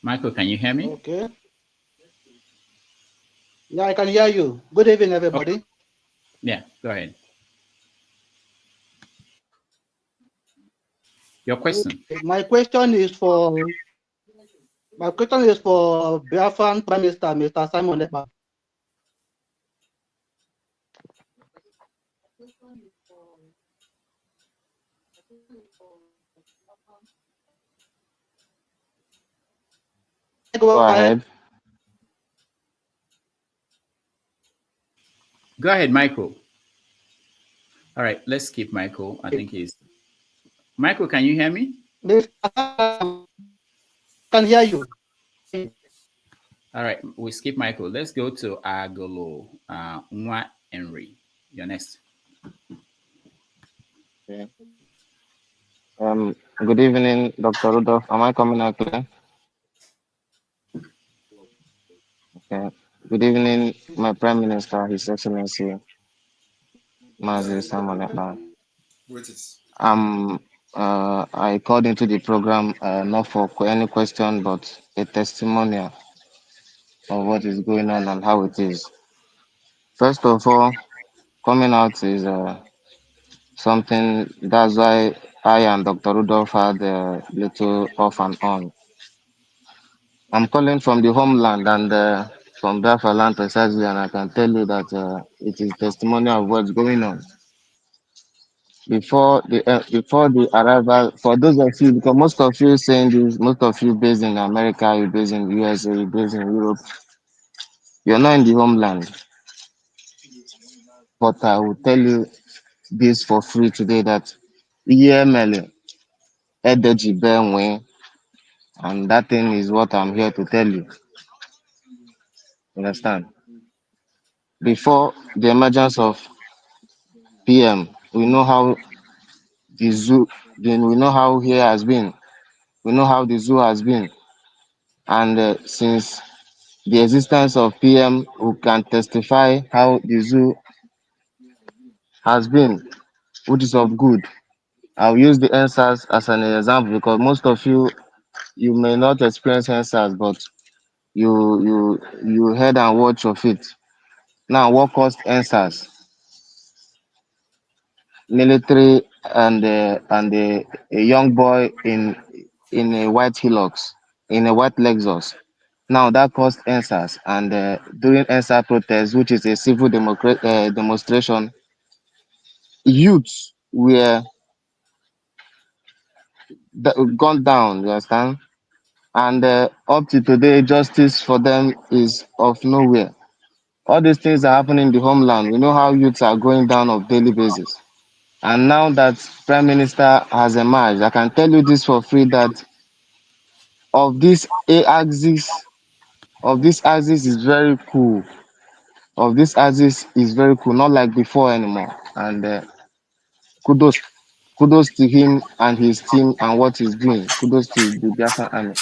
Michael, can you hear me? Okay. Yeah, I can hear you. Good evening, everybody. Okay. Yeah, go ahead. Your question. My question is for Biafran Prime Minister, Mr. Simon Ekpa. Go ahead. Go ahead, Michael. All right, let's skip Michael. I think he's... Michael, can you hear me? Can hear you. All right, we skip Michael. Let's go to Agolo Nwa Henry. You're next. Okay. Good evening, Dr. Rudolph. Am I coming out clear? Okay. Good evening, my Prime Minister, His Excellency, Mazi Simon Ekpa. I called into the program not for any question, but a testimonial of what is going on and how it is. First of all, coming out is something, that's why I and Dr. Rudolph had a little off and on. I'm calling from the homeland and from Biafra land precisely, and I can tell you that it is testimonial of what's going on. Before the arrival, for those of you, because most of you saying this, most of you based in America, you based in the USA, you based in Europe, you're not in the homeland. But I will tell you this for free today, that EML, Edeji Benwe, and that thing is what I'm here to tell you. Understand? Before the emergence of PM, we know how the zoo, then we know how here has been. We know how the zoo has been. And since the existence of PM, who can testify how the zoo has been, which is of good. I'll use the answers as an example because most of you may not experience answers, but you heard and watch of it. Now, what caused answers? Military and a young boy in a white Hilux, in a white Lexus. Now that caused answers, and during answer protest, which is a civil demonstration, youths were gone down. You understand? And up to today, justice for them is of nowhere. All these things are happening in the homeland. We know how youths are going down on daily basis. And now that Prime Minister has emerged, I can tell you this for free that of this axis is very cool. Of this axis is very cool, not like before anymore. And kudos to him and his team and what he's doing. Kudos to the Biafra Army.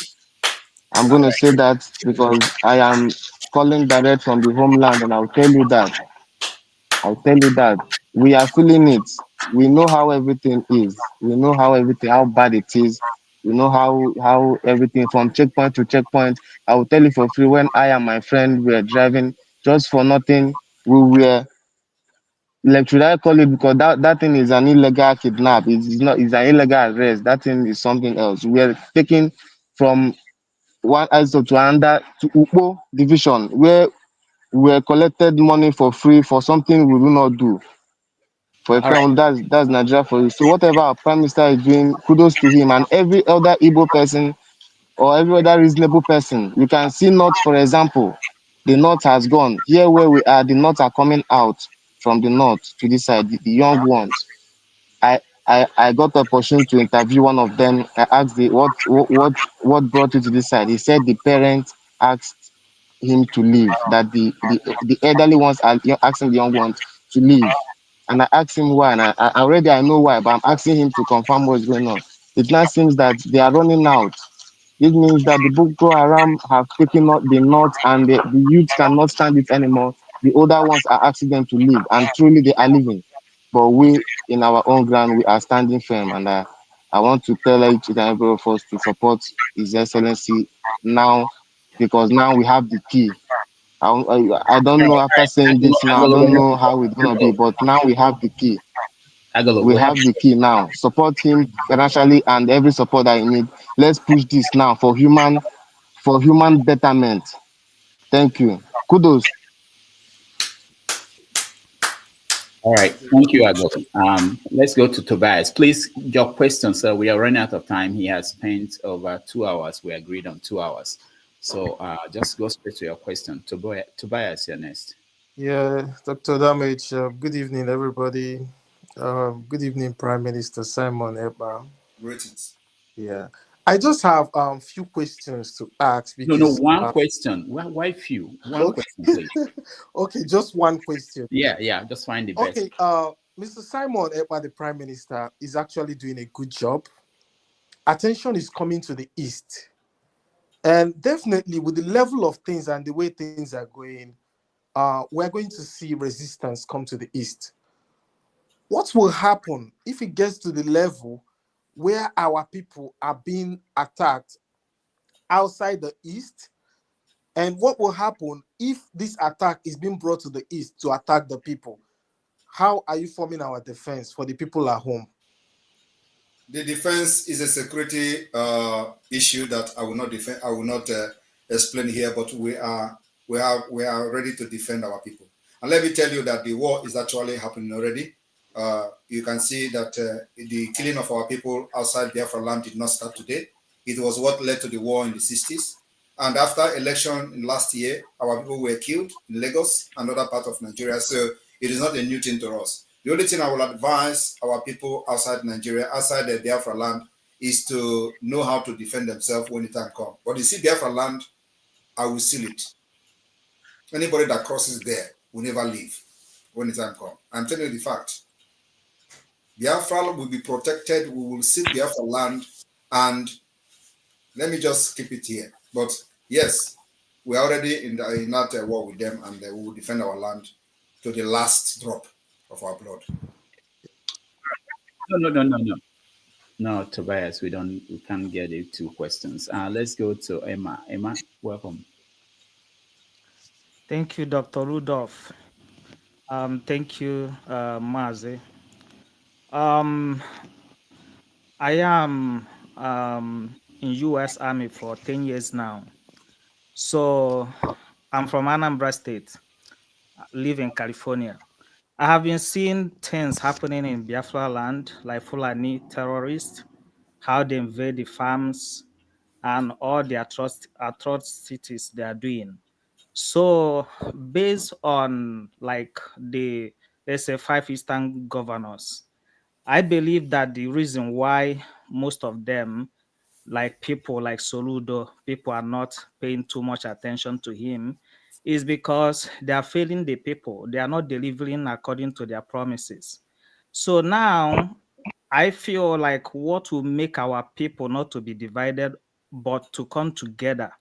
I'm going to say that because I am calling direct from the homeland, and I'll tell you that we are feeling it. We know how everything is. We know how bad it is. We know how everything from checkpoint to checkpoint. I will tell you for free, when I and my friend were driving just for nothing, we were, like, should I call it, because that thing is an illegal kidnap. It's not, it's an illegal arrest. That thing is something else. We are taken from one ISO to another to Upo division, where we were collected money for free for something we will not do. For a All right. crime, that's Nigeria for you. So whatever our Prime Minister is doing, kudos to him and every other Igbo person or every other reasonable person. You can see North, for example. The North has gone. Here where we are, the North are coming out from the North to this side, the young ones. I got the opportunity to interview one of them. I asked what brought you to this side. He said the parents asked him to leave, that the elderly ones are asking the young ones to leave. And I asked him why, and I know why, but I'm asking him to confirm what's going on. It now seems that they are running out. This means that the Boko Haram have taken out the north, and the youth cannot stand it anymore. The older ones are asking them to leave, and truly they are leaving. But we, in our own ground, we are standing firm, and I want to tell each and every of us to support His Excellency now, because now we have the key. I don't know, after saying this now, I don't know how it's going to be, but now we have the key. We have the key now. Support him financially and every support that he needs. Let's push this now for human betterment. Thank you. Kudos. All right. Thank you, Agolo. Let's go to Tobias. Please, your question, sir. We are running out of time. He has spent over 2 hours. We agreed on 2 hours. So just go straight to your question. Tobias, you're next. Yeah, Dr. Damage, good evening, everybody. Good evening, Prime Minister Simon Ekpa. Greetings. Yeah, I just have few questions to ask. Because, one question. Why few? One question, please. Okay, just one question. Yeah, just find the best. Okay, Mr. Simon Ekpa, the Prime Minister, is actually doing a good job. Attention is coming to the East. And definitely with the level of things and the way things are going, we're going to see resistance come to the East. What will happen if it gets to the level where our people are being attacked outside the East? And what will happen if this attack is being brought to the East to attack the people? How are you forming our defense for the people at home? The defense is a security issue that I will not defend. I will not explain here, but we are ready to defend our people. And let me tell you that the war is actually happening already. You can see that the killing of our people outside Biafra land did not start today. It was what led to the war in the 60s. And after election last year, our people were killed in Lagos and other parts of Nigeria. So it is not a new thing to us. The only thing I will advise our people outside Nigeria, outside the Biafra land, is to know how to defend themselves when the time comes. But you see Biafra land, I will seal it. Anybody that crosses there will never leave when the time comes. I'm telling you the fact. Biafra will be protected. We will see Biafra land, and let me just keep it here. But yes, we are already in that war with them, and we will defend our land to the last drop of our blood. No. No, Tobias, we can't get it 2 questions. Let's go to Emma. Emma, welcome. Thank you, Dr. Rudolph. Thank you, Mazi. I am in U.S. Army for 10 years now. So I'm from Anambra State, live in California. I have been seeing things happening in Biafra land, like Fulani terrorists, how they invade the farms, and all the atrocities they are doing. So based on like let's say 5 Eastern governors, I believe that the reason why most of them, like people like Soludo, people are not paying too much attention to him, is because they are failing the people. They are not delivering according to their promises. So now I feel like what will make our people not to be divided, but to come together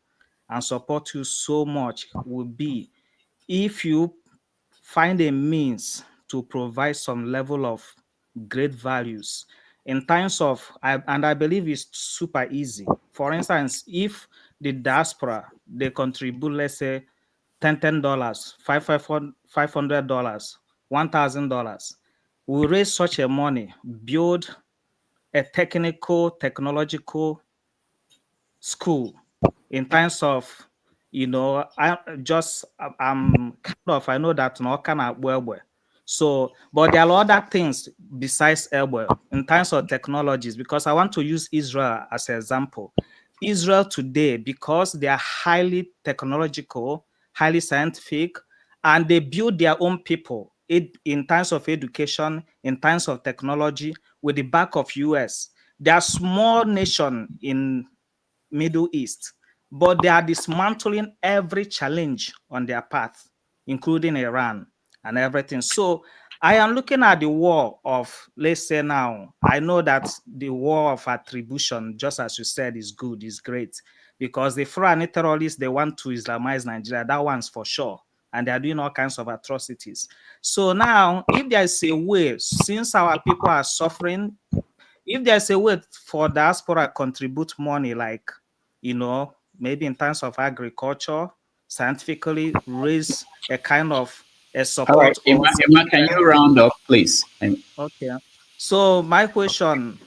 and support you so much will be if you find a means to provide some level of great values in terms of, and I believe it's super easy. For instance, if the diaspora, they contribute, let's say, $10, $500, $1,000, we raise such a money, build a technological school in terms of, I'm I know that no kind of well. So, but there are other things besides Elwell in terms of technologies, because I want to use Israel as an example. Israel today, because they are highly technological, highly scientific, and they build their own people in terms of education, in terms of technology, with the back of US. They are small nation in Middle East, but they are dismantling every challenge on their path, including Iran and everything. So I am looking at the war of, let's say now, I know that the war of attribution, just as you said, is good, is great, because the Fulani terrorists, they want to Islamize Nigeria. That one's for sure. And they are doing all kinds of atrocities. So now, if there is a way, since our people are suffering, if there's a way for diaspora contribute money, like, maybe in terms of agriculture, scientifically raise a kind of a support. All right, Emma, can you round up, please? Okay. So my question,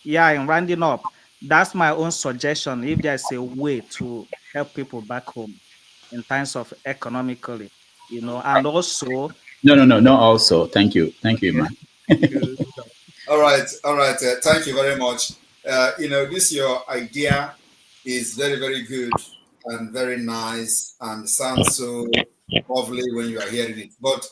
in rounding up, that's my own suggestion. If there's a way to help people back home in terms of economically, and also. No, also. Thank you, Emma. All right. Thank you very much. This your idea is very, very good and very nice and sounds so lovely when you are hearing it. But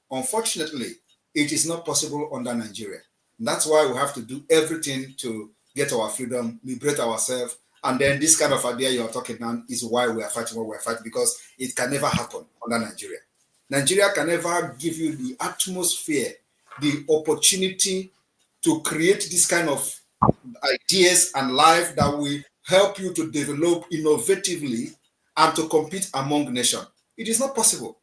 unfortunately, it is not possible under Nigeria. And that's why we have to do everything to get our freedom, liberate ourselves. And then this kind of idea you are talking now is why we are fighting what we are fighting, because it can never happen under Nigeria. Nigeria can never give you the atmosphere, the opportunity to create this kind of ideas and life that will help you to develop innovatively and to compete among nations. It is not possible.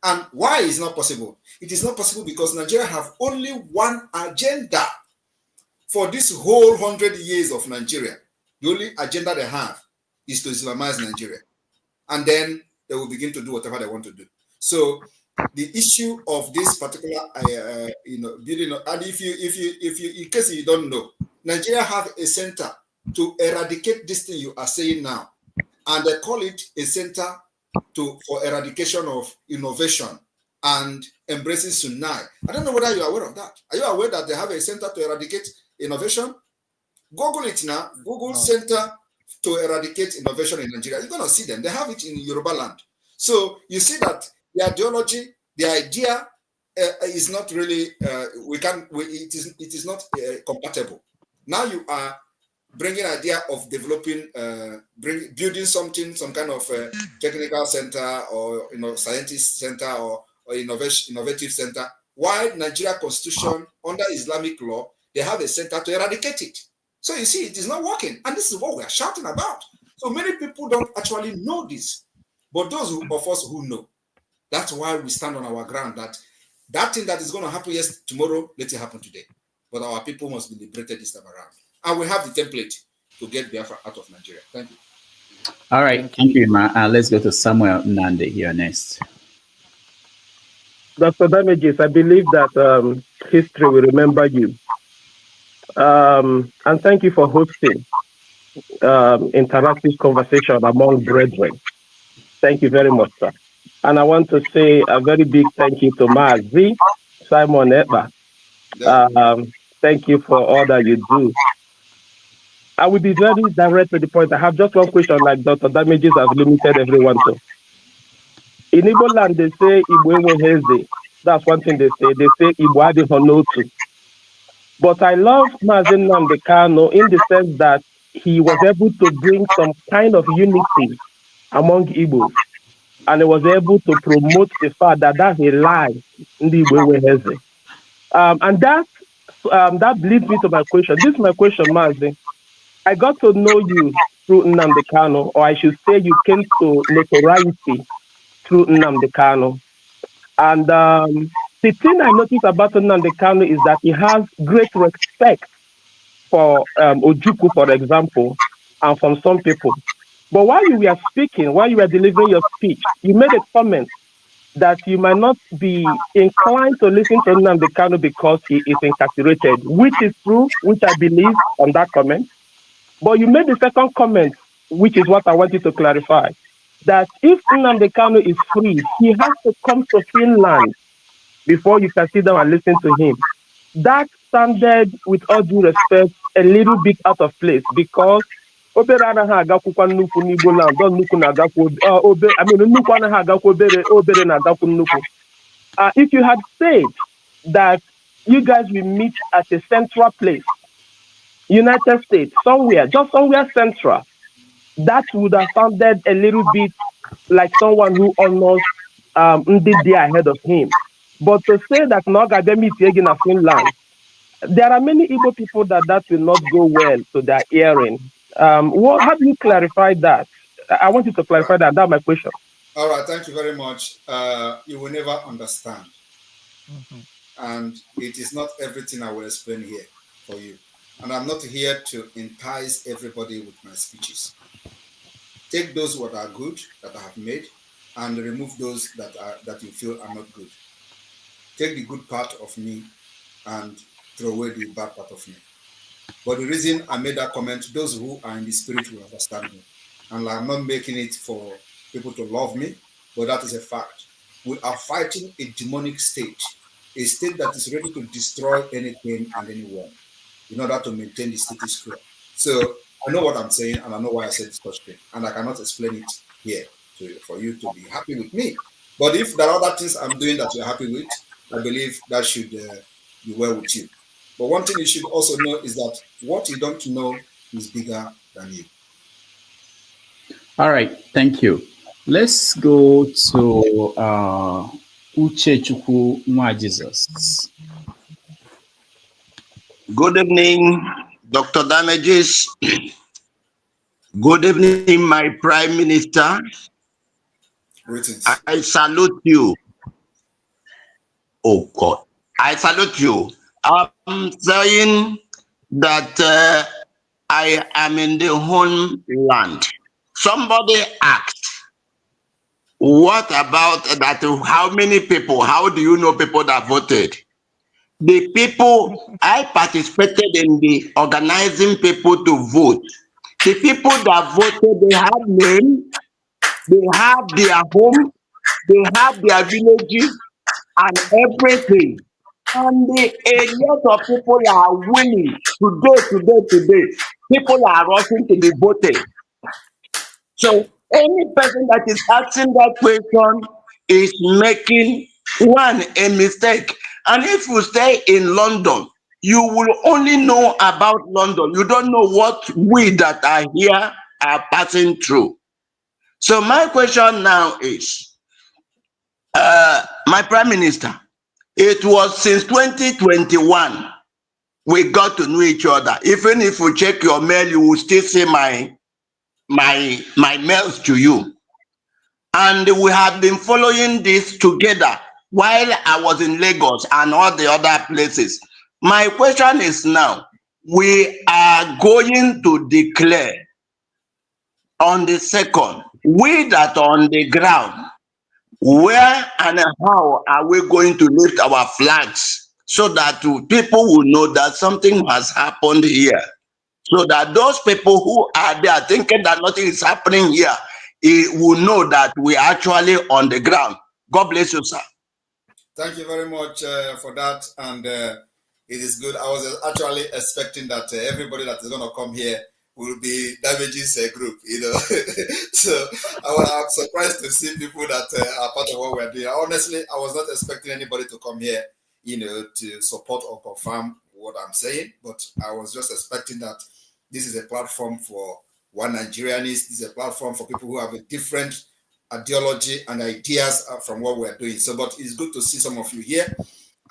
And why is it not possible? It is not possible because Nigeria have only one agenda for this whole 100 years of Nigeria. The only agenda they have is to Islamize Nigeria. And then they will begin to do whatever they want to do. So the issue of this particular, building, and if you, in case you don't know, Nigeria have a center to eradicate this thing you are saying now, and they call it a center for eradication of innovation and embracing Sunai. I don't know whether you are aware of that. Are you aware that they have a center to eradicate innovation? Google it now. Google Center to Eradicate Innovation in Nigeria. You're going to see them. They have it in Yoruba land. So you see that the ideology, the idea is not really, it is not compatible. Now you are bringing idea of developing, building something, some kind of technical center or scientist center or innovative center, While Nigeria constitution, under Islamic law, they have a center to eradicate it. So you see, it is not working. And this is what we are shouting about. So many people don't actually know this. But those of us who know, that's why we stand on our ground that that thing that is going to happen tomorrow, let it happen today. But our people must be liberated this time around. And we have the template to get Biafra out of Nigeria. Thank you. All right. Thank you, Ma. Let's go to Samuel Nande here next. Dr. Damages, I believe that history will remember you. And thank you for hosting interactive conversation among brethren. Thank you very much, sir. And I want to say a very big thank you to Mazi Simon Ekpa. Thank you for all that you do. I will be very direct to the point. I have just one question, like Dr. Damages has limited everyone to. In Igbo land, they say Igbo Heze. That's one thing they say. They say Igbo Adi Honotu. But I love Mazi Kanu in the sense that he was able to bring some kind of unity among Igbos. And he was able to promote the fact that that's a lie in the Igbo Heze. And that leads me to my question. This is my question, Mazi. I got to know you through Nnamdi Kanu, or I should say you came to notoriety through Nnamdi Kanu. And the thing I noticed about Nnamdi Kanu is that he has great respect for Ojukwu, for example, and from some people. But while you were speaking, while you were delivering your speech, you made a comment that you might not be inclined to listen to Nnamdi Kanu because he is incarcerated, which is true, which I believe on that comment. But you made the second comment, which is what I want you to clarify, that if Nnamdi Kanu is free, he has to come to Finland before you can sit down and listen to him. That sounded, with all due respect, a little bit out of place because if you had said that you guys will meet at a central place, United States, somewhere, just somewhere central, that would have sounded a little bit like someone who honors did there ahead of him. But to say that Nogademi taking a Finland, there are many Igbo people that will not go well to their hearing. How do you clarify that? I want you to clarify that. That's my question. All right, thank you very much. You will never understand. And it is not everything I will explain here for you. And I'm not here to entice everybody with my speeches. Take those what are good that I have made and remove those that you feel are not good. Take the good part of me and throw away the bad part of me. But the reason I made that comment, those who are in the spirit will understand me. And I'm not making it for people to love me, but that is a fact. We are fighting a demonic state, a state that is ready to destroy anything and anyone in order to maintain the status quo. So I know what I'm saying, and I know why I said such thing, and I cannot explain it here for you to be happy with me. But if there are other things I'm doing that you're happy with, I believe that should be well with you. But one thing you should also know is that what you don't know is bigger than you. All right, thank you. Let's go to Uchechukwu Nwa Jesus. Good evening, Dr. Damages. Good evening, my Prime Minister. Greetings. I salute you. Oh God, I salute you. I'm saying that I am in the homeland. Somebody asked, what about that? How many people? How do you know people that voted? The people, I participated in the organizing people to vote. The people that voted, they have names, they have their home, they have their villages and everything. And a lot of people are willing today. People are rushing to be voted. So any person that is asking that question is making a mistake. And if you stay in London, you will only know about London. You don't know what we that are here are passing through. So my question now is, my Prime Minister, It was since 2021 we got to know each other. Even if you check your mail, you will still see my mails to you. And we have been following this together while I was in Lagos and all the other places. My question is now, we are going to declare on the 2nd, we that are on the ground, where and how are we going to lift our flags so that people will know that something has happened here? So that those people who are there thinking that nothing is happening here, will know that we are actually on the ground. God bless you, sir. Thank you very much for that. And it is good. I was actually expecting that everybody that is going to come here will be Damage's group, you know. So I'm surprised to see people that are part of what we're doing. Honestly, I was not expecting anybody to come here, you know, to support or confirm what I'm saying, but I was just expecting that this is a platform for one Nigerianist. This is a platform for people who have a different ideology and ideas from what we're doing. So, but it's good to see some of you here.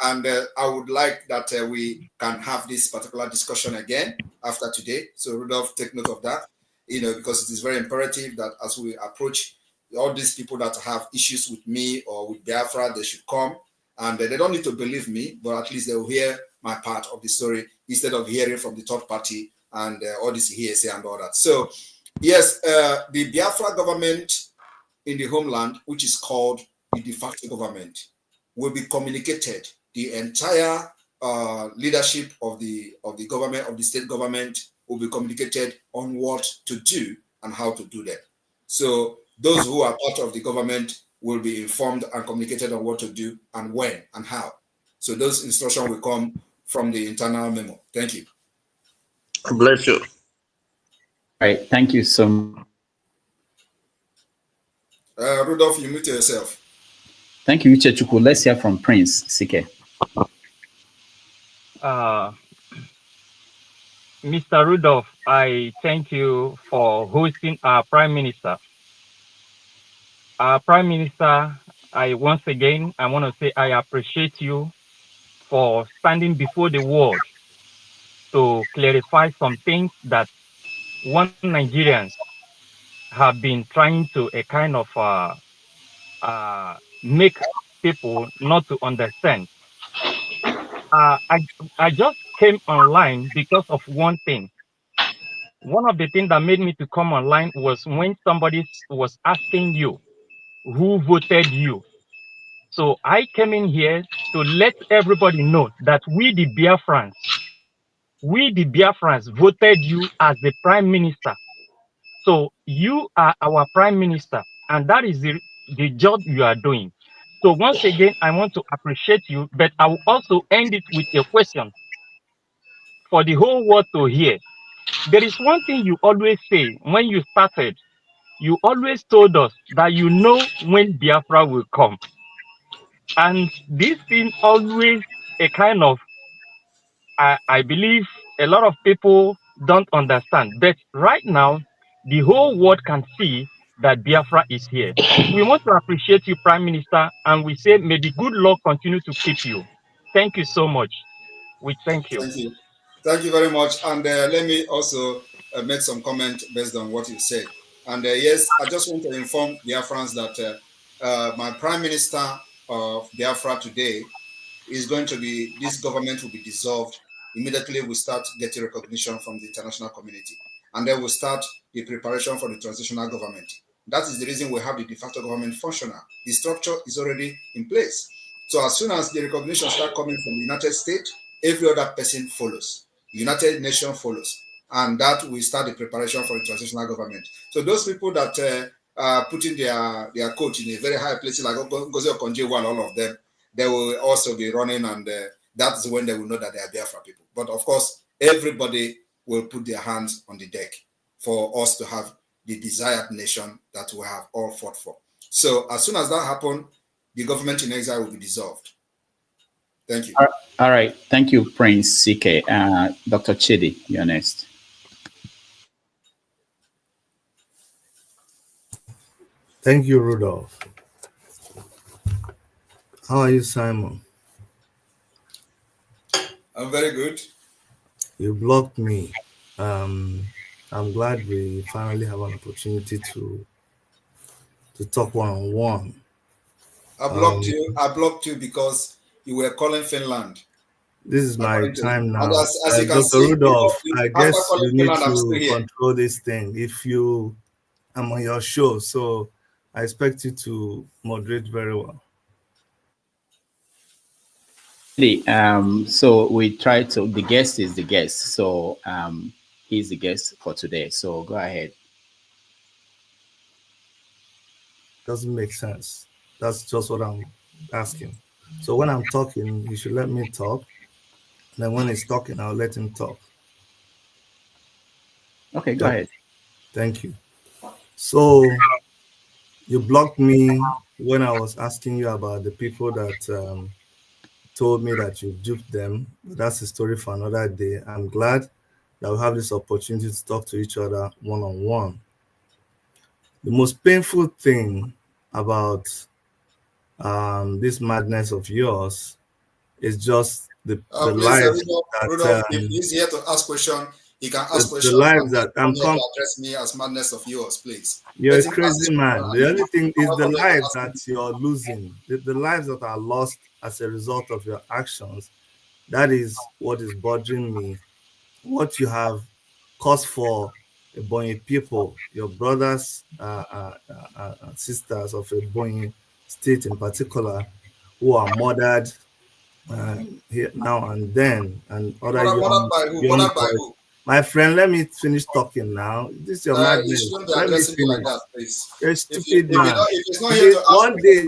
And I would like that we can have this particular discussion again after today. So Rudolph, take note of that, you know, because it is very imperative that as we approach all these people that have issues with me or with Biafra, they should come. And they don't need to believe me, but at least they'll hear my part of the story instead of hearing from the third party and all this hearsay and all that. So, yes, the Biafra government in the homeland, which is called the de facto government, will be communicated. The entire leadership of the government, of the state government, will be communicated on what to do and how to do that. So those who are part of the government will be informed and communicated on what to do and when and how. So those instructions will come from the internal memo. Thank you. Bless you. All right, thank you so much. Rudolph, you mute yourself. Thank you, Uchechuku. Let's hear from Prince Sike. Mr. Rudolph, I thank you for hosting our Prime Minister. Our Prime Minister, once again, I want to say I appreciate you for standing before the world to clarify some things that one Nigerians have been trying to a kind of make people not to understand. I just came online because of one thing. One of the things that made me to come online was when somebody was asking you who voted you. So I came in here to let everybody know that we the Biafrans voted you as the Prime Minister. So you are our Prime Minister, and that is the job you are doing. So once again, I want to appreciate you, but I will also end it with a question for the whole world to hear. There is one thing you always say when you started. You always told us that you know when Biafra will come. And this thing always a kind of, I believe a lot of people don't understand. But right now, the whole world can see that Biafra is here. We want to appreciate you, Prime Minister, and we say, may the good Lord continue to keep you. Thank you so much. We thank you. Thank you. Thank you very much. And let me also make some comment based on what you said. And yes, I just want to inform Biafrans that my Prime Minister of Biafra today is going to be, this government will be dissolved. Immediately we start getting recognition from the international community. And then we'll start the preparation for the transitional government. That is the reason we have the de facto government functional. The structure is already in place. So as soon as the recognition start coming from the United States, every other person follows. The United Nations follows. And that will start the preparation for the transitional government. So those people that are putting their coat in a very high place, like Ngozi Okonjo-Iweala and all of them, they will also be running, and that's when they will know that they are Biafra people. But of course, everybody will put their hands on the deck for us to have the desired nation that we have all fought for. So as soon as that happens, the government in exile will be dissolved. Thank you. All right. Thank you, Prince Sike. Dr. Chidi, you're next. Thank you, Rudolph. How are you, Simon? I'm very good. You blocked me. I'm glad we finally have an opportunity to talk one-on-one. I blocked you because you were calling Finland. This is my time now. As you can Dr. see, Rudolph, I guess you need Finland, I'm still to here. control this thing. I'm on your show, so I expect you to moderate very well. So we try to, the guest is the guest. So he's the guest for today. So go ahead. Doesn't make sense. That's just what I'm asking. So when I'm talking, you should let me talk. And then when he's talking, I'll let him talk. Okay, go ahead. Thank you. So you blocked me when I was asking you about the people that told me that you duped them. That's a story for another day. I'm glad that we have this opportunity to talk to each other one-on-one. The most painful thing about this madness of yours is just the lives Rudolph, if he's here to ask questions, he can ask questions. The lives that I'm to address me as madness of yours, please. You're a crazy man. The only thing is the lives that you're losing, the lives that are lost as a result of your actions. That is what is bothering me. What you have caused for Ebonyi people, your brothers, sisters of Ebonyi state in particular, who are murdered here now and then, and other young boys. My friend, let me finish talking now. This is your madness. Let me finish. Like that, please. You're a stupid man. One day,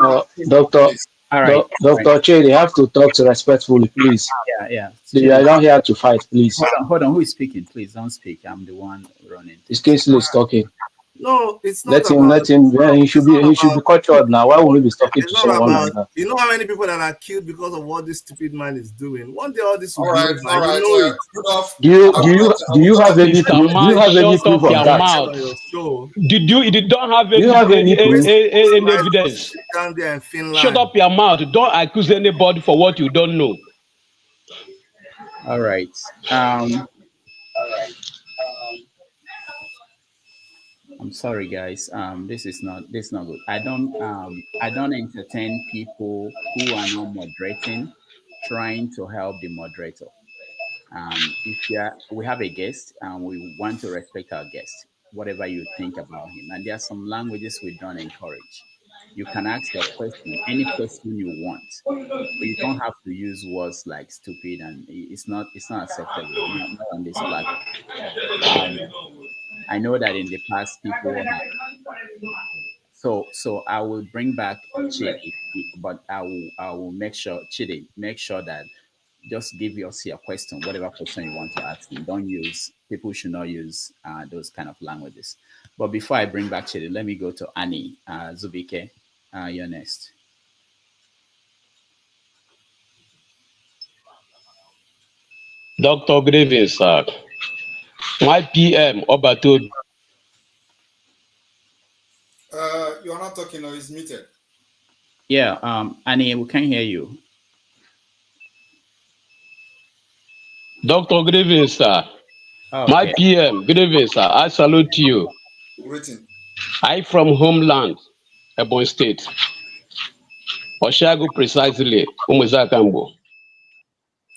Doctor, all right. Dr. Che, they have to talk to respectfully, please. Yeah. They are not here to fight, please. Hold on. Who is speaking? Please don't speak. I'm the one running. This Kingsley is talking. No, it's not. Let him. He should be cultured now. Why would he be talking to someone like that? You know how many people that are killed because of what this stupid man is doing? One day all this will be over. You know it. Do you have any proof? Do you have any proof of that? You don't have any evidence. Down there in Finland. Shut up your mouth. Don't accuse anybody for what you don't know. All right. I'm sorry, guys. This is not good. I don't entertain people who are not moderating, trying to help the moderator. We have a guest and we want to respect our guest, whatever you think about him. And there are some languages we don't encourage. You can ask your question, any question you want, but you don't have to use words like stupid, and it's not acceptable. Not on this platform. I know that in the past people have, so I will bring back Chidi, but I will make sure that just give us your question, whatever question you want to ask him. People should not use those kind of languages. But before I bring back Chidi, let me go to Annie Zubike. You're next. Dr. Grievin, sir. My PM, Obato. You are not talking, or is muted. Yeah, Annie, we can hear you. Dr. Grievin, sir. Okay. My PM, Grievin, sir. I salute you. Greeting. I from homeland, Ebonyi State. Oshago precisely, Umuzakambo.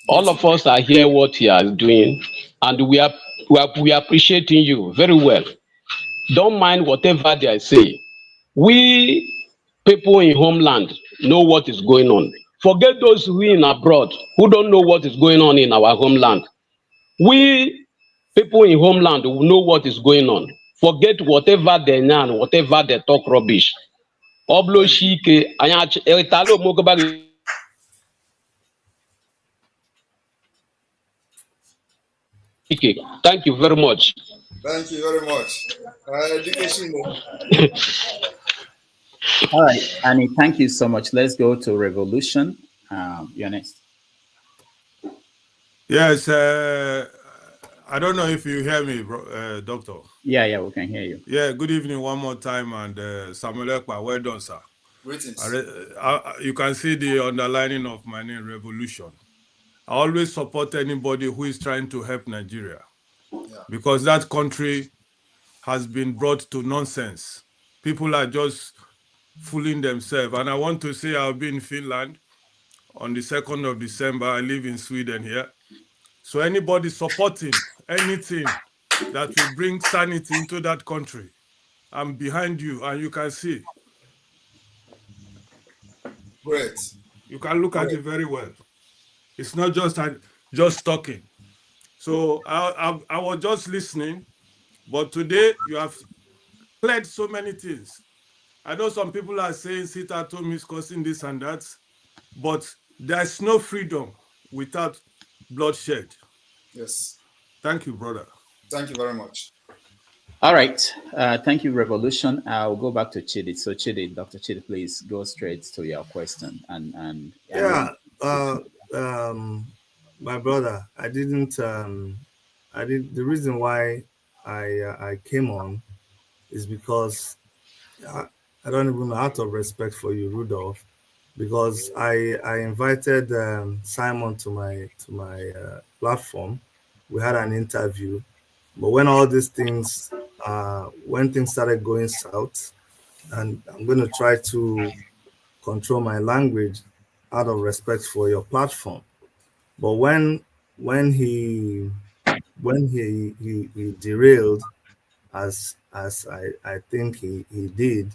All of us are here what he is doing, and we are appreciating you very well. Don't mind whatever they say. We people in homeland know what is going on. Forget those who are in abroad who don't know what is going on in our homeland. We people in homeland will know what is going on. Forget whatever they know, whatever they talk rubbish. Obloshike, thank you very much. Thank you very much. Education. All right, Annie, thank you so much. Let's go to Revolution. You're next. Yes, I don't know if you hear me, Doctor. Yeah, we can hear you. Yeah, good evening one more time, and Samuel Ekpa, well done, sir. Greetings. You can see the underlining of my name, Revolution. I always support anybody who is trying to help Nigeria, because that country has been brought to nonsense. People are just fooling themselves. And I want to say I'll be in Finland on the 2nd of December. I live in Sweden here. So anybody supporting anything that will bring sanity into that country, I'm behind you, and you can see. Great. You can look at it very well. It's not just talking. So I was just listening, but today you have pledged so many things. I know some people are saying sit at home is causing this and that, but there's no freedom without bloodshed. Yes. Thank you, brother. Thank you very much. All right. Thank you, Revolution. I'll go back to Chidi. So Chidi, Dr. Chidi, please go straight to your question. My brother, the reason why I came on is because I don't even know, out of respect for you, Rudolph, because I invited Simon to my platform. We had an interview, but when all these things, when things started going south, and I'm going to try to control my language out of respect for your platform, but when he derailed, as I think he did,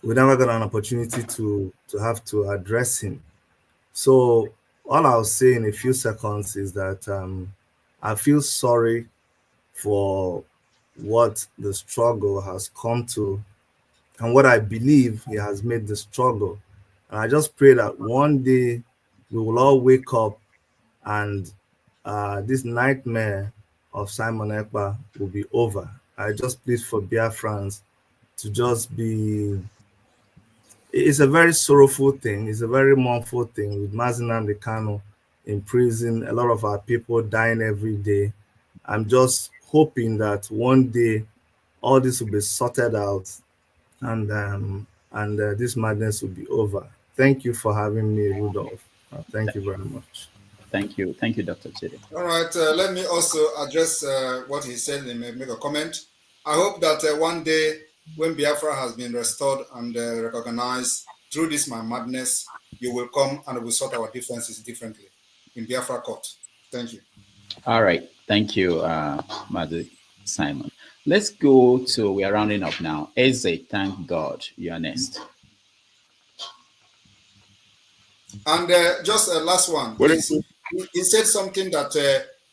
we never got an opportunity to have to address him. So all I'll say in a few seconds is that I feel sorry for what the struggle has come to and what I believe he has made the struggle. And I just pray that one day we will all wake up and this nightmare of Simon Ekpa will be over. I just plead for Biafrans to just be. It's a very sorrowful thing. It's a very mournful thing with Mazi Simon Ekpa in prison, a lot of our people dying every day. I'm just hoping that one day all this will be sorted out and this madness will be over. Thank you for having me, Rudolph. Thank you very much. Thank you, Dr. Chidi. All right, let me also address what he said and make a comment. I hope that one day when Biafra has been restored and recognized through this my madness, you will come and we'll sort our differences differently in Biafra court. Thank you. All right. Thank you, Mazi Simon. Let's go to, we are rounding up now. Eze, thank God, you are next. And just a last one, please. He said something that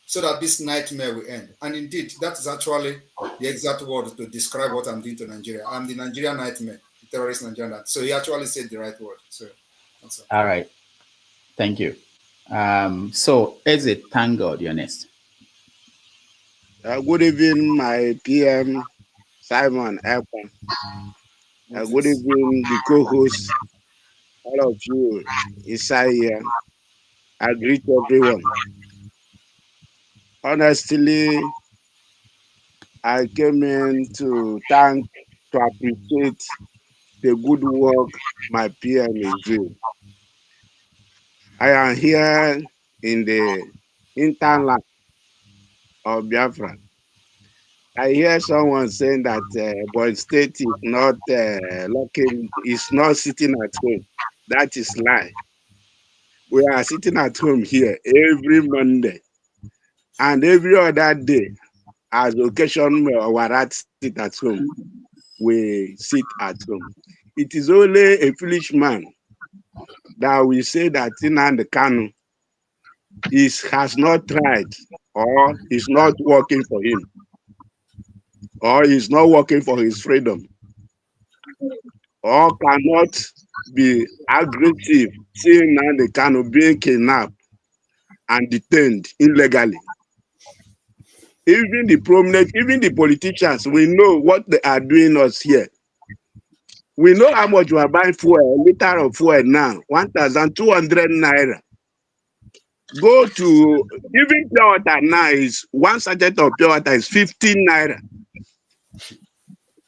so that this nightmare will end. And indeed, that is actually the exact word to describe what I'm doing to Nigeria. I'm the Nigerian nightmare, the terrorist Nigerian nightmare. So he actually said the right word. So that's all. All right. Thank you. So Eze, thank God, you're next. Good evening, my PM, Simon Ekpa. Good evening, the co-hosts, all of you inside here. I greet everyone. Honestly, I came in to appreciate the good work my PM is doing. I am here in the hinterland of Biafra. I hear someone saying that Boy State is not is not sitting at home. That is lie. We are sitting at home here every Monday and every other day. As occasion Warat sit at home, we sit at home. It is only a foolish man that will say that Nnamdi Kanu has not tried or is not working for him or is not working for his freedom or cannot be aggressive seeing Nnamdi Kanu being kidnapped and detained illegally. Even the prominent, even the politicians, we know what they are doing us here. We know how much we are buying fuel, a liter of fuel now, 1,200 naira. Go to, even pure water now is, one sachet of pure water is 15 naira.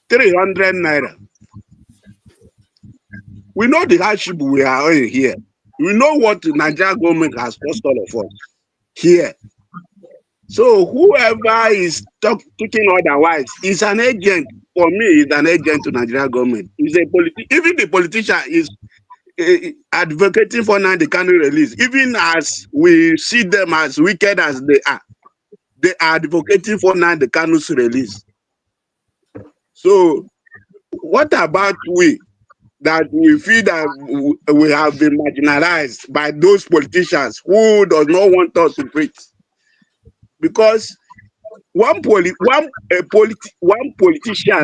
300 naira. We know the hardship we are in here. We know what the Nigerian government has cost all of us here. So whoever is talking otherwise is an agent. For me, is an agent to Nigerian government. Even the politician is advocating for the Kanu release. Even as we see them as wicked as they are advocating for the Kanu's release. So what about we? That we feel that we have been marginalized by those politicians who does not want us to preach. Because one politician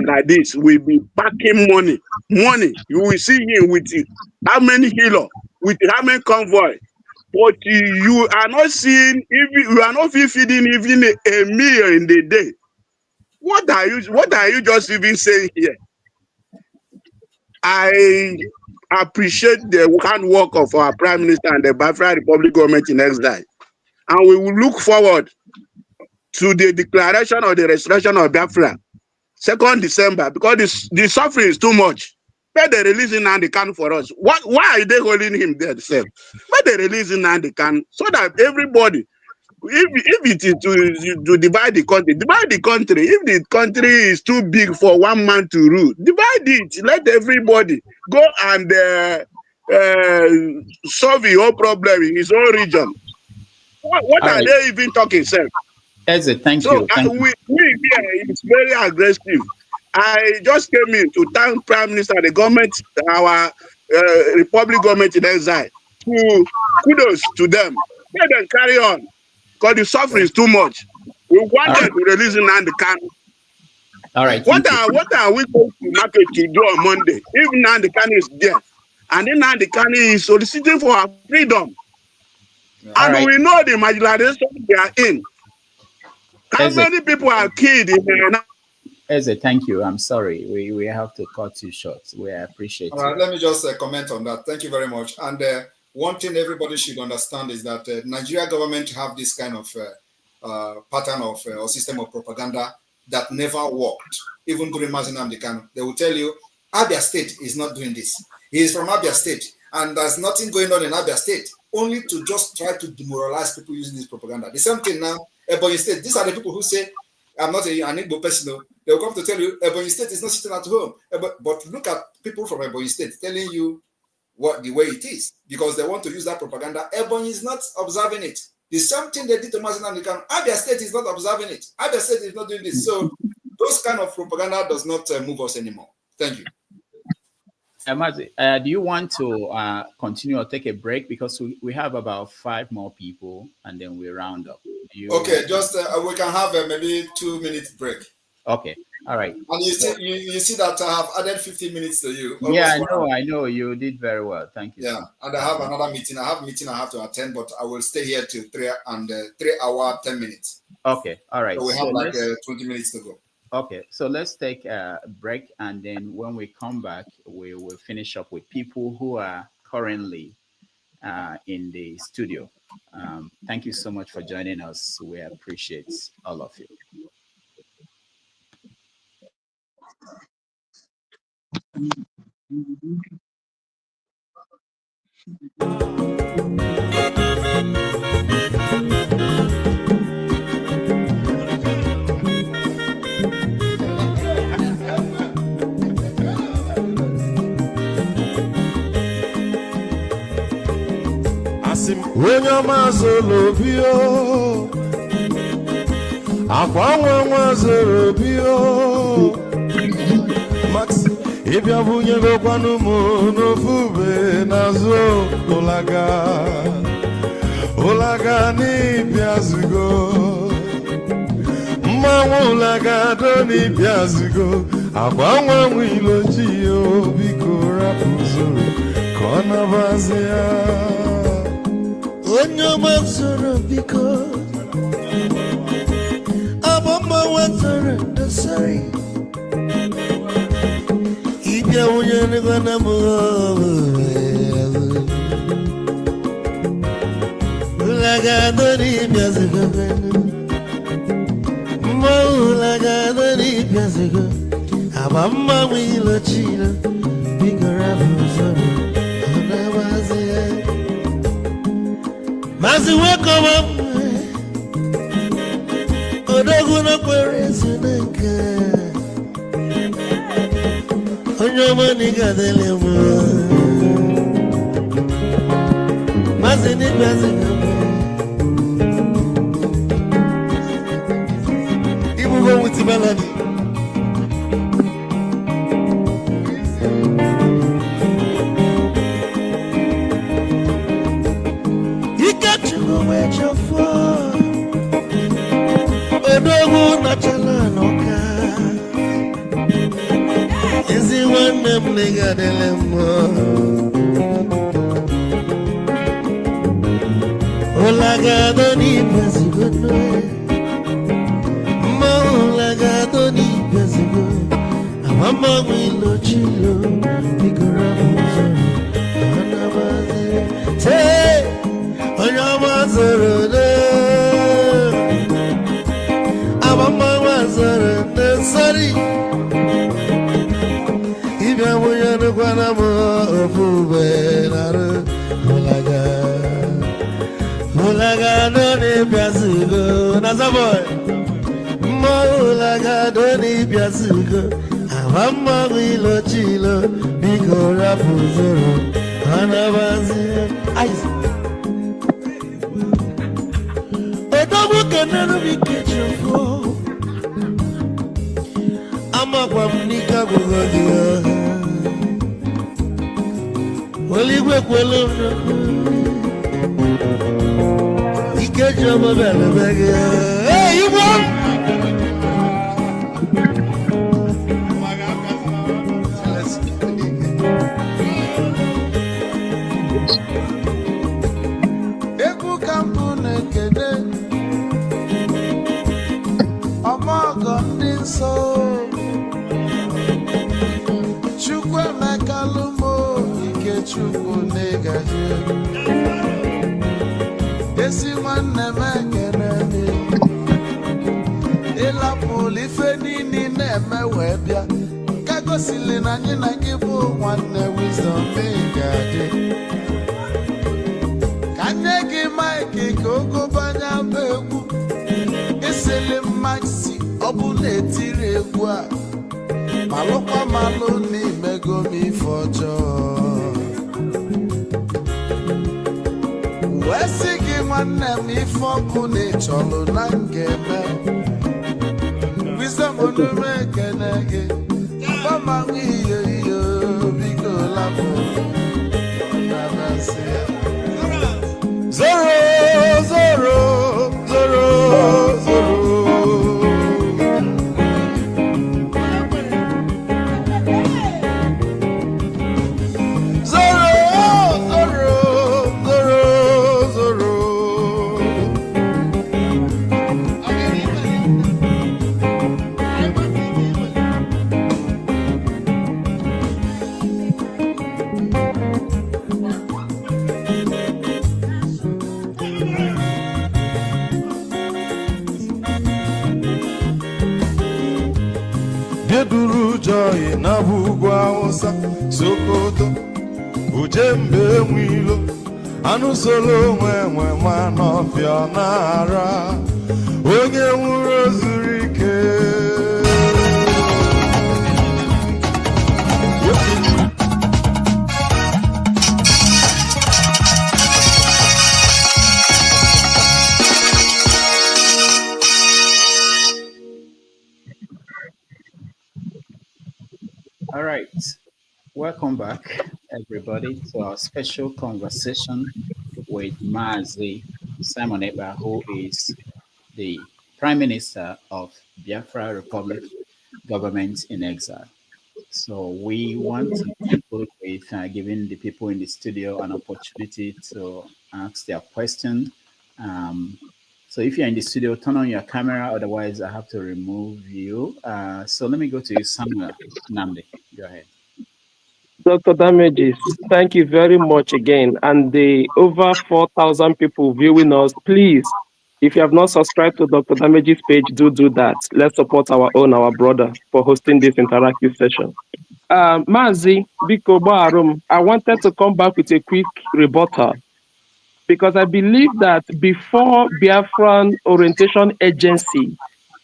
like this will be packing money. You will see him with how many healer, with how many convoy. But you are not seeing, you are not feeding even a meal in the day. What are you just even saying here? I appreciate the hard work of our Prime Minister and the Biafra Republic Government in Exile. And we will look forward to the declaration of the restoration of Biafra, 2nd December, because the suffering is too much. But they release Nnamdi Kanu for us. Why are they holding him there themselves? But they release Nnamdi Kanu so that everybody, if it is to divide the country, divide the country. If the country is too big for one man to rule, divide it. Let everybody go and solve your whole problem in his own region. What are they even talking, sir? Thank you. We here is very aggressive. I just came in to thank Prime Minister, the government, our Republic Government in Exile. Kudos to them. Let them carry on. Because the suffering is too much. We wanted to release Nnamdi Kanu. All right. What are we going to market to do on Monday? If Nnamdi Kanu is there, and then Nnamdi Kanu is soliciting for our freedom. Yeah. And we know the marginalization they are in. How many people are killed in the Eze, thank you. I'm sorry. We have to cut you short. We appreciate it. Let me just comment on that. Thank you very much. And one thing everybody should understand is that Nigeria government have this kind of pattern of or system of propaganda that never worked. Even during Mazi Simon Ekpa, they will tell you, Abia State is not doing this. He is from Abia State, and there's nothing going on in Abia State, only to just try to demoralize people using this propaganda. The same thing now, Ebonyi State. These are the people who say, I'm not an Igbo person. They'll come to tell you, Ebonyi State is not sitting at home. But look at people from Ebonyi State telling you the way it is, because they want to use that propaganda. Ebonyi is not observing it. The same thing they did to Mazi Simon Ekpa. Abia State is not observing it. Abia State is not doing this. So those kind of propaganda does not move us anymore. Thank you. Mazi, do you want to continue or take a break? Because we have about 5 more people and then we round up. Okay, just we can have maybe 2-minute break. Okay, all right. And you see that I have added 15 minutes to you. Yeah, I know. You did very well. Thank you. Yeah, and I have another meeting. I have a meeting I have to attend, but I will stay here till 3 hours, 10 minutes. Okay, all right. So we have like 20 minutes to go. Okay, so let's take a break, and then when we come back, we will finish up with people who are currently in the studio. Thank you so much for joining us. We appreciate all of you. When your mazolo bio, akwa mazolo bio, Max, if you bunye go kwanu mo no fube nazo olaga ni biazugo, ulaga do ni biazugo, akwa wilo chiyo bikora puzo, kona bazia. Onyo mazoro biko abamba wazara dasari ibya unyane gana mo ulaga dori byazigo mo ulaga dori byazigo abamba wilo chila bigora buzoro ona wazia. Mazi welcome up. Odoguna Perezineke. Onyomani Gadelemo. Mazi ni Mazi. Ibu go with the melody. Odogu nachala noka Izi wane mniga delemo Olagado ni bezigono Ma olagado ni bezigo Amama wilo chilo Igora muzo Anabazi Te Onyama zorode Sorry, if I were to go on a Mulaga, don't need Biazugo, Nazaboy. Mulaga, don't need Biazugo. I'm a Milo Chilo, Bigo Rapuzoro, Anabazi. I don't never be kitchen for. Amagwamnika bugodia Waligwe kwelona Ikejo mabele bege Hey, you want? Eku kampune kede Amagondi so Chukwu negaji Esi nwanne m ekene mi Ịlapụ ife niile na-eme wee bịa Ka gosili na anyị na gị bụ nwanne wisdom ga-adị Ka nye gị maịkị ka ogobanya bụ egwu Isili mmaksi ọ bụ na-etiri egwu a Malụkwa malụ n'imego m ife ọjọọ Wesi gị nwanne m ife ọkụ na-echọlụ na ngeme Wisdom onume ekene gị Bama ihe ihe biko lapụ Zoro, zoro, zoro, zoro Duru joy na bugwa osa Sokoto Ujembe mwilo Anu solo mwe manofia nara Onye nwuro zurike All right. Welcome back, everybody, to our special conversation with Mazi Simon Ekpa, who is the Prime Minister of Biafra Republic Government in Exile. So we want to conclude with giving the people in the studio an opportunity to ask their question. So if you're in the studio, turn on your camera, otherwise I have to remove you. So let me go to you, Samuel Namdi. Go ahead. Dr. Damages, thank you very much again. And the over 4,000 people viewing us, please, if you have not subscribed to Dr. Damages page, do that. Let's support our brother, for hosting this interactive session. Mazi, Biko Barum, I wanted to come back with a quick rebuttal. because I believe that before Biafran Orientation Agency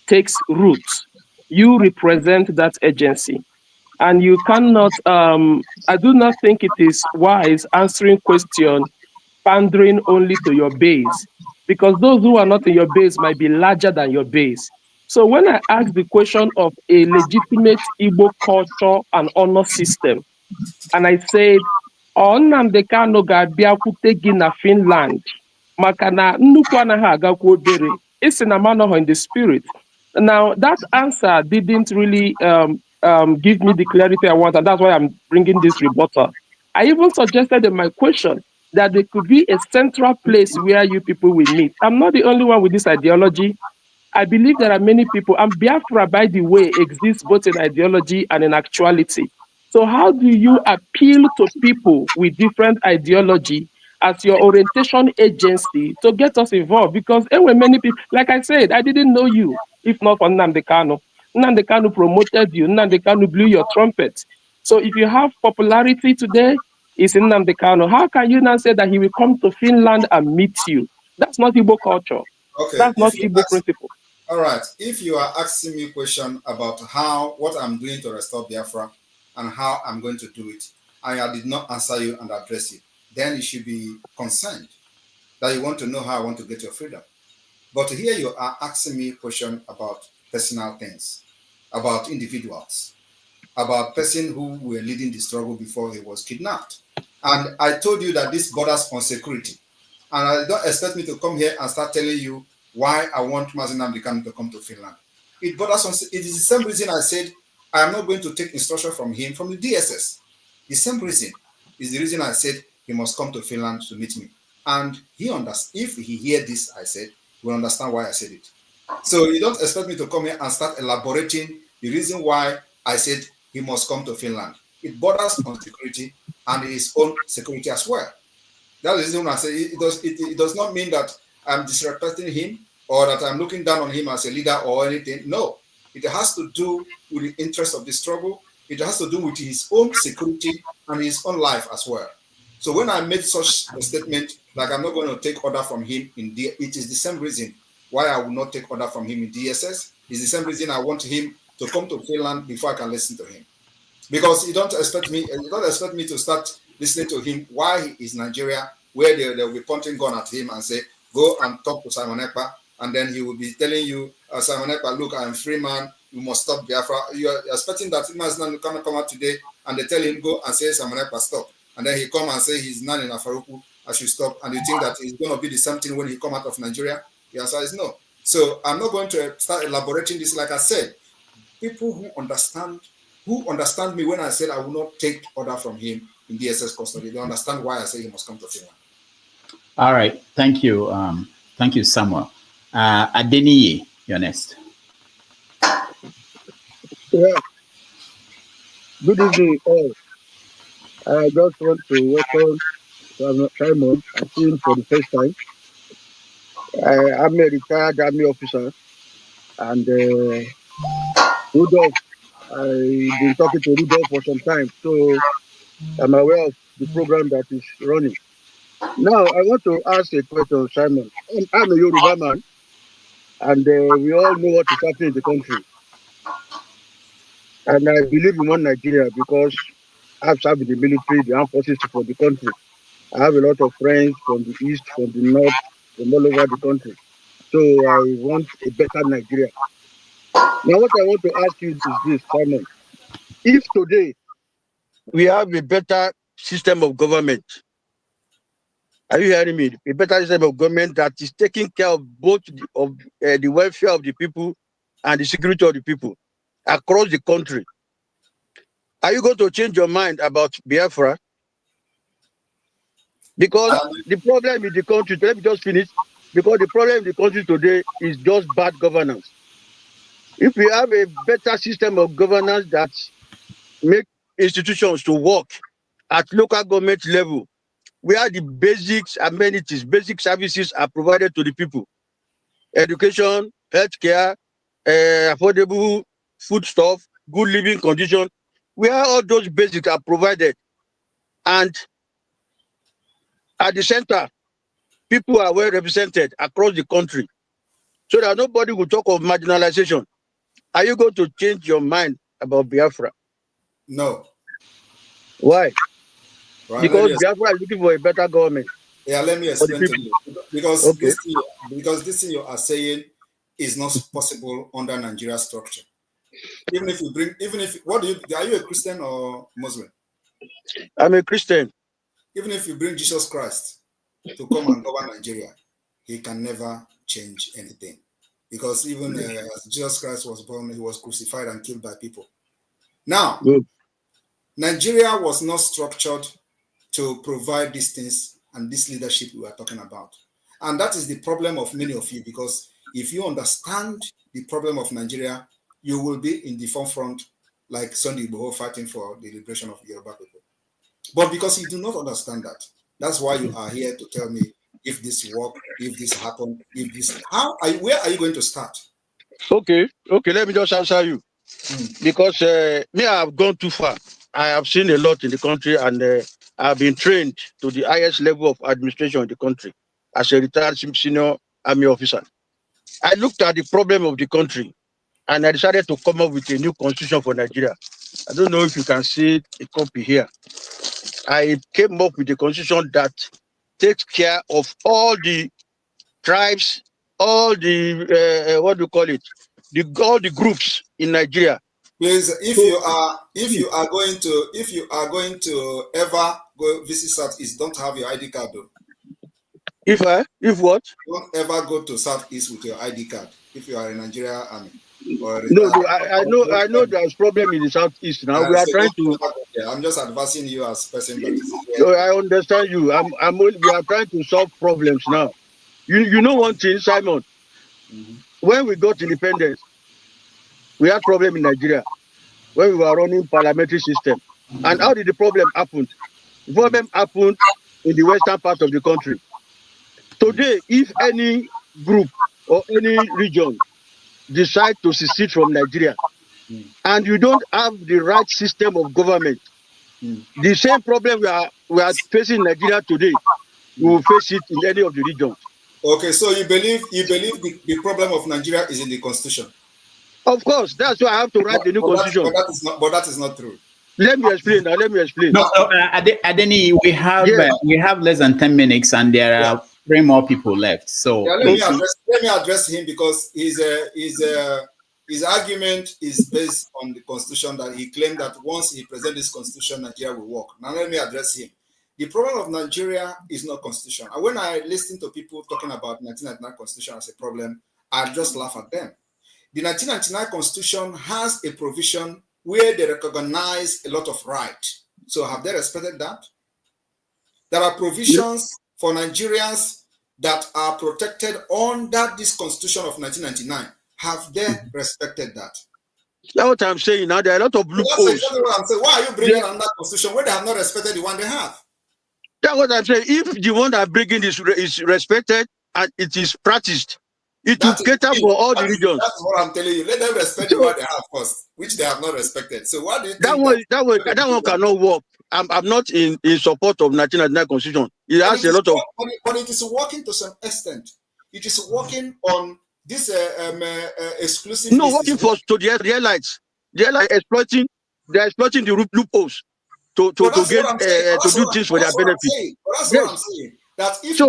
takes root, you represent that agency. And you cannot, I do not think it is wise answering question pandering only to your base, because those who are not in your base might be larger than your base. So when I ask the question of a legitimate Igbo culture and honor system, and I said, Nnamdi Kanu ga-abịakwute gị na Finland, maka na nnukwu anaghị agakwa obere, isi na m anọghị in the spirit. Now, that answer didn't really give me the clarity I want, and that's why I'm bringing this rebuttal. I even suggested in my question that there could be a central place where you people will meet. I'm not the only one with this ideology. I believe there are many people, and Biafra, by the way, exists both in ideology and in actuality. So how do you appeal to people with different ideology as your orientation agency to get us involved? Because there were many people, like I said, I didn't know you, if not for Nnamdi Kanu. Nnamdi Kanu promoted you, Nnamdi Kanu blew your trumpet. So if you have popularity today, it's in Nnamdi Kanu. How can you now say that he will come to Finland and meet you? That's not Igbo culture. Okay. That's not Igbo principle. All right. If you are asking me a question about what I'm doing to restore Biafra and how I'm going to do it, and I did not answer you and address it, then you should be concerned that you want to know how I want to get your freedom. But here you are asking me a question about personal things, about individuals, about person who were leading the struggle before he was kidnapped. And I told you that this borders on security. And I don't expect me to come here and start telling you why I want Mazi Simon Ekpa to come to Finland. It borders on, it is the same reason I said I am not going to take instruction from him from the DSS. The same reason is the reason I said he must come to Finland to meet me. And he understands, if he hears this, I said, he will understand why I said it. So you don't expect me to come here and start elaborating the reason why I said he must come to Finland. It borders on security and his own security as well. That is the reason I say it does not mean that I'm disrespecting him or that I'm looking down on him as a leader or anything. No, it has to do with the interest of the struggle. It has to do with his own security and his own life as well. So when I made such a statement, like I'm not going to take order from him it is the same reason why I will not take order from him in DSS. It's the same reason I want him to come to Finland before I can listen to him. Because you don't expect me to start listening to him while he is Nigeria, where they'll be pointing gun at him and say, go and talk to Simon Ekpa, and then he will be telling you, Simon Ekpa, look, I am free man, you must stop Biafra. You're expecting that Imaznan can come out today and they tell him go and say Simon Ekpa stop. And then he come and say he's not in Afaruku, I should stop. And you think that it's going to be the same thing when he come out of Nigeria? The answer is no. So I'm not going to start elaborating this. Like I said, people who understand me when I said I will not take order from him in DSS custody, they understand why I say he must come to Finland. All right. Thank you. Thank you, Samuel. Adeniyi, you're next. Yeah. Good evening, all. I just want to welcome Simon. I see him for the first time. I'm a retired army officer, and Rudolph, I've been talking to Rudolph for some time, so I'm aware of the program that is running. Now, I want to ask a question, Simon. I'm a Yoruba man, and we all know what is happening in the country. And I believe in one Nigeria because I've served in the military, the armed forces for the country. I have a lot of friends from the east, from the north, from all over the country. So I want a better Nigeria. Now, what I want to ask you is this, Simon. If today we have a better system of government, are you hearing me? A better system of government that is taking care of both the welfare of the people and the security of the people across the country. Are you going to change your mind about Biafra? Because the problem in the country, let me just finish, because the problem in the country today is just bad governance. If we have a better system of governance that make institutions to work at local government level, where the basics amenities, basic services are provided to the people, education, healthcare, affordable foodstuff, good living condition, where all those basics are provided, and at the center, people are well represented across the country, so that nobody will talk of marginalization. Are you going to change your mind about Biafra? No. Why? Right, because Biafra is looking for a better government. Yeah, let me explain to you. Because okay. this thing you are saying is not possible under Nigeria structure. Even if, are you a Christian or Muslim? I'm a Christian. Even if you bring Jesus Christ to come and govern Nigeria, he can never change anything. Because even as Jesus Christ was born, he was crucified and killed by people. Now, Nigeria was not structured to provide these things and this leadership we are talking about. And that is the problem of many of you, because if you understand the problem of Nigeria, you will be in the forefront like Sunday Igboho fighting for the liberation of the Yoruba people. But because you do not understand that, that's why you are here to tell me if this work, if this happened, if this, where are you going to start? Okay, let me just answer you. Because me, I have gone too far. I have seen a lot in the country, and I have been trained to the highest level of administration in the country as a retired senior army officer. I looked at the problem of the country, and I decided to come up with a new constitution for Nigeria. I don't know if you can see a copy here. I came up with a constitution that takes care of all the tribes, all the what do you call it, all the groups in Nigeria. Please, if you are going to ever go visit Southeast, don't have your ID card though. If what? Don't ever go to Southeast with your ID card if you are in Nigeria army. No, I know there's problem in the Southeast now. We are trying to. I'm just advising you as person that is. So I understand you. We are trying to solve problems now. You know one thing, Simon. When we got independence, we had problem in Nigeria when we were running parliamentary system. And how did the problem happen? The problem happened in the western part of the country. Today, if any group or any region decide to secede from Nigeria, and you don't have the right system of government, the same problem we are facing in Nigeria today, we will face it in any of the regions. Okay, so you believe the problem of Nigeria is in the constitution? Of course, that's why I have to write the new constitution. But that is not true. Let me explain now. No, Adeni, we have less than 10 minutes, and there are 3 more people left. So let me address him, because his argument is based on the constitution, that he claimed that once he presents this constitution, Nigeria will work. Now let me address him. The problem of Nigeria is not constitution. And when I listen to people talking about 1999 constitution as a problem, I just laugh at them. The 1999 constitution has a provision where they recognize a lot of rights. So have they respected that? There are provisions for Nigerians that are protected under this constitution of 1999. Have they respected that? That's what I'm saying. Now there are a lot of loopholes. That's exactly what I'm saying. Why are you bringing another constitution where they have not respected the one they have? That's what I'm saying. If the one that bringing is respected and it is practiced, it will cater for all the regions. That's what I'm telling you. Let them respect the one they have first, which they have not respected. So what do you think? That one cannot work. I'm not in support of 1999 constitution. It has a lot of. But it is working to some extent. It is working on this exclusive. No, working for the airlines. The airlines exploiting the loopholes to do things for their benefit. That's what I'm saying. That if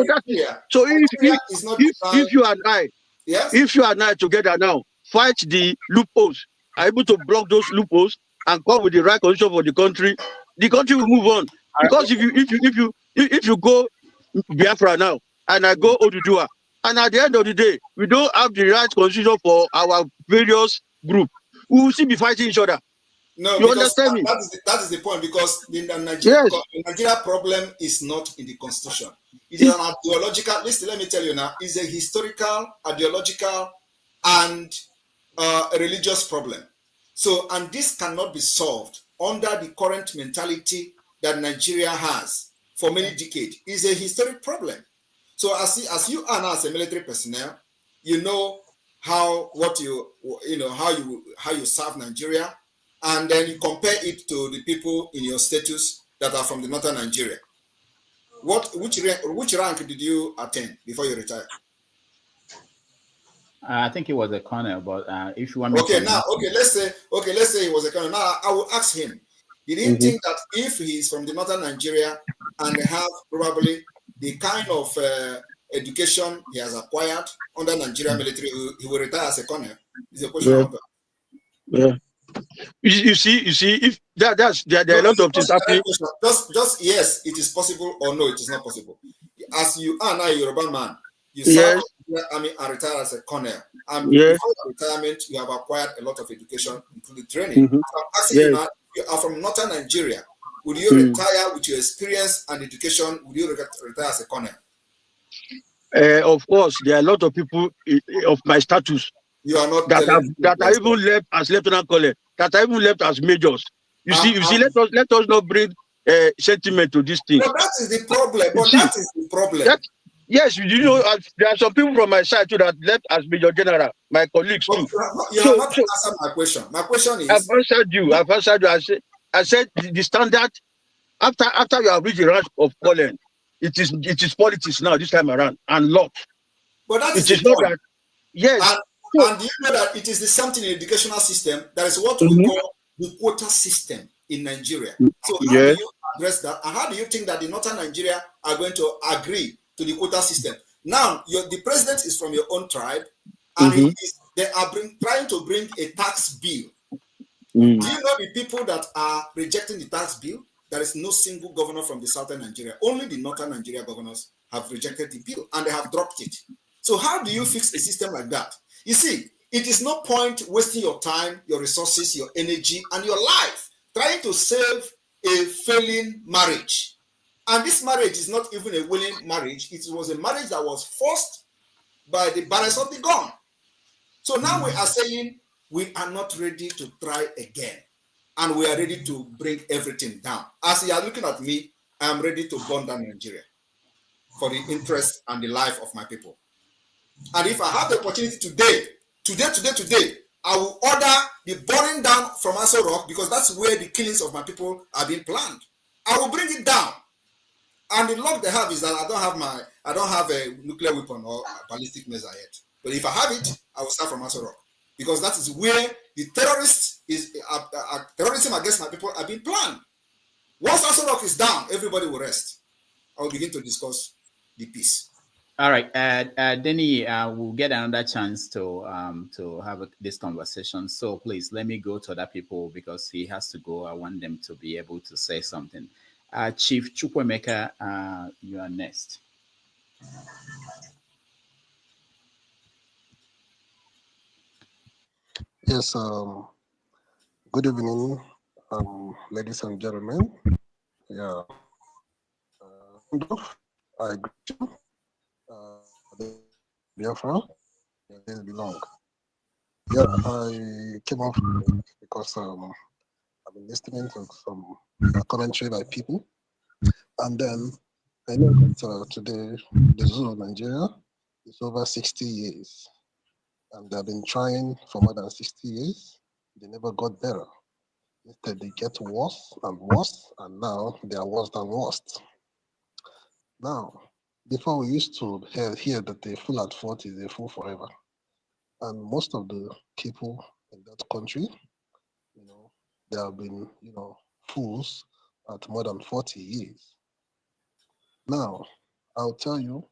if you and I together now fight the loopholes, are able to block those loopholes and come with the right condition for the country will move on. Because if you go Biafra now and I go Oduduwa, and at the end of the day we don't have the right constitution for our various groups, we will still be fighting each other. No, you understand me? That is the point, because the Nigeria problem is not in the constitution. It is an ideological. Listen, let me tell you now. It's a historical, ideological, and a religious problem. So, and this cannot be solved under the current mentality that Nigeria has for many decades. It's a historic problem. So, as you are now as a military personnel, you know how you serve Nigeria. And then you compare it to the people in your status that are from the northern Nigeria. Which rank did you attain before you retired? I think it was a colonel, but if you want me Okay, to now, let's say he was a colonel. Now I will ask him, did he think that if he is from the northern Nigeria and have probably the kind of education he has acquired under Nigerian military, he will retire as a colonel? Is a question. Yeah. You see, if there are a lot of things happening. Just yes, it is possible, or no, it is not possible. As you are now a Yoruba man, you serve in the army and retire as a colonel. And before your retirement, you have acquired a lot of education, including training. So I'm asking you now, you are from northern Nigeria. Would you retire with your experience and education? Would you retire as a colonel? Of course, there are a lot of people of my status you are not that are even left as lieutenant colonel, that are even left as majors. You see, let us not bring sentiment to this thing. But that is the problem. Yes, you know, there are some people from my side too that left as major general, my colleagues too. You have not answered my question. My question is, I've answered you. I said the standard after you have reached the rank of colonel, it is politics now this time around and lot. But that is not that. Yes. And do you know that it is the something in the educational system that is what we call the quota system in Nigeria. So how do you address that? And how do you think that the northern Nigeria are going to agree to the quota system? Now, the president is from your own tribe, and they are trying to bring a tax bill. Do you know the people that are rejecting the tax bill? There is no single governor from the southern Nigeria. Only the northern Nigeria governors have rejected the bill, and they have dropped it. So how do you fix a system like that? You see, it is no point wasting your time, your resources, your energy, and your life trying to save a failing marriage. And this marriage is not even a willing marriage. It was a marriage that was forced by the barons of the gun. So now we are saying we are not ready to try again. And we are ready to bring everything down. As you are looking at me, I am ready to burn down Nigeria for the interest and the life of my people. And if I have the opportunity today, I will order the burning down from Aso Rock, because that's where the killings of my people are being planned. I will bring it down. And the luck they have is that I don't have a nuclear weapon or a ballistic missile yet. But if I have it, I will start from Aso Rock, because that is where the terrorism against my people are being planned. Once Aso Rock is down, everybody will rest. I will begin to discuss the peace. All right, Denny, we'll get another chance to have this conversation. So please let me go to other people because he has to go. I want them to be able to say something. Chief Chukwemeka, you are next. Yes. Good evening, ladies and gentlemen. Yeah. I greet you. Biafra, they belong. Yeah, I came off because I've been listening to some commentary by people, and then I know that today the zoo of Nigeria is over 60 years, and they've been trying for more than 60 years. They never got better. Instead, they get worse and worse, and now they are worse than worst. Now, before we used to hear that a fool at 40 is a fool forever. And most of the people in that country, they have been, fools at more than 40 years. Now, I'll tell you,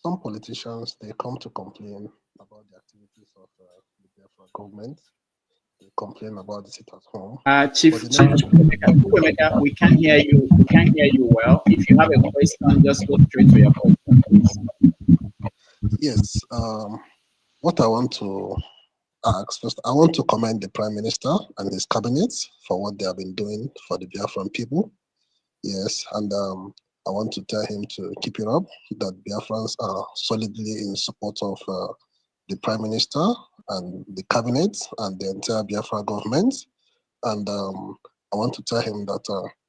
some politicians, they come to complain about the activities of the Biafra government. They complain about the sit at home. Chief, we can't hear you. We can't hear you well. If you have a question, just go straight to your question, please. Yes. What I want to ask first, I want to commend the Prime Minister and his cabinet for what they have been doing for the Biafran people. Yes, and I want to tell him to keep it up, that Biafrans are solidly in support of the Prime Minister and the cabinet and the entire Biafra government. And I want to tell him that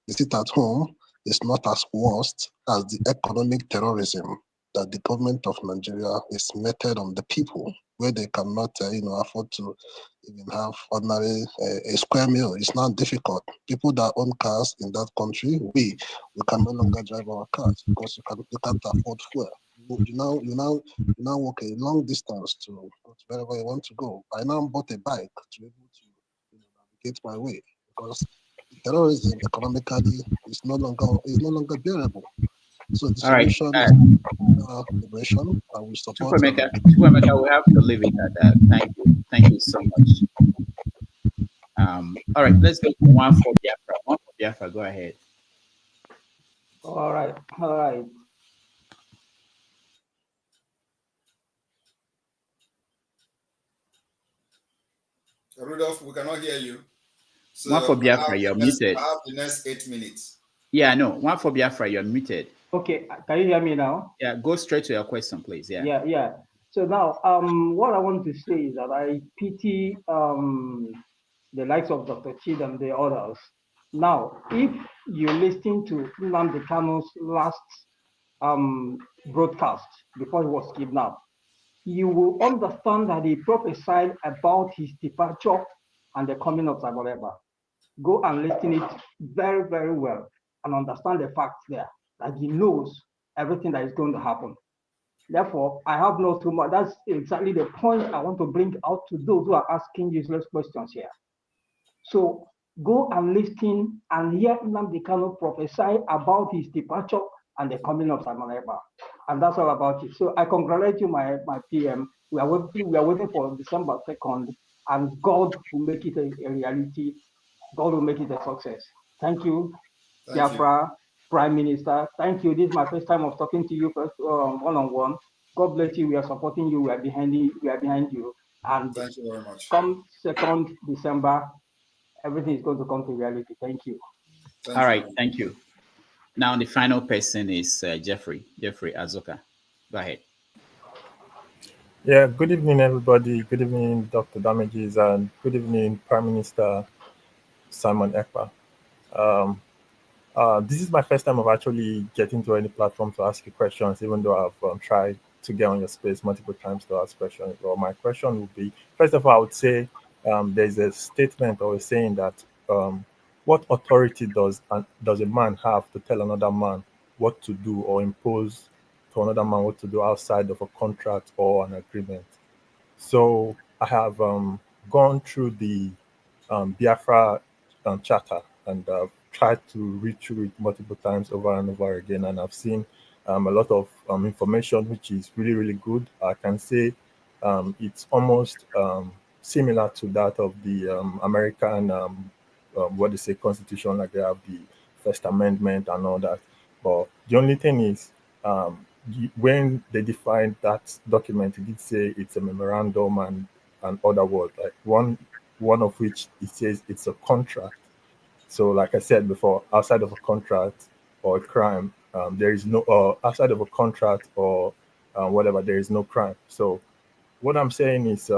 the sit at home is not as worst as the economic terrorism that the government of Nigeria is meted on the people. where they cannot, afford to even have ordinary a square meal. It's not difficult. People that own cars in that country, we can no longer drive our cars because you can't afford fuel. You now walk a long distance to go to wherever you want to go. I now bought a bike to be able to navigate my way because terrorism economically is no longer bearable. So the All right. solution is liberation, and we support. Chukwemeka, we have to leave it at that. Thank you so much. All right, let's go to one for Biafra. One for Biafra, go ahead. All right. Rudolph, we cannot hear you. So one for Biafra, you're muted. I have the next 8 minutes. Yeah, no. One for Biafra, you're muted. Okay, can you hear me now? Yeah, go straight to your question, please. Yeah. So now, what I want to say is that I pity the likes of Dr. Chid and the others. Now, if you listen to Nnamdi Kanu's last broadcast before he was kidnapped, you will understand that he prophesied about his departure and the coming of Zaboreba. Go and listen it very, very well and understand the facts there, that he knows everything that is going to happen. Therefore, I have no too much. That's exactly the point I want to bring out to those who are asking useless questions here. So go and listen and hear Nnamdi Kanu prophesy about his departure and the coming of Zaboreba. And that's all about it. So I congratulate you, my PM. We are waiting for December 2nd, and God will make it a reality. God will make it a success. Thank you, Biafra Prime Minister. Thank you. This is my first time of talking to you first one-on-one. God bless you. We are supporting you. We are behind you. And thank you very much. Come 2nd December, everything is going to come to reality. Thank you. All right. Thank you. Now the final person is Jeffrey Azoka. Go ahead. Yeah, good evening, everybody. Good evening, Dr. Damages, and good evening, Prime Minister Simon Ekpa. This is my first time of actually getting to any platform to ask you questions, even though I've tried to get on your space multiple times to ask questions. Well, my question would be, first of all, I would say there's a statement or a saying that what authority does a man have to tell another man what to do or impose to another man what to do outside of a contract or an agreement? So I have gone through the Biafra charter and tried to read through it multiple times over and over again, and I've seen a lot of information which is really, really good. I can say it's almost similar to that of the American what they say constitution, like they have the First Amendment and all that. But the only thing is, when they defined that document, it did say it's a memorandum and other words, like one of which it says it's a contract. So, like I said before, outside of a contract or a crime, there is no outside of a contract or whatever, there is no crime. So, what I'm saying is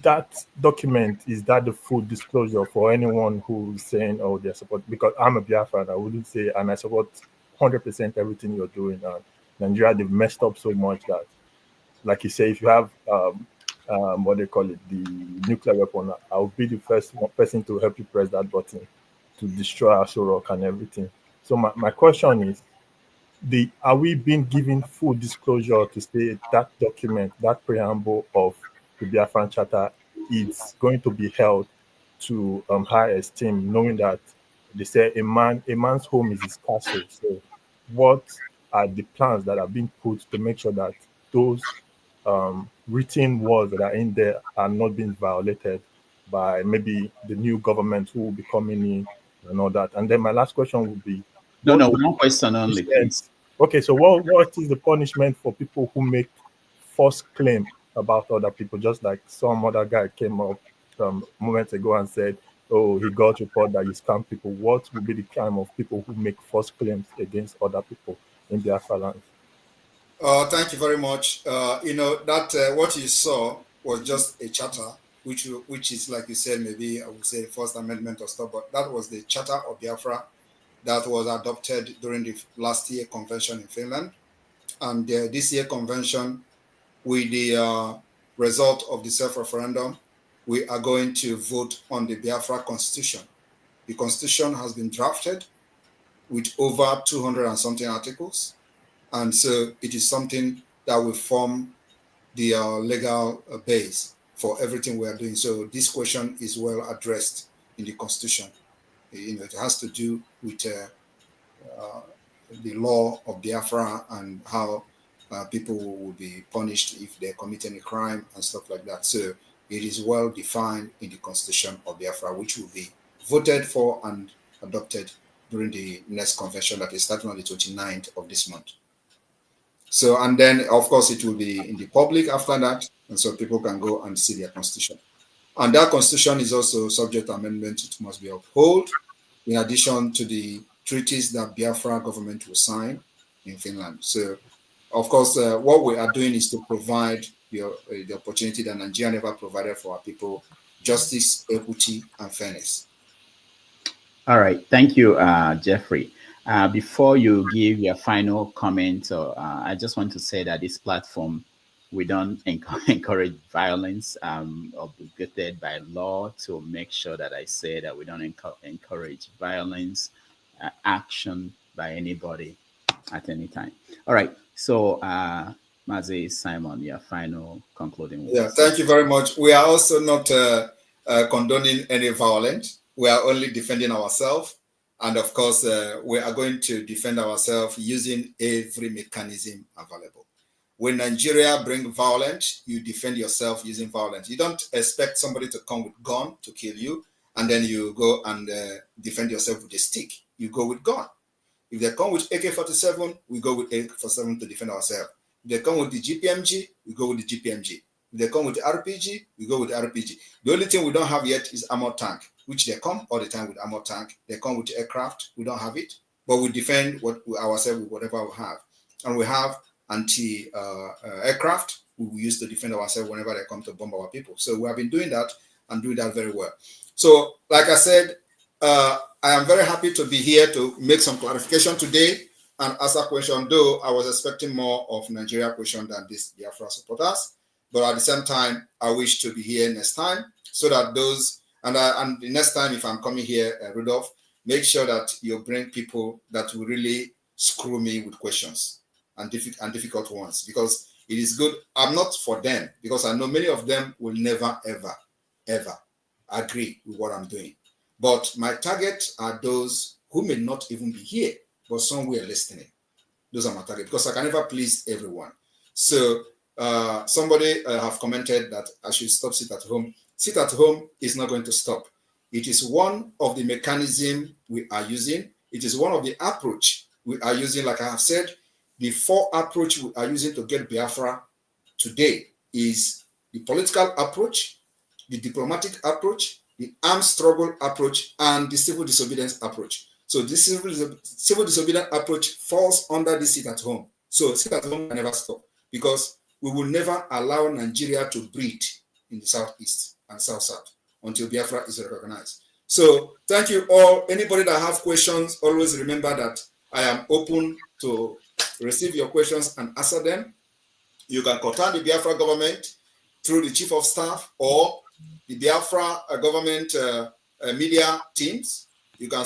that document, is that the full disclosure for anyone who's saying, oh, they support? Because I'm a Biafran, I wouldn't say, and I support 100% everything you're doing. Nigeria, they've messed up so much that, like you say, if you have what they call it, the nuclear weapon, I'll be the first person to help you press that button to destroy Aso Rock and everything. So my question is, are we being given full disclosure to say that document, that preamble of the Biafran Charter is going to be held to high esteem, knowing that they say a man's home is his castle? So what are the plans that are being put to make sure that those written words that are in there are not being violated by maybe the new government who will be coming in and all that? And then my last question would be, one question only, please. Okay, so what is the punishment for people who make false claim about other people? Just like some other guy came up moments ago and said, oh, he got report that you scam people. What would be the crime of people who make false claims against other people in Biafra land? Thank you very much. That what you saw was just a charter, which is, like you said, maybe I would say the First Amendment or stuff, but that was the Charter of Biafra that was adopted during the last year convention in Finland. And this year convention with the result of the self-referendum, we are going to vote on the Biafra Constitution. The Constitution has been drafted with over 200 and something articles. And so it is something that will form the legal base for everything we are doing. So this question is well addressed in the Constitution. You know, it has to do with the law of Biafra and how people will be punished if they commit any crime and stuff like that. So it is well defined in the Constitution of Biafra, which will be voted for and adopted during the next convention that is starting on the 29th of this month. So, and then of course it will be in the public after that, and so people can go and see their constitution. And that constitution is also subject to amendment. It must be upheld, in addition to the treaties that Biafra government will sign in Finland. So, of course, what we are doing is to provide the opportunity that Nigeria never provided for our people: justice, equity, and fairness. All right, thank you, Jeffrey. Before you give your final comment, I just want to say that this platform, we don't encourage violence, obligated by law to make sure that I say that we don't encourage violence, action by anybody at any time. All right, so Mazi Simon, your final concluding words. Yeah, thank you very much. We are also not condoning any violence. We are only defending ourselves. And of course, we are going to defend ourselves using every mechanism available. When Nigeria brings violence, you defend yourself using violence. You don't expect somebody to come with gun to kill you, and then you go and defend yourself with a stick. You go with gun. If they come with AK-47, we go with AK-47 to defend ourselves. If they come with the GPMG, we go with the GPMG. If they come with the RPG, we go with the RPG. The only thing we don't have yet is armor tank, which they come all the time with armor tank. They come with aircraft. We don't have it, but we defend ourselves with whatever we have. And we have anti-aircraft we will use to defend ourselves whenever they come to bomb our people. So we have been doing that and doing that very well. So, like I said, I am very happy to be here to make some clarification today and answer question, though I was expecting more of Nigeria question than this Biafra supporters. But at the same time, I wish to be here next time so that those, and the next time if I'm coming here, Rudolph, make sure that you bring people that will really screw me with questions and difficult ones, because it is good. I'm not for them, because I know many of them will never, ever, ever agree with what I'm doing. But my target are those who may not even be here, but somewhere listening. Those are my target, because I can never please everyone. So somebody have commented that I should stop sit at home. Sit at home is not going to stop. It is one of the mechanisms we are using. It is one of the approach we are using. Like I have said, the 4 approach we are using to get Biafra today is the political approach, the diplomatic approach, the armed struggle approach, and the civil disobedience approach. So this civil disobedience approach falls under the sit at home. So sit at home can never stop, because we will never allow Nigeria to breathe in the southeast and south-south until Biafra is recognized. So thank you all. Anybody that have questions, always remember that I am open to receive your questions and answer them. You can contact the Biafra government through the chief of staff or the Biafra government media teams. You can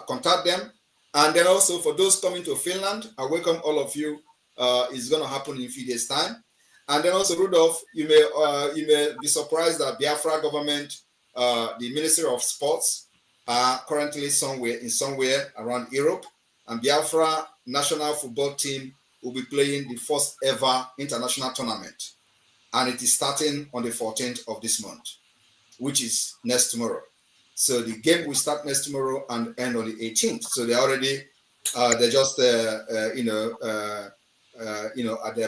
contact them. And then also for those coming to Finland, I welcome all of you. It's going to happen in a few days' time. And then also, Rudolph, you may be surprised that Biafra government, the Ministry of Sports, are currently somewhere around Europe, and Biafra national football team will be playing the first ever international tournament, and it is starting on the 14th of this month, which is next tomorrow. So the game will start next tomorrow and end on the 18th. So they already, they just they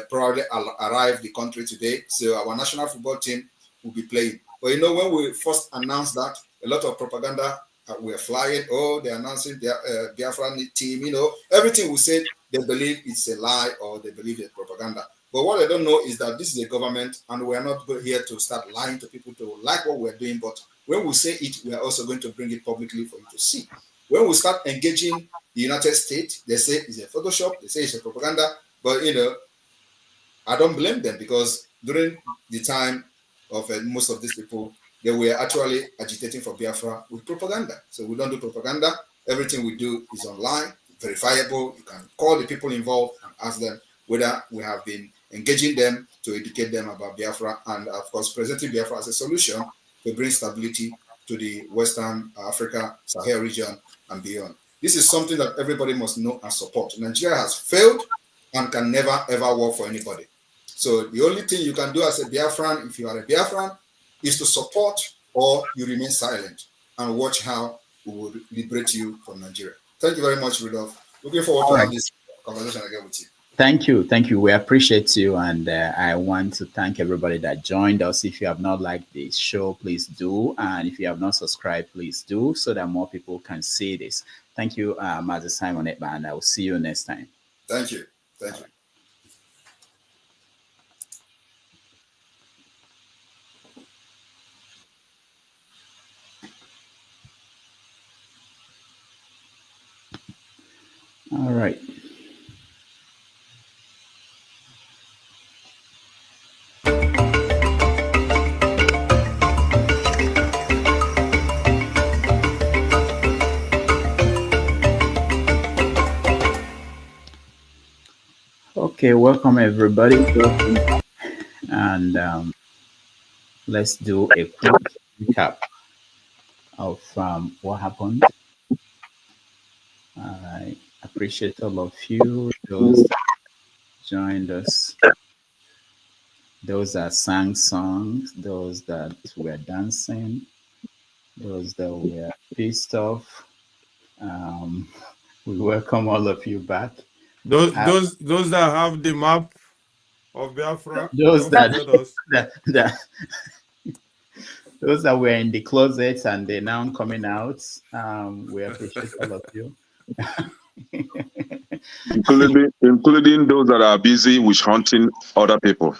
probably arrived the country today. So our national football team will be playing. But when we first announced that, a lot of propaganda were flying. Oh, they're announcing their Biafra team. Everything we said, they believe it's a lie or they believe it's propaganda. But what they don't know is that this is a government, and we're not here to start lying to people to like what we're doing. But when we say it, we are also going to bring it publicly for you to see. When we start engaging the United States, they say it's a Photoshop, they say it's a propaganda. But, I don't blame them, because during the time of most of these people, they were actually agitating for Biafra with propaganda. So we don't do propaganda. Everything we do is online, verifiable. You can call the people involved and ask them whether we have been engaging them to educate them about Biafra, and of course presenting Biafra as a solution to bring stability to the Western Africa, Sahel region and beyond. This is something that everybody must know and support. Nigeria has failed and can never ever work for anybody. So the only thing you can do as a Biafran, if you are a Biafran, is to support, or you remain silent and watch how we will liberate you from Nigeria. Thank you very much, Rudolph. Looking forward to have this conversation again with you. Thank you. Thank you. We appreciate you. And I want to thank everybody that joined us. If you have not liked this show, please do. And if you have not subscribed, please do, so that more people can see this. Thank you, Mazi Simon Ekpa, and I will see you next time. Thank you. Thank you. All right. Okay, welcome everybody, and let's do a quick recap of what happened. I appreciate all of you, those that joined us, those that sang songs, those that were dancing, those that were pissed off. We welcome all of you back. Those that have the map of Biafra, those that those that were in the closet and they're now coming out. We appreciate all of you. including those that are busy with hunting other people.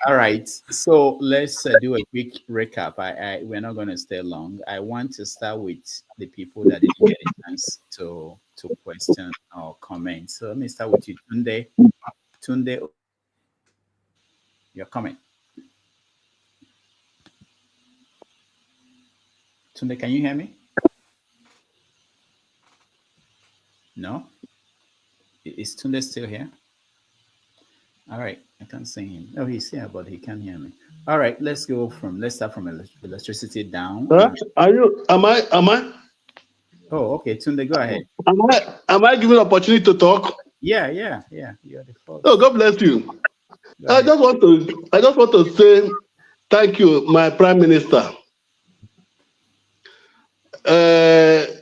All right, so let's do a quick recap. We're not going to stay long. I want to start with the people that didn't get a chance to question or comment. So let me start with you, Tunde. Tunde, you're coming. Tunde, can you hear me? No? Is Tunde still here? All right, I can't see him. Oh, he's here, but he can't hear me. All right, let's start from electricity down. Am I? Oh, okay, Tunde, go ahead. Am I given opportunity to talk? Yeah. You're the first. Oh, God bless you. I just want to say thank you, my Prime Minister. The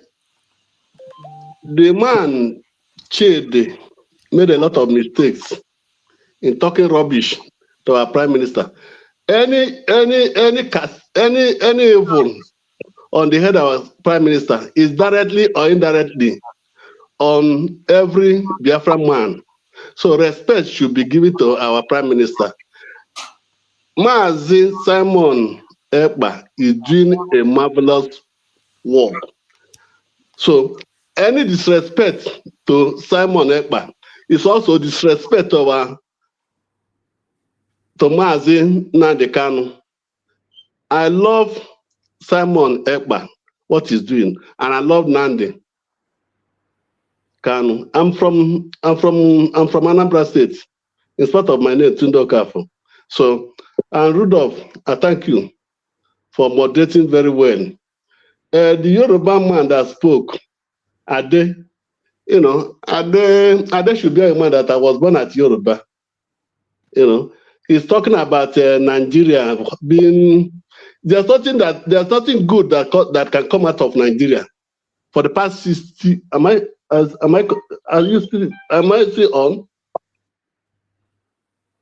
man Chede made a lot of mistakes in talking rubbish to our Prime Minister. Any evil on the head of our Prime Minister is directly or indirectly on every Biafra man. So respect should be given to our Prime Minister. Mazi Simon Ekpa is doing a marvelous work. So any disrespect to Simon Ekpa is also disrespect to Mazi Kanu. I love Simon Ekpa, what he's doing, and I love Nnamdi Kanu. I'm from Anambra State, in spite of my name, Tunde Okafor. So, and Rudolph, I thank you for moderating very well. The Yoruba man that spoke, Ade, Ade should be a man that I was born at Yoruba. He's talking about Nigeria being. There's nothing good that can come out of Nigeria. For the past 60, am I still on?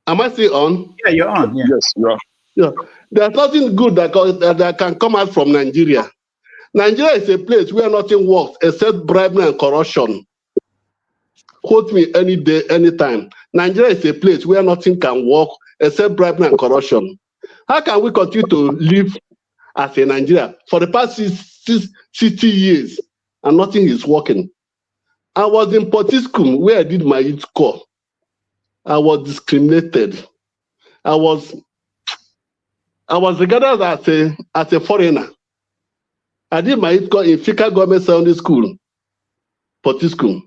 Am I still on? Yeah, you're on. Yeah. Yes, you are. Yeah. There's nothing good that can come out from Nigeria. Nigeria is a place where nothing works except bribery and corruption. Quote me any day, anytime. Nigeria is a place where nothing can work except bribery and corruption. How can we continue to live as a Nigeria for the past 60 years and nothing is working? I was in Potiskum where I did my youth corps. I was discriminated. I was regarded as a foreigner. I did my school in Fika Government Secondary School, School.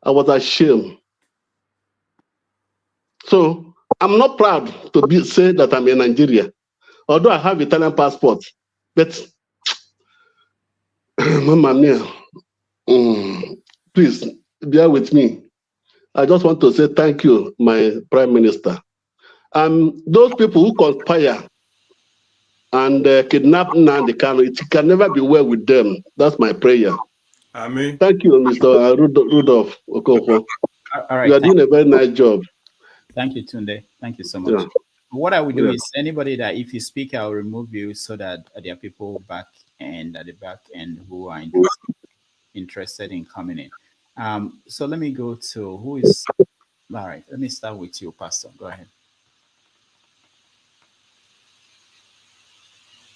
I was ashamed. So I'm not proud to say that I'm in Nigeria, although I have Italian passport. But Mama Mia, please bear with me. I just want to say thank you, my Prime Minister. Those people who conspire and kidnap Nnamdi Kanu, it can never be well with them. That's my prayer. Amen. Thank you, Mr. Rudolph Okonkwo. All right. You are doing a very nice job. Thank you, Tunde. Thank you so much. Yeah. What I will do is anybody that if you speak, I'll remove you so that there are people back and at the back end who are interested in coming in. So let me go to who is all right. Let me start with you, Pastor. Go ahead.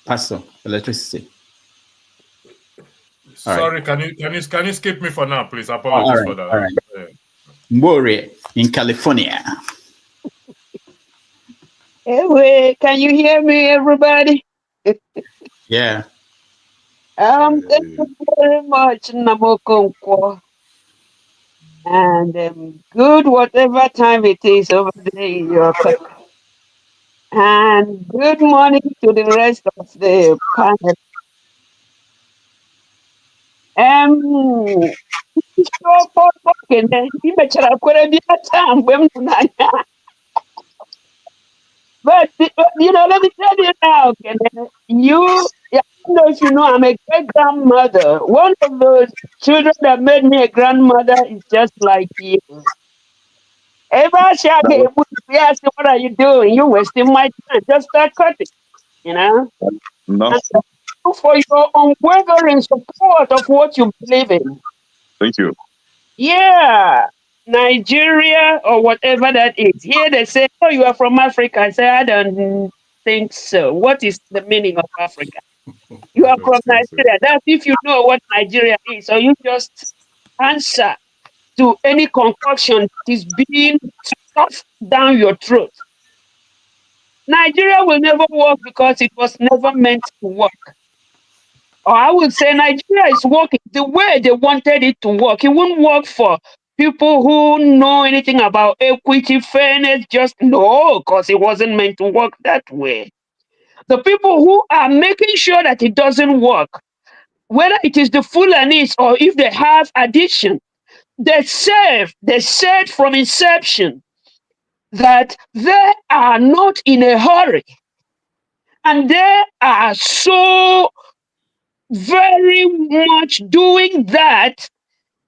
Pastor, electricity. Sorry, right. Can you skip me for now, please? Apologies for that. All right. Mbore in California. Anyway, can you hear me, everybody? Yeah. Thank you very much, Namokonkwo. And good whatever time it is over there in your country. And good morning to the rest of the panel. But let me tell you now, I don't know if you know, I'm a great grandmother. One of those children that made me a grandmother is just like you. Yes, what are you doing? You're wasting my time. Just start cutting, No. And for your unwavering support of what you believe in. Thank you. Yeah. Nigeria or whatever that is. Here they say, oh, you are from Africa. I say, I don't think so. What is the meaning of Africa? You are from Nigeria. That's if you know what Nigeria is. So you just answer to any concoction that is being stuffed down your throat. Nigeria will never work because it was never meant to work. Or I would say Nigeria is working the way they wanted it to work. It won't work for people who know anything about equity, fairness, just no, because it wasn't meant to work that way. The people who are making sure that it doesn't work, whether it is the Fulanis or if they have addiction, they said from inception that they are not in a hurry. And they are so very much doing that,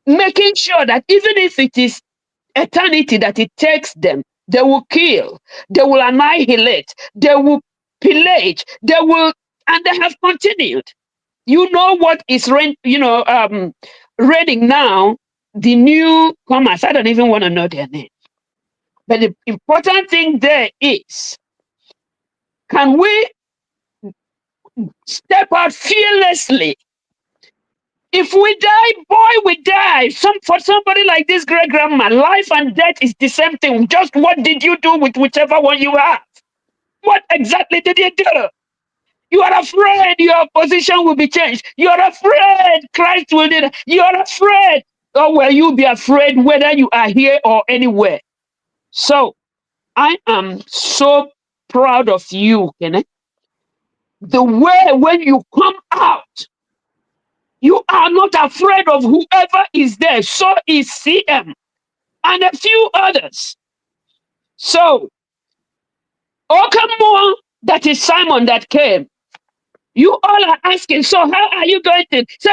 making sure that even if it is eternity that it takes them, they will kill, they will annihilate, they will pillage, and they have continued. You know what is reigning now, the newcomers. I don't even want to know their name. But the important thing there is, can we step out fearlessly? If we die, boy, we die. For somebody like this great grandma, life and death is the same thing. Just what did you do with whichever one you have? What exactly did you do? You are afraid your position will be changed. You are afraid Christ will do that. You are afraid. Or will you be afraid whether you are here or anywhere? So, I am so proud of you, Kenneth. The way when you come out, you are not afraid of whoever is there. So is CM and a few others. So, Okamwa, that is Simon that came. You all are asking, so how are you going to? So,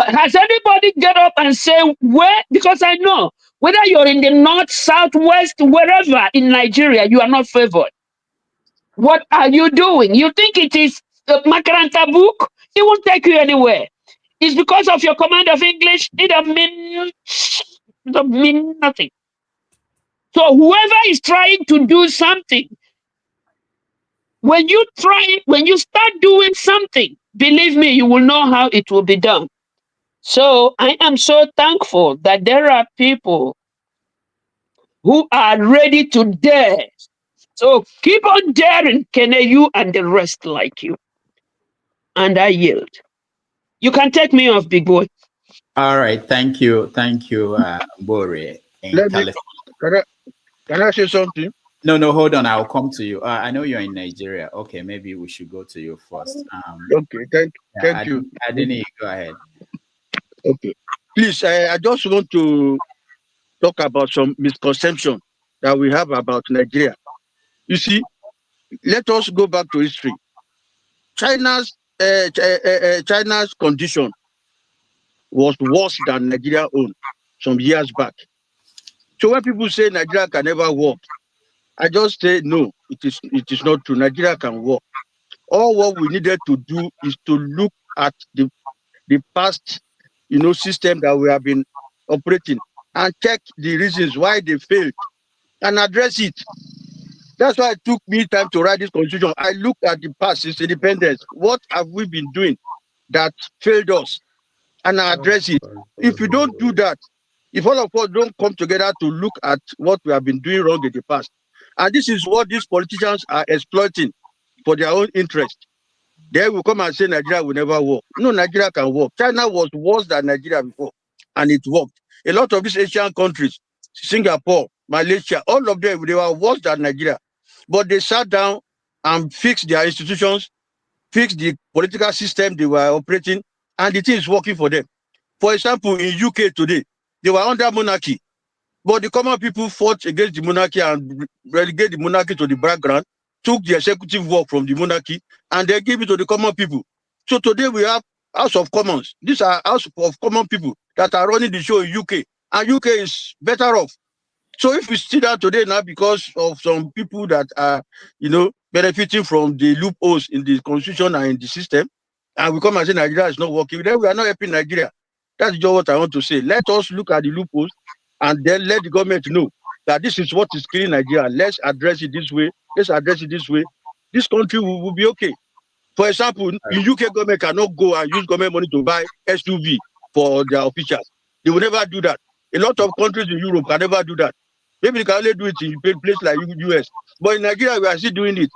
has anybody get up and say where? Because I know whether you're in the north, south, west, wherever in Nigeria, you are not favored. What are you doing? You think it is a Makaranta book? It won't take you anywhere. It's because of your command of English. It don't mean nothing. So whoever is trying to do something, when you start doing something, believe me, you will know how it will be done. So I am so thankful that there are people who are ready to dare. So keep on daring, Kene, you and the rest like you. And I yield. You can take me off, big boy. All right, thank you, Bore in California. Can I say something? No, hold on. I'll come to you. I know you're in Nigeria. Okay, maybe we should go to you first. Okay, thank you. I didn't. Go ahead. Okay, please. I just want to talk about some misconception that we have about Nigeria. You see, let us go back to history. China's condition was worse than Nigeria own some years back. So when people say Nigeria can never work, I just say no, it is not true. Nigeria can work. All what we needed to do is to look at the past, system that we have been operating and check the reasons why they failed and address it. That's why it took me time to write this constitution. I look at the past since independence. What have we been doing that failed us? And I address it. If you don't do that, if all of us don't come together to look at what we have been doing wrong in the past, and this is what these politicians are exploiting for their own interest, they will come and say Nigeria will never work. No, Nigeria can work. China was worse than Nigeria before, and it worked. A lot of these Asian countries, Singapore, Malaysia, all of them, they were worse than Nigeria. But they sat down and fixed their institutions, fixed the political system they were operating, and the thing is working for them. For example, in UK today, they were under monarchy, but the common people fought against the monarchy and relegated the monarchy to the background, took the executive work from the monarchy, and they gave it to the common people. So today we have House of Commons. These are House of Common people that are running the show in UK, and UK is better off. So if we sit down today now because of some people that are, benefiting from the loopholes in the constitution and in the system, and we come and say Nigeria is not working, then we are not helping Nigeria. That's just what I want to say. Let us look at the loopholes and then let the government know that this is what is killing Nigeria. Let's address it this way. Let's address it this way. This country will be okay. For example, in UK, government cannot go and use government money to buy SUV for their officials. They will never do that. A lot of countries in Europe can never do that. Maybe they can only do it in a place like US. But in Nigeria, we are still doing it.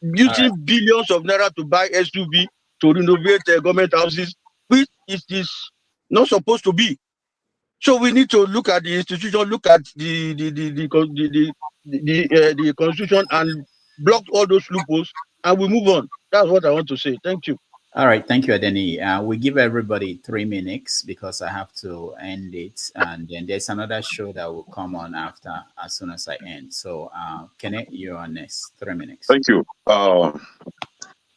Using billions of naira to buy SUV to renovate government houses, which it is not supposed to be. So we need to look at the institution, look at the constitution, and block all those loopholes, and we move on. That's what I want to say. Thank you. All right, thank you, Adeni. We give everybody 3 minutes because I have to end it, and then there's another show that will come on after as soon as I end. So, Kenneth, you're on next. 3 minutes. Thank you.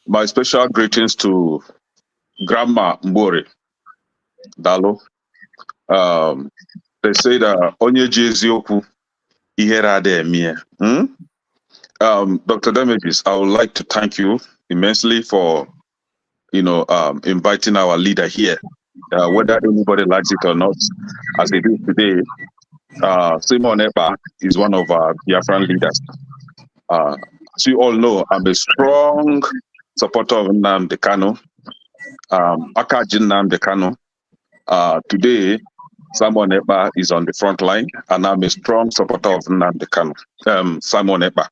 My special greetings to Grandma Mbore Dalo. They say that onye Jezioku ihera de emie. Dr. Damages, I would like to thank you immensely for inviting our leader here. Whether anybody likes it or not, as it is today, Simon Ekpa is one of our Biafran leaders. As you all know, I'm a strong supporter of Nnamdi Kanu, Akajin Nnamdi Kanu. Today, Simon Ekpa is on the front line, and I'm a strong supporter of Nnamdi Kanu, Simon Ekpa.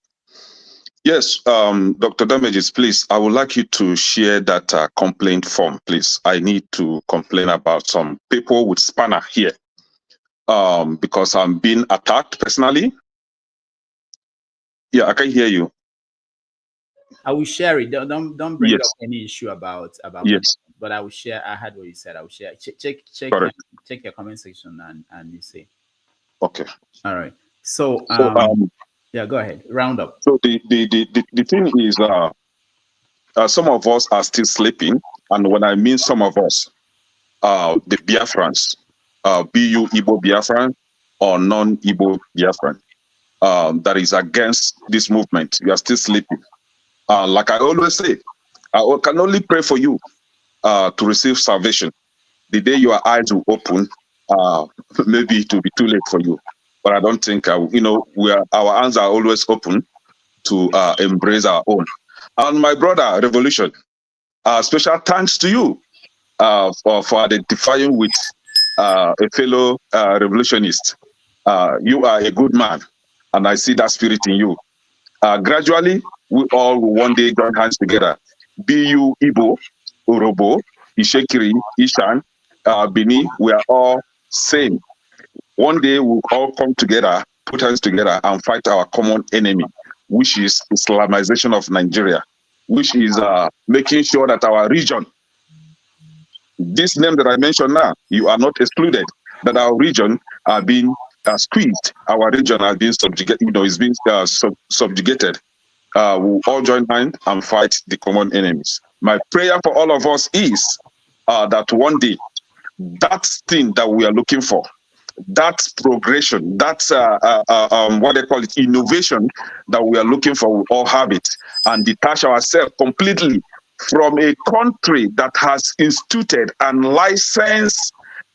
Yes, Dr. Damages, please, I would like you to share that complaint form, please. I need to complain about some people with spanner here because I'm being attacked personally. Yeah, I can hear you. I will share it. Don't bring Yes. up any issue about Yes. but I will share. I heard what you said. I will share. Check your comment section and you see. Okay. All right. So yeah, go ahead. Round up. So the thing is, some of us are still sleeping, and when I mean some of us, the Biafrans, BU Igbo Biafran or non-Igbo Biafran, that is against this movement, you are still sleeping. Like I always say, I can only pray for you to receive salvation. The day your eyes will open, maybe it will be too late for you. But I don't think, our hands are always open to embrace our own. And my brother, Revolution, special thanks to you for identifying with a fellow revolutionist. You are a good man, and I see that spirit in you. Gradually, we all will one day join hands together. Be you Igbo, Urobo, Ishekiri, Ishan, Bini, we are all same. One day we'll all come together, put hands together, and fight our common enemy, which is Islamization of Nigeria, which is making sure that our region, this name that I mentioned now, you are not excluded, that our region are being squeezed, our region are being subjugated, is being subjugated. We'll all join hands and fight the common enemies. My prayer for all of us is that one day, that thing that we are looking for, that progression, that what they call it, innovation that we are looking for, we all have it, and detach ourselves completely from a country that has instituted and licensed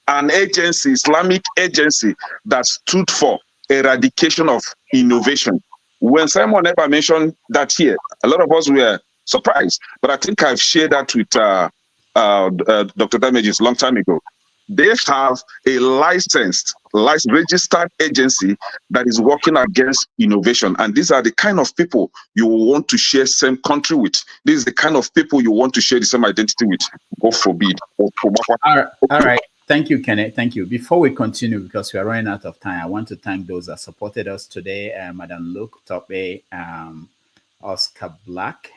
an agency, Islamic agency, that stood for eradication of innovation. When Simon Ekpa mentioned that here, a lot of us were surprised, but I think I've shared that with Dr. Damages a long time ago. They have a licensed, registered agency that is working against innovation. And these are the kind of people you want to share same country with. This is the kind of people you want to share the same identity with. God forbid. All right. Thank you, Kenneth. Thank you. Before we continue, because we are running out of time, I want to thank those that supported us today. Madam Luke, Tope, Oscar Black,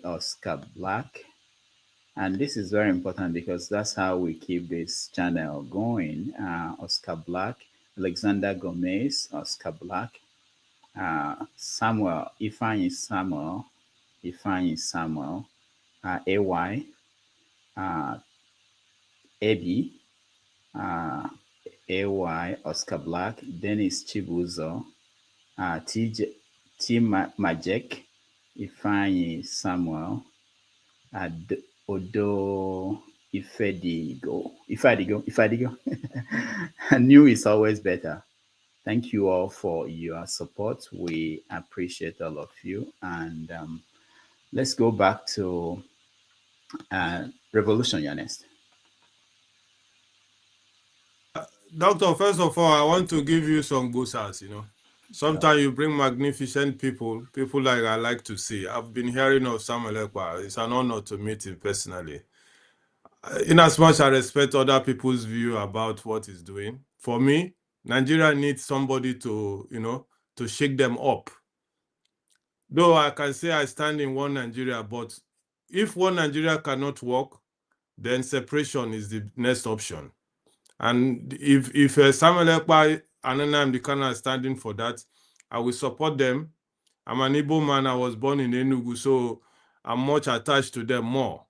Oscar Black. And this is very important because that's how we keep this channel going. Oscar Black, Alexander Gomez, Oscar Black, Samuel, Ifeanyi Samuel, AY, Ebi, AY, Oscar Black, Dennis Chibuzo, T Majek, Ifeanyi Samuel, Odo Ifedigo. New is always better. Thank you all for your support. We appreciate all of you. And let's go back to Revolution, Ernest. Doctor, first of all, I want to give you some gusas, Sometimes you bring magnificent people like I like to see. I've been hearing of Samuel Ekpa. It's an honor to meet him personally. In as much as I respect other people's view about what he's doing, for me, Nigeria needs somebody to, to shake them up. Though I can say I stand in one Nigeria, but if one Nigeria cannot work, then separation is the next option. And if Samuel Ekpa and Nnamdi Kanu are standing for that, I will support them. I'm an Igbo man. I was born in Enugu, so I'm much attached to them more.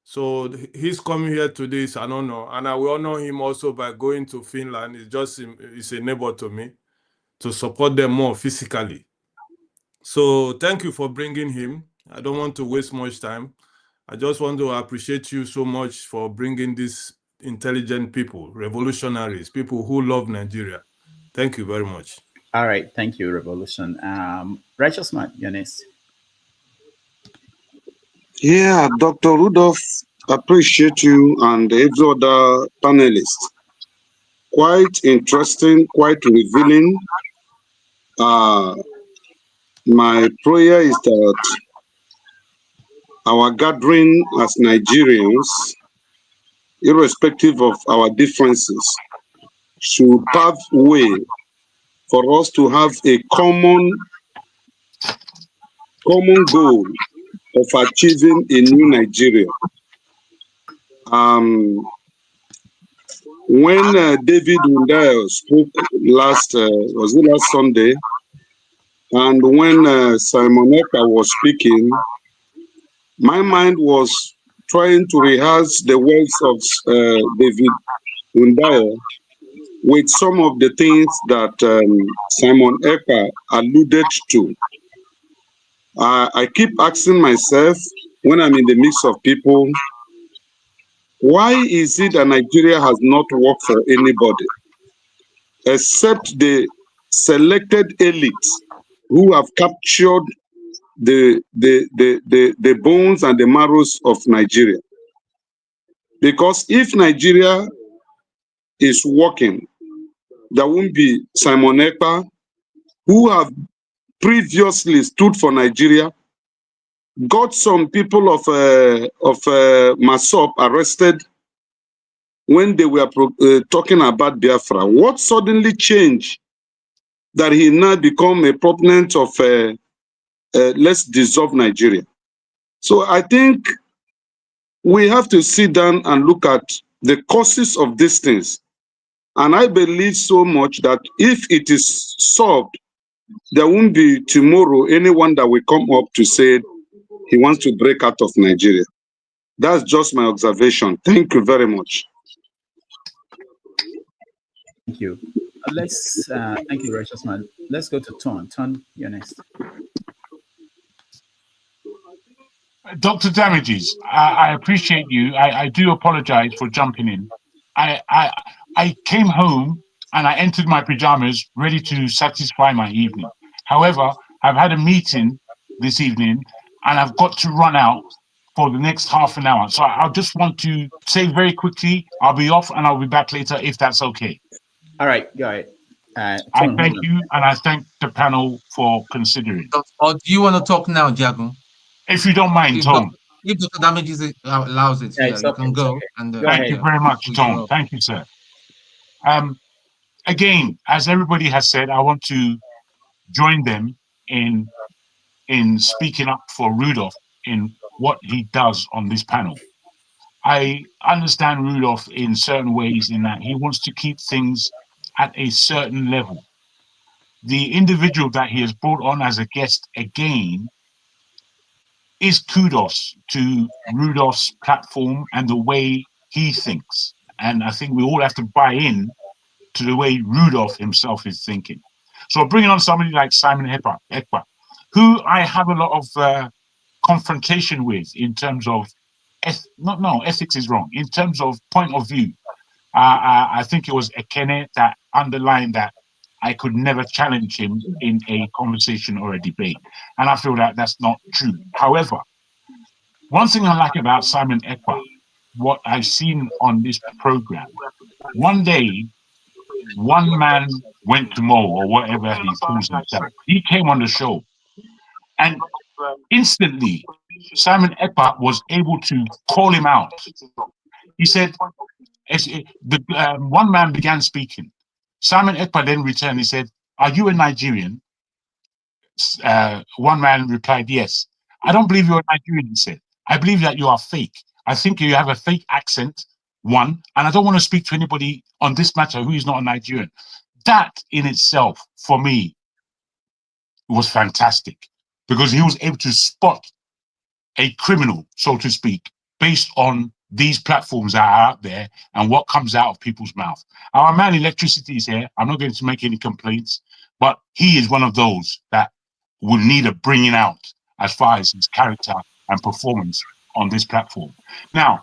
So his coming here today is an honor, and I will honor him also by going to Finland. It's a neighbor to me, to support them more physically. So thank you for bringing him. I don't want to waste much time. I just want to appreciate you so much for bringing these intelligent people, revolutionaries, people who love Nigeria. Thank you very much. All right. Thank you, Revolution. Righteous Man, Ernest. Yeah, Dr. Rudolph, appreciate you and every other panelist. Quite interesting, quite revealing. My prayer is that our gathering as Nigerians, irrespective of our differences, should pave way for us to have a common goal of achieving a new Nigeria. When David Undayo spoke last Sunday, and when Simon Ekpa was speaking, my mind was trying to rehearse the words of David Undayo with some of the things that Simon Ekpa alluded to. I keep asking myself, when I'm in the midst of people, why is it that Nigeria has not worked for anybody except the selected elites who have captured the bones and the marrows of Nigeria? Because if Nigeria is working, there won't be Simon Ekpa, who have previously stood for Nigeria, got some people of Masop arrested when they were talking about Biafra. What suddenly changed that he now become a proponent of let's dissolve Nigeria? So I think we have to sit down and look at the causes of these things. And I believe so much that if it is solved, there won't be tomorrow anyone that will come up to say he wants to break out of Nigeria. That's just my observation. Thank you very much. Thank you. Thank you, Righteous Man. Let's go to Ton. Ton, you're next. Dr. Damages, I appreciate you. I do apologize for jumping in. I came home and I entered my pajamas ready to satisfy my evening. However, I've had a meeting this evening and I've got to run out for the next half an hour. So I just want to say very quickly, I'll be off and I'll be back later if that's okay. All right, go ahead. I thank you and I thank the panel for considering. Or do you want to talk now, Diago? If you don't mind, Tom. If Dr. Damages allows it, you can go. And thank you very much, Tom. Thank you, sir. Again, as everybody has said, I want to join them in speaking up for Rudolph in what he does on this panel. I understand Rudolph in certain ways in that he wants to keep things at a certain level. The individual that he has brought on as a guest again is kudos to Rudolph's platform and the way he thinks. And I think we all have to buy in to the way Rudolph himself is thinking. So bringing on somebody like Simon Ekpa, who I have a lot of confrontation with in terms of, ethics is wrong, in terms of point of view. I think it was Ekene that underlined that I could never challenge him in a conversation or a debate. And I feel that that's not true. However, one thing I like about Simon Ekpa, what I've seen on this program, one day, one man went to Mo, or whatever he calls himself. He came on the show. And instantly, Simon Ekpa was able to call him out. He said, one man began speaking. Simon Ekpa then returned. He said, "Are you a Nigerian?" One man replied, "Yes." "I don't believe you're a Nigerian," he said. "I believe that you are fake. I think you have a fake accent, one, and I don't want to speak to anybody on this matter who is not a Nigerian." That in itself, for me, was fantastic because he was able to spot a criminal, so to speak, based on these platforms that are out there and what comes out of people's mouth. Our man Electricity is here. I'm not going to make any complaints, but he is one of those that will need a bringing out as far as his character and performance on this platform. Now,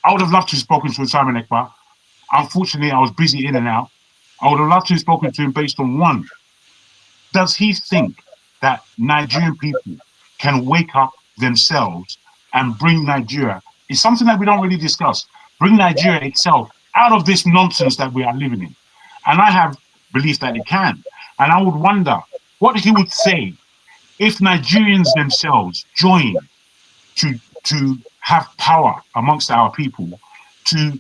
I would have loved to have spoken to Simon Ekpa. Unfortunately, I was busy in and out. I would have loved to have spoken to him based on one. Does he think that Nigerian people can wake up themselves and bring Nigeria? It's something that we don't really discuss. Bring Nigeria itself out of this nonsense that we are living in. And I have belief that it can. And I would wonder what he would say if Nigerians themselves join to have power amongst our people, to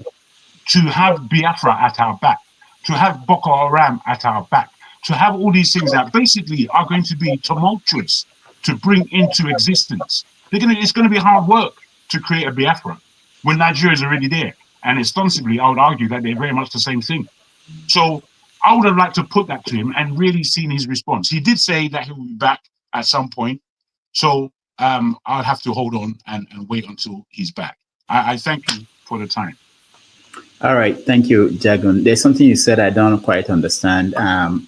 have Biafra at our back, to have Boko Haram at our back, to have all these things that basically are going to be tumultuous to bring into existence. It's going to be hard work to create a Biafra when Nigeria is already there. And ostensibly, I would argue that they're very much the same thing. So I would have liked to put that to him and really seen his response. He did say that he will be back at some point. So I'll have to hold on and wait until he's back. I thank you for the time. All right, thank you, Jagun. There's something you said I don't quite understand.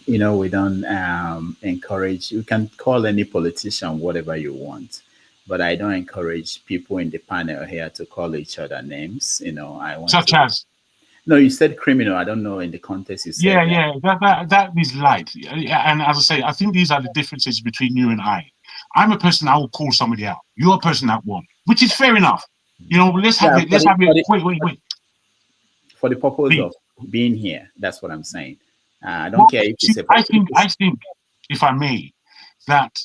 We don't encourage, you can call any politician whatever you want, but I don't encourage people in the panel here to call each other names. I want such as. No, you said criminal. I don't know in the context you said. Yeah, that is light. And as I say, I think these are the differences between you and I. I'm a person that will call somebody out. You're a person that won't, which is fair enough. Let's have it. Wait. For the purpose of being here. That's what I'm saying. I don't care if it's a. I think, if I may, that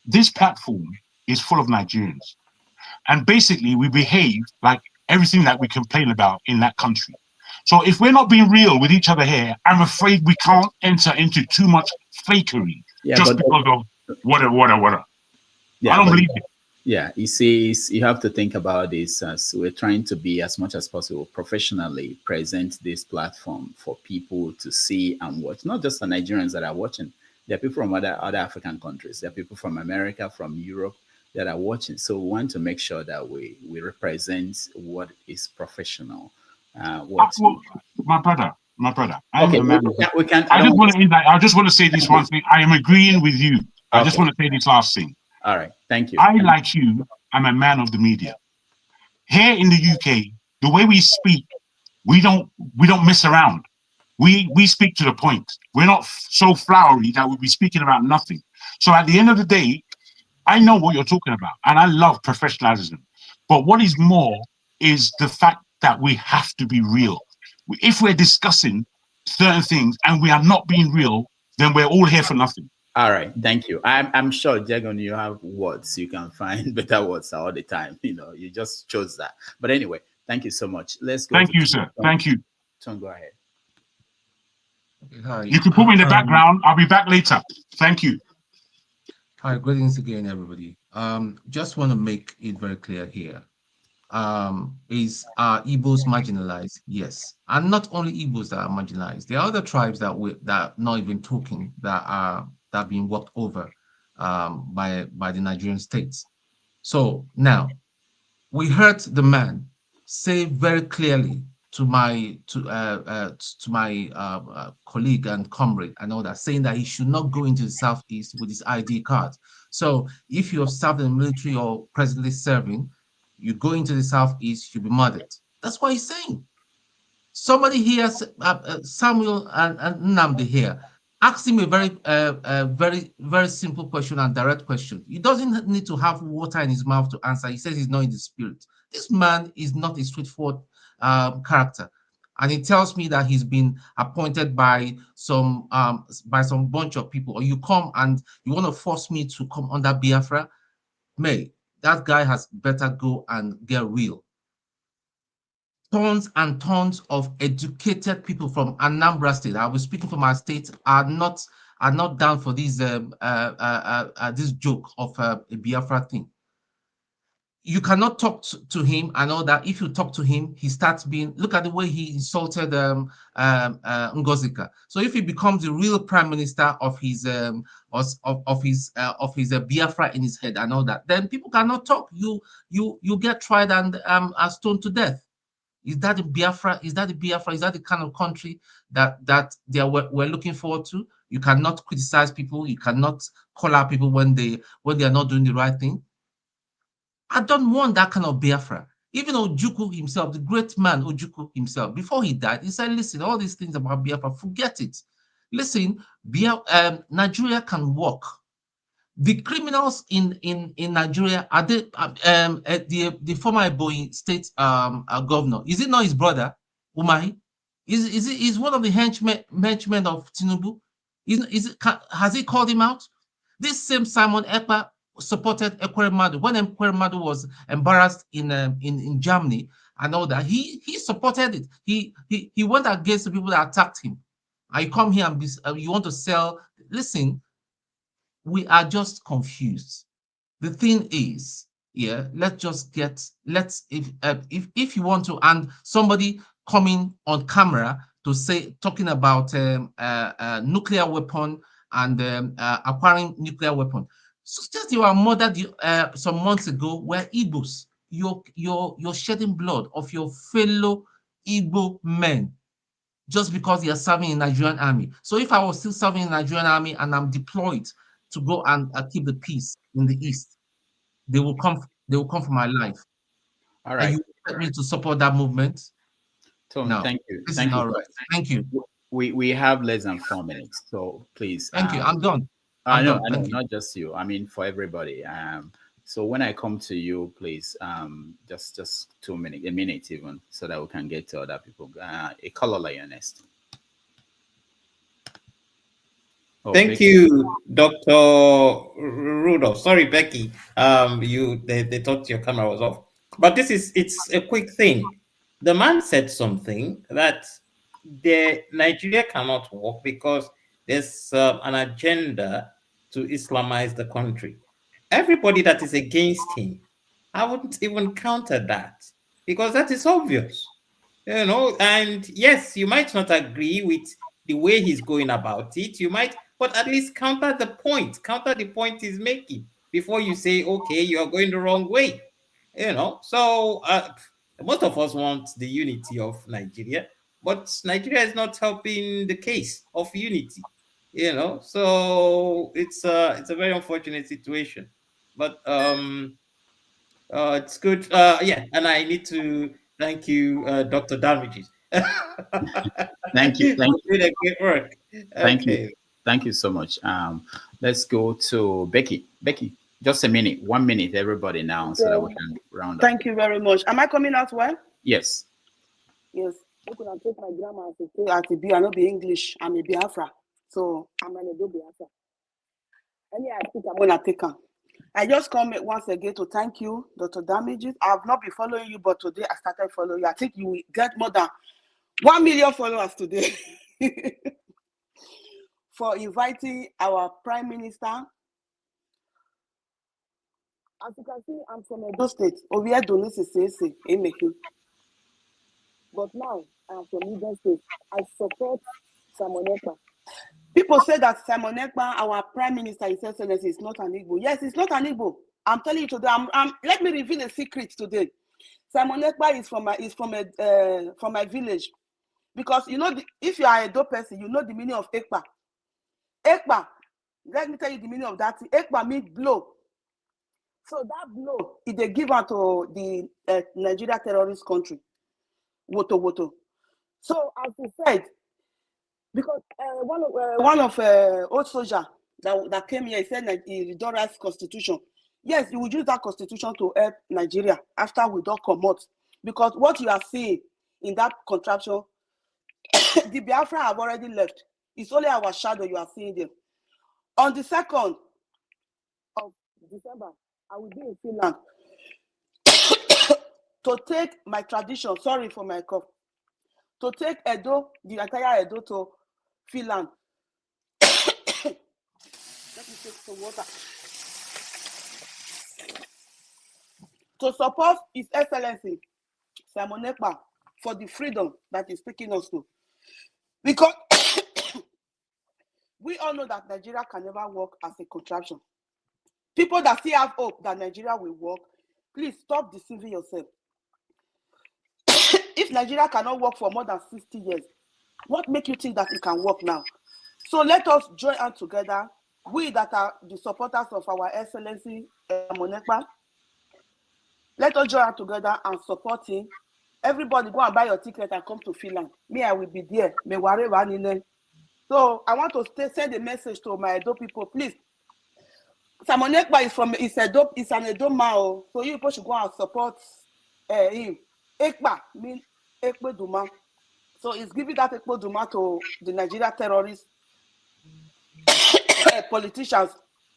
this platform is full of Nigerians, and basically we behave like everything that we complain about in that country. So if we're not being real with each other here, I'm afraid we can't enter into too much fakery just because of whatever. Yeah, I don't believe it. Yeah, you see, you have to think about this as we're trying to be as much as possible professionally present this platform for people to see and watch. Not just the Nigerians that are watching. There are people from other African countries. There are people from America, from Europe that are watching. So we want to make sure that we represent what is professional. My brother. Okay, we can. I just want to say this one thing. I am agreeing with you. I just want to say this last thing. All right, thank you. Like you, I'm a man of the media. Here in the UK, the way we speak, we don't mess around. We speak to the point. We're not so flowery that we'll be speaking about nothing. So at the end of the day, I know what you're talking about, and I love professionalism. But what is more is the fact that we have to be real. If we're discussing certain things and we are not being real, then we're all here for nothing. All right, thank you. I'm sure, Jagon, you have words. You can find better words all the time. You just chose that. But anyway, thank you so much. Let's go. Thank you, sir. Thank you. Tom, go ahead. Hi. You can put me in the background. I'll be back later. Thank you. Hi, greetings again, everybody. Just want to make it very clear here. Is Igbos marginalized? Yes, and not only Igbos that are marginalized. There are other tribes that are not even talking that are being walked over by the Nigerian states. So now we heard the man say very clearly to my colleague and comrade and all that, saying that he should not go into the Southeast with his ID card. So if you have served in the military or presently serving, you go into the Southeast, you'll be murdered. That's what he's saying. Somebody here, Samuel and Nnamdi here, asked him a very simple question and direct question. He doesn't need to have water in his mouth to answer. He says he's not in the spirit. This man is not a straightforward character, and he tells me that he's been appointed by some bunch of people. Or you come and you want to force me to come under Biafra? May that guy has better go and get real. Tons and tons of educated people from Anambra State, I was speaking for my state, are not down for this this joke of a Biafra thing. You cannot talk to him and all that. If you talk to him, he starts being, look at the way he insulted Ngozika. So if he becomes the real prime minister of his Biafra in his head and all that, then people cannot talk. You get tried and are stoned to death. Is that the Biafra? Is that the Biafra? Is that the kind of country that we're looking forward to? You cannot criticize people. You cannot call out people when they are not doing the right thing. I don't want that kind of Biafra. Even Ojukwu himself, the great man Ojukwu himself, before he died, he said, listen, all these things about Biafra, forget it. Listen, Nigeria can work. The criminals in Nigeria are the former Ebonyi state governor. Is it not his brother, Umahi? Is one of the henchmen of Tinubu? Has he called him out? This same Simon Ekpa supported Ekweremadu when Ekweremadu was embarrassed in Germany and all that. He supported it. He went against the people that attacked him. I come here and you want to sell. Listen, we are just confused. The thing is, yeah, if you want to, and somebody coming on camera to say, talking about nuclear weapon and acquiring nuclear weapon. So just you are murdered some months ago were Igbos. You're shedding blood of your fellow Igbo men just because they are serving in the Nigerian army. So if I was still serving in the Nigerian army and I'm deployed to go and keep the peace in the East, they will come for my life. All right. And you expect me to support that movement? Tom, no. Thank you. Thank you. Right. Thank you. We have less than 4 minutes, so please. Thank you. I'm done. I know, not just you. I mean, for everybody. So when I come to you, please, just 2 minutes, a minute even, so that we can get to other people. A color lioness. Oh, thank you, Dr. Rudolph. Sorry, Becky. They thought your camera was off. But it's a quick thing. The man said something that Nigeria cannot work because there's an agenda to Islamize the country. Everybody that is against him, I wouldn't even counter that because that is obvious, and yes, you might not agree with the way he's going about it. You might, but at least counter the point he's making before you say, okay, you are going the wrong way, So most of us want the unity of Nigeria, but Nigeria is not helping the case of unity, so it's a very unfortunate situation. But it's good. Yeah, and I need to thank you, Dr. Damages. Thank you. Thank you. Doing great work. Thank you so much. Let's go to Becky. Becky, just a minute, 1 minute, everybody now, so that we can round up. Thank you very much. Am I coming out well? Yes. Yes. I'm going to take my grammar as a B. I know be English. I'm a Biafra. So I'm going to do Biafra. Any I think I'm going to take her. I just come once again to thank you, Dr. Damages. I have not been following you, but today I started following you. I think you will get more than 1 million followers today for inviting our Prime Minister. As you can see, I'm from Edo State. But now I'm from Niger State. I support Simon Ekpa. People say that Simon Ekpa, our Prime Minister, His Excellency, is not an Igbo. Yes, it's not an Igbo. I'm telling you today. Let me reveal a secret today. Simon Ekpa is from my village, because if you are a Edo person, you know the meaning of Ekpa. Ekpa. Let me tell you the meaning of that. Ekpa means blow. So that blow is they give out to the Nigeria terrorist country. Woto woto. So as we said, because one of old soldier that came here, he said that he don't write constitution. Yes, you will use that constitution to help Nigeria after we don't come out. Because what you are seeing in that contraption, the Biafra have already left. It's only our shadow you are seeing them. On the 2nd of December, I will be in Finland to take my tradition. Sorry for my cough. To take Edo, the entire Edo, to Finland. Let me take some water. To support His Excellency Simon Ekpa for the freedom that he's taking us to. Because we all know that Nigeria can never work as a contraption. People that still have hope that Nigeria will work, please stop deceiving yourself. If Nigeria cannot work for more than 60 years, what makes you think that it can work now? So let us join hands together. We that are the supporters of our Excellency Simon Ekpa, let us join hands together and support him. Everybody go and buy your ticket and come to Finland. Me, I will be there. So I want to send a message to my Edo people, please. Simon Ekpa is an Edo man, so you people should go and support him. Ekpa means Ekpe Duma. So he's giving that Ekpe Duma to the Nigeria terrorists, politicians.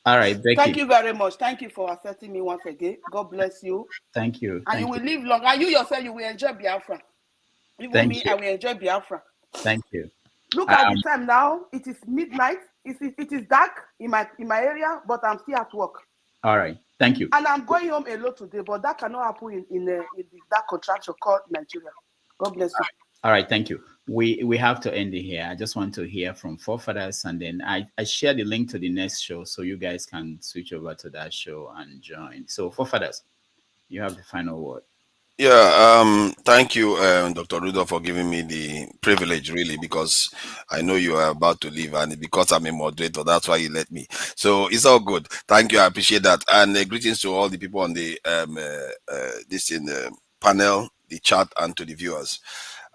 All right, Becky. Thank you very much. Thank you for accepting me once again. God bless you. Thank you. And you will live long. And you yourself, you will enjoy Biafra. Even me, I will enjoy Biafra. Thank you. Look at the time now. It is midnight. It is dark in my area, but I'm still at work. All right. Thank you. And I'm going home alone today, but that cannot happen in that contraction called Nigeria. God bless you. All right. Thank you. We have to end it here. I just want to hear from forefathers, and then I share the link to the next show so you guys can switch over to that show and join. So forefathers, you have the final word. Yeah, thank you, Dr. Rudolph, for giving me the privilege, really, because I know you are about to leave, and because I'm a moderator, that's why you let me. So it's all good. Thank you. I appreciate that. And greetings to all the people on the panel, the chat, and to the viewers.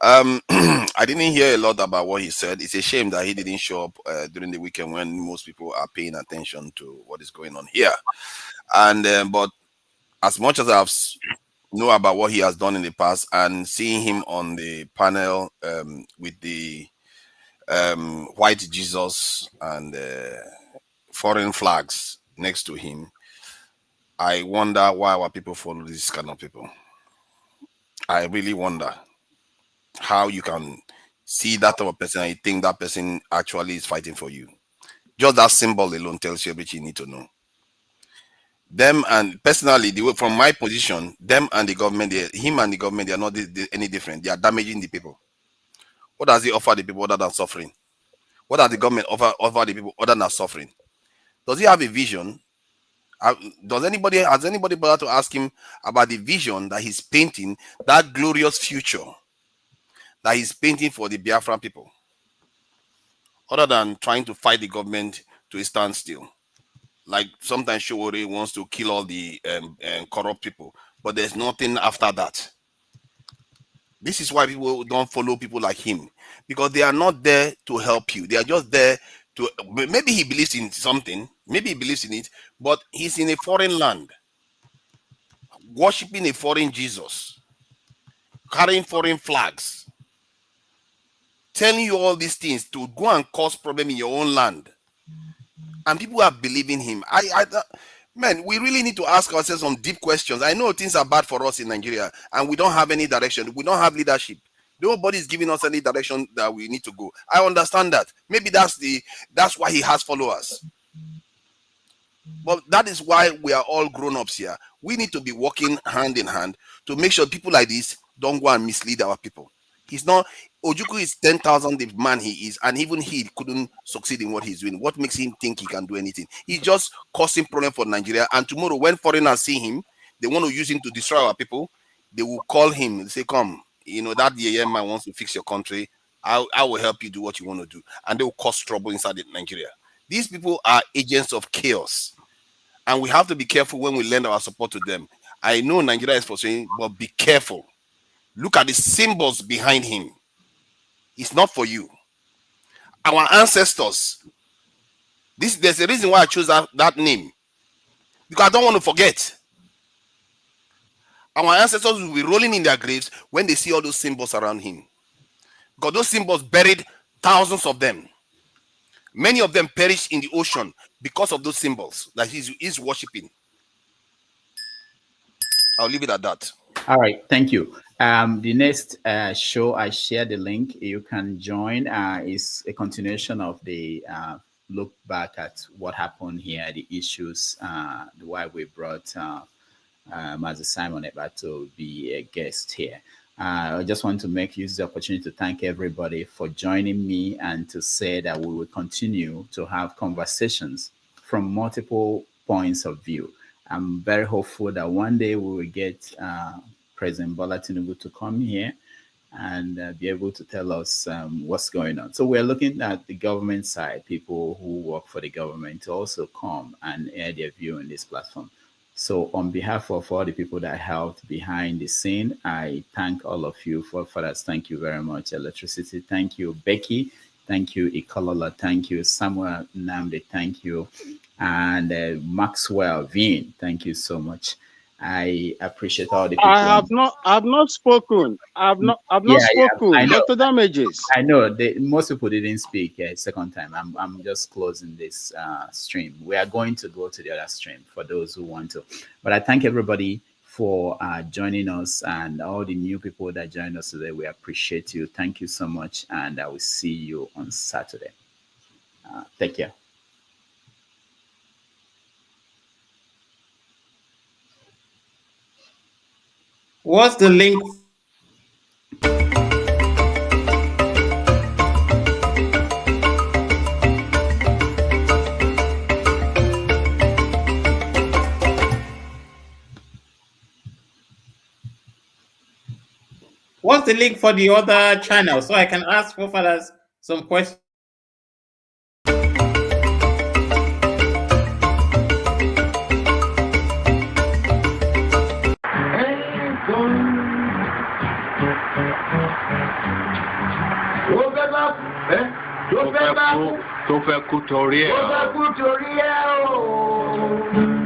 I didn't hear a lot about what he said. It's a shame that he didn't show up during the weekend when most people are paying attention to what is going on here. And but as much as I've know about what he has done in the past, and seeing him on the panel with the white Jesus and foreign flags next to him, I wonder why our people follow this kind of people. I really wonder how you can see that type of person and you think that person actually is fighting for you. Just that symbol alone tells you everything you need to know. Them, and personally, from my position, them and the government, him and the government, they are not any different. They are damaging the people. What does he offer the people other than suffering? What does the government offer the people other than suffering? Does he have a vision? Has anybody bothered to ask him about the vision that he's painting, that glorious future that he's painting for the Biafran people, other than trying to fight the government to a standstill? Like sometimes Showore wants to kill all the corrupt people, but there's nothing after that. This is why people don't follow people like him, because they are not there to help you. They are just there to, maybe he believes in something, maybe he believes in it, but he's in a foreign land, worshiping a foreign Jesus, carrying foreign flags, telling you all these things to go and cause problem in your own land. And people are believing him. Man, we really need to ask ourselves some deep questions. I know things are bad for us in Nigeria, and we don't have any direction. We don't have leadership. Nobody is giving us any direction that we need to go. I understand that. Maybe that's why he has followers. But that is why we are all grown-ups here. We need to be working hand in hand to make sure people like this don't go and mislead our people. He's not, Ojukwu is 10,000 the man he is, and even he couldn't succeed in what he's doing. What makes him think he can do anything? He's just causing problem for Nigeria. And tomorrow, when foreigners see him, they want to use him to destroy our people. They will call him and say, "Come, you know that the man wants to fix your country. I will help you do what you want to do," and they will cause trouble inside Nigeria. These people are agents of chaos, and we have to be careful when we lend our support to them. I know Nigeria is frustrating, but be careful. Look at the symbols behind him. It's not for you. Our ancestors. There's a reason why I chose that name, because I don't want to forget. Our ancestors will be rolling in their graves when they see all those symbols around him, because those symbols buried thousands of them. Many of them perished in the ocean because of those symbols that he's worshiping. I'll leave it at that. All right, thank you. The next show, I share the link. You can join. Is a continuation of the look back at what happened here, the issues, why we brought Mazi Simon Ekpa to be a guest here. I just want to make use of the opportunity to thank everybody for joining me, and to say that we will continue to have conversations from multiple points of view. I'm very hopeful that one day we will get President Bola Tinubu to come here and be able to tell us what's going on. So we're looking at the government side, people who work for the government, to also come and air their view on this platform. So on behalf of all the people that helped behind the scene, I thank all of you. Forefathers, thank you very much. Electricity, thank you. Becky, thank you. Ikolola, thank you. Samuel Namde, thank you. And Maxwell Veen, thank you so much. I appreciate all the people. I've not spoken. I've not spoken. I know. Dr. Damages. I know most people didn't speak second time. I'm just closing this stream. We are going to go to the other stream for those who want to. But I thank everybody for joining us, and all the new people that joined us today. We appreciate you. Thank you so much, and I will see you on Saturday. Take care. What's the link? What's the link for the other channel, so I can ask forefathers some questions? Tó fẹ́ kú torí ẹ̀ o.